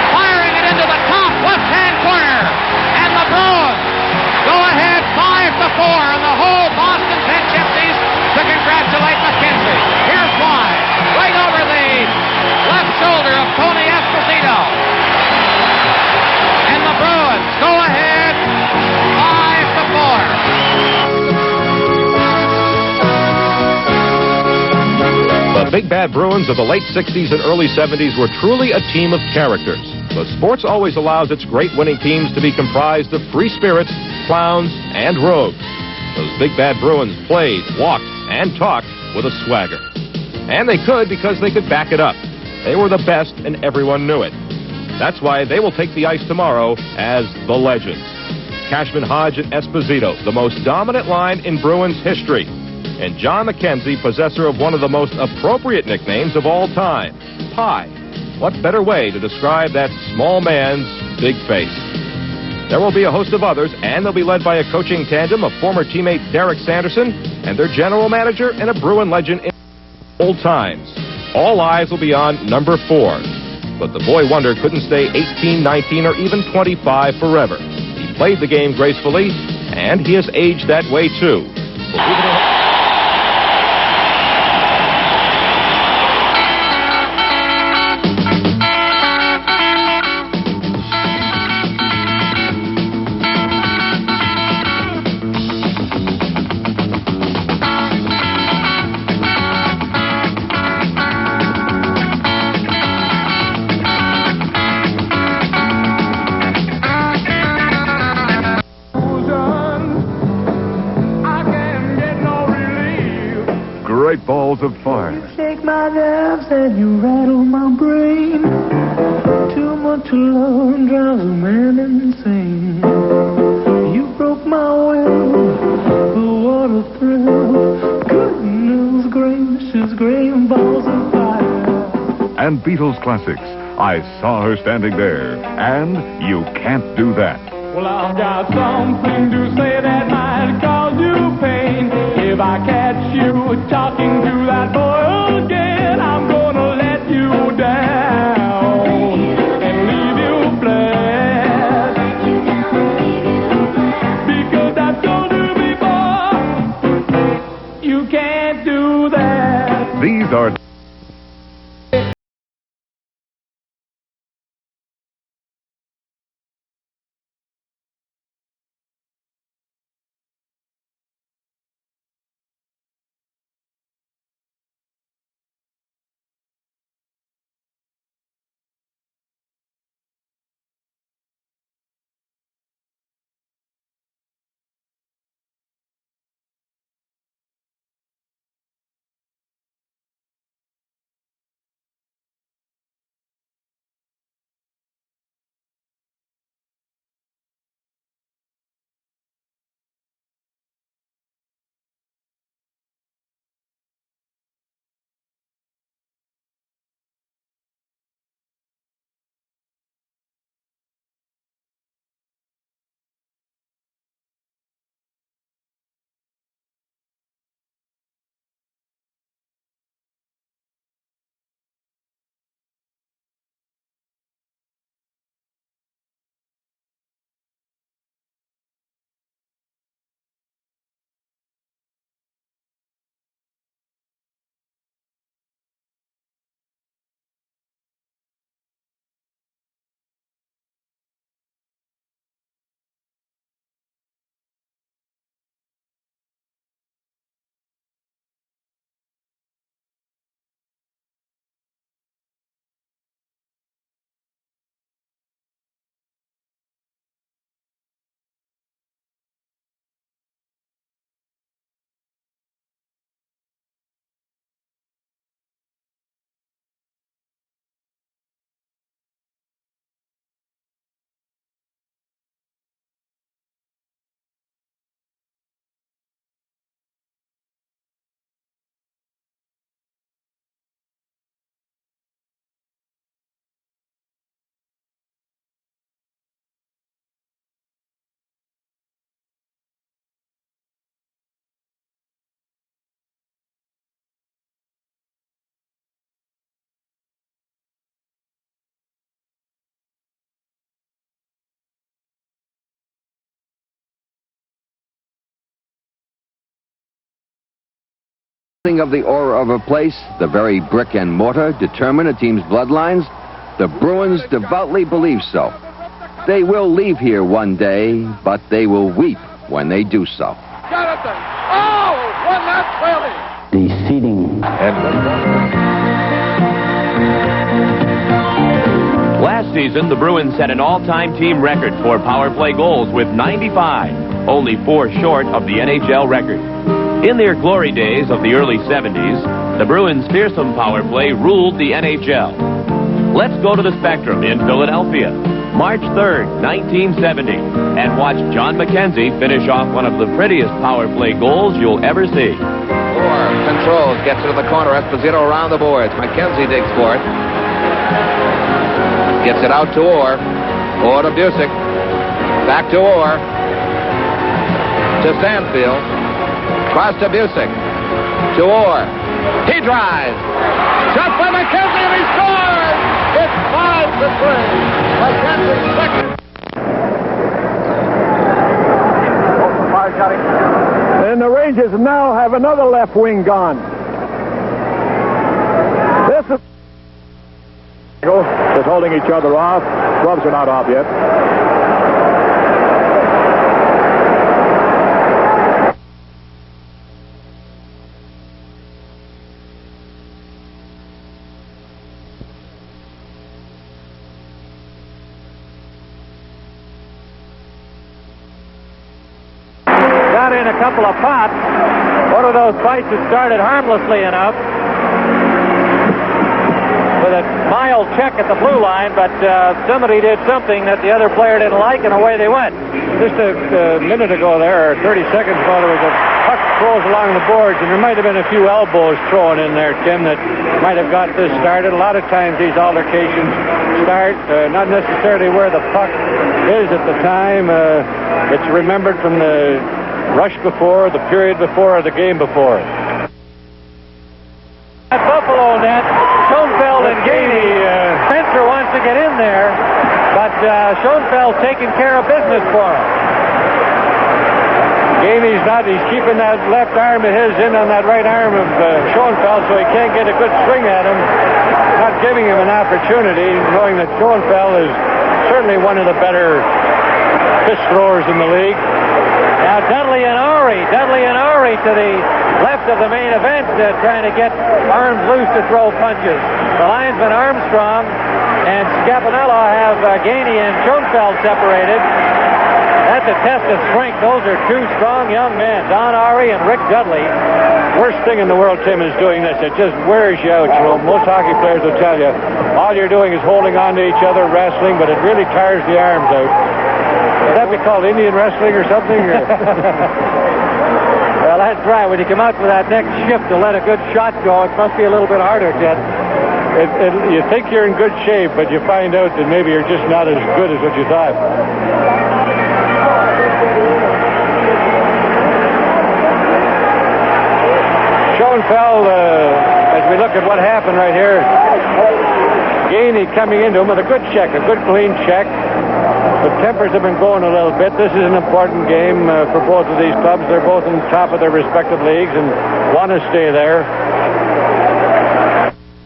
firing it into the top left-hand corner, and the Bruins go ahead 5-4, and the whole Boston 10 Gypsies to congratulate McKenzie. Here's why. Right over the left shoulder of Tony Esposito. And the Bruins go ahead 5-4. The Big Bad Bruins of the late 60s and early 70s were truly a team of characters. But sports always allows its great winning teams to be comprised of free spirits, clowns, and rogues. Those Big Bad Bruins played, walked, and talked with a swagger. And they could because they could back it up. They were the best and everyone knew it. That's why they will take the ice tomorrow as the Legends. Cashman, Hodge, and Esposito, the most dominant line in Bruins history. and John McKenzie, possessor of one of the most appropriate nicknames of all time, Pie. What better way to describe that small man's big face? There will be a host of others, and they'll be led by a coaching tandem of former teammate Derek Sanderson and their general manager and a Bruin legend in old times. All eyes will be on number 4. But the boy wonder couldn't stay 18, 19, or even 25 forever. He played the game gracefully, and he has aged that way, too. Great balls of fire. You shake my nerves and you rattle my brain. Too much love drives a man insane. You broke my will, but what a thrill. Goodness gracious, great balls of fire. And Beatles classics. I saw her standing there, and you can't do that. Well, I've got something to say that might cause you pain. If I catch you talking to that boy again, I'm gonna let you down and leave you flat. Because I've told you before, you can't do that. These are of the aura of a place, the very brick and mortar determine a team's bloodlines? The Bruins devoutly believe so. They will leave here one day, but they will weep when they do so. Jonathan! Oh! One that clearly! Defeating. Last season, the Bruins set an all-time team record for power play goals with 95, only 4 short of the NHL record. In their glory days of the early 70s, the Bruins' fearsome power play ruled the NHL. Let's go to the Spectrum in Philadelphia, March 3rd, 1970, and watch John McKenzie finish off one of the prettiest power play goals you'll ever see. Orr controls, gets it to the corner. Esposito around the boards. McKenzie digs for it. Gets it out to Orr. Orr to Busick. Back to Orr. To Stanfield. Cross to Busick. To Orr. He drives. Shot by McKenzie, and he scores! It's 5-3. McKenzie second. And the Rangers now have another left wing gone. This is just holding each other off. Gloves are not off yet. In a couple of pots. One of those fights that started harmlessly enough with a mild check at the blue line, but somebody did something that the other player didn't like, and away they went. Just a minute ago there, or 30 seconds ago, there was a puck throws along the boards, and there might have been a few elbows thrown in there, Tim, that might have got this started. A lot of times these altercations start not necessarily where the puck is at the time. It's remembered from the rush before, the period before, or the game before. At Buffalo net, Schoenfeld and Gainey. Spencer wants to get in there, but Schoenfeld's taking care of business for him. Gainey's not. He's keeping that left arm of his in on that right arm of Schoenfeld, so he can't get a good swing at him. Not giving him an opportunity, knowing that Schoenfeld is certainly one of the better fist throwers in the league. Now Dudley and Ari to the left of the main event, trying to get arms loose to throw punches. The linesman Armstrong and Scapanello have Gainey and Schoenfeld separated. That's a test of strength. Those are two strong young men, Don Ari and Rick Dudley. Worst thing in the world, Tim, is doing this. It just wears you out. You know, most hockey players will tell you all you're doing is holding on to each other, wrestling, but it really tires the arms out. Would that be called Indian wrestling or something? Well, that's right. When you come out for that next shift to let a good shot go, it must be a little bit harder, Ted. You think you're in good shape, but you find out that maybe you're just not as good as what you thought. Schoenfeld, as we look at what happened right here, Gainey coming into him with a good check, a good clean check. The tempers have been going a little bit. This is an important game for both of these clubs. They're both on top of their respective leagues and want to stay there.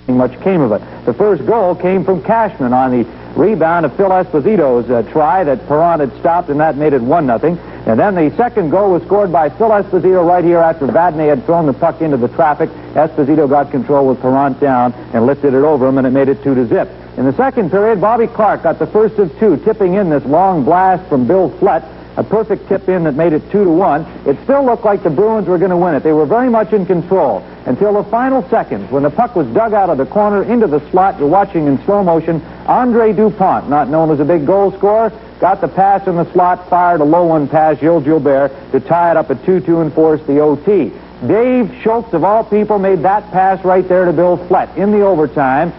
Much came of it. The first goal came from Cashman on the rebound of Phil Esposito's try that Perron had stopped, and that made it 1-0. And then the second goal was scored by Phil Esposito right here after Vadnais had thrown the puck into the traffic. Esposito got control with Perron down and lifted it over him, and it made it 2-0. In the second period, Bobby Clark got the first of two, tipping in this long blast from Bill Flett. A perfect tip in that made it 2-1. It still looked like the Bruins were going to win it. They were very much in control until the final seconds when the puck was dug out of the corner into the slot. You're watching in slow motion. Andre Dupont, not known as a big goal scorer, got the pass in the slot, fired a low one past Gilles Gilbert to tie it up at 2-2 and force the OT. Dave Schultz, of all people, made that pass right there to Bill Flett in the overtime.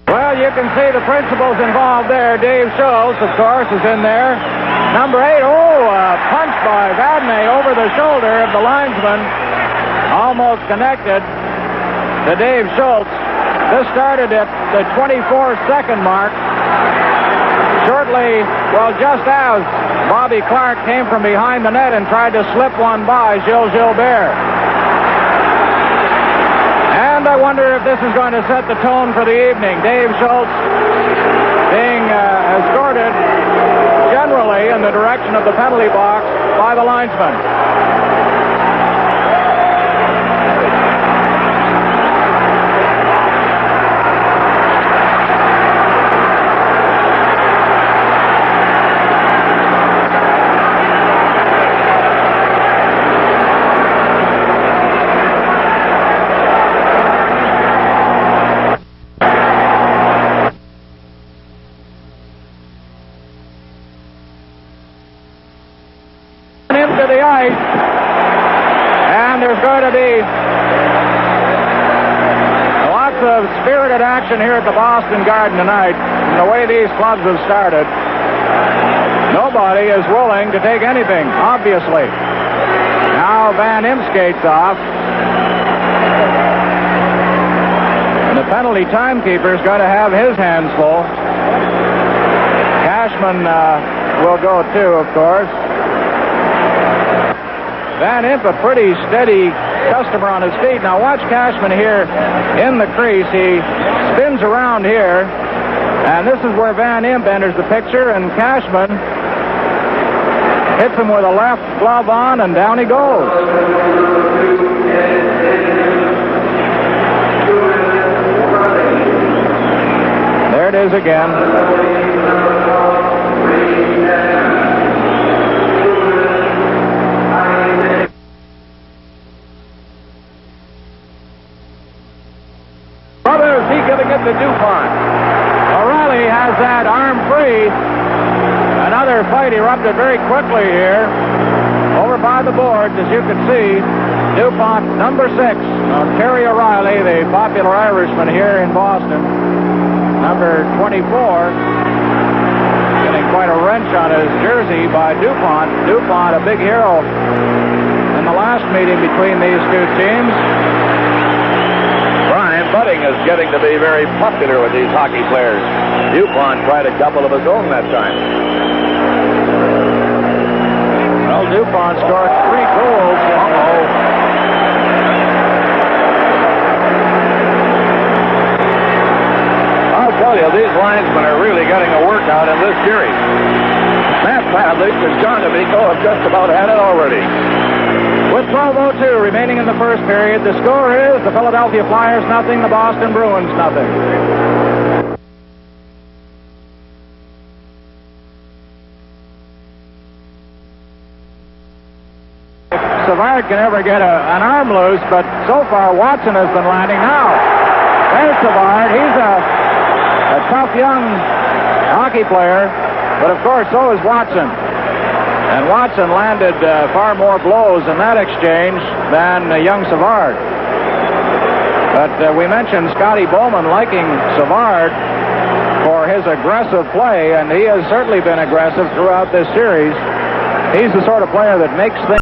Well, you can see the principals involved there. Dave Schultz, of course, is in there. Number 8, punch by Vadnais over the shoulder of the linesman. Almost connected to Dave Schultz. This started at the 24-second mark. Shortly, well, just as Bobby Clark came from behind the net and tried to slip one by Gilles Gilbert. And I wonder if this is going to set the tone for the evening. Dave Schultz being escorted generally in the direction of the penalty box by the linesman. the ice. And there's going to be lots of spirited action here at the Boston Garden tonight. And the way these clubs have started, nobody is willing to take anything, obviously. Now Van Impe skates off. And the penalty timekeeper is going to have his hands full. Cashman will go too, of course. Van Impe, a pretty steady customer on his feet. Now watch Cashman here in the crease. He spins around here, and this is where Van Impe enters the picture, and Cashman hits him with a left glove on, and down he goes. There it is again. Brothers, he giving it to DuPont. O'Reilly has that arm free. Another fight erupted very quickly here. Over by the boards, as you can see, DuPont, number 6. Terry O'Reilly, the popular Irishman here in Boston. Number 24. Getting quite a wrench on his jersey by DuPont. DuPont, a big hero in the last meeting between these two teams. Putting is getting to be very popular with these hockey players. DuPont tried a couple of his own that time. Well, DuPont scored 3 goals. I'll tell you, these linesmen are really getting a workout in this series. Matt Pavlik and John Amico have just about had it already. With 12:02 remaining in the first period, the score is the Philadelphia Flyers nothing, the Boston Bruins nothing. If Savard can ever get an arm loose, but so far Watson has been landing. Now, there's Savard. He's a tough young hockey player, but of course so is Watson. And Watson landed far more blows in that exchange than young Savard. But we mentioned Scotty Bowman liking Savard for his aggressive play, and he has certainly been aggressive throughout this series. He's the sort of player that makes things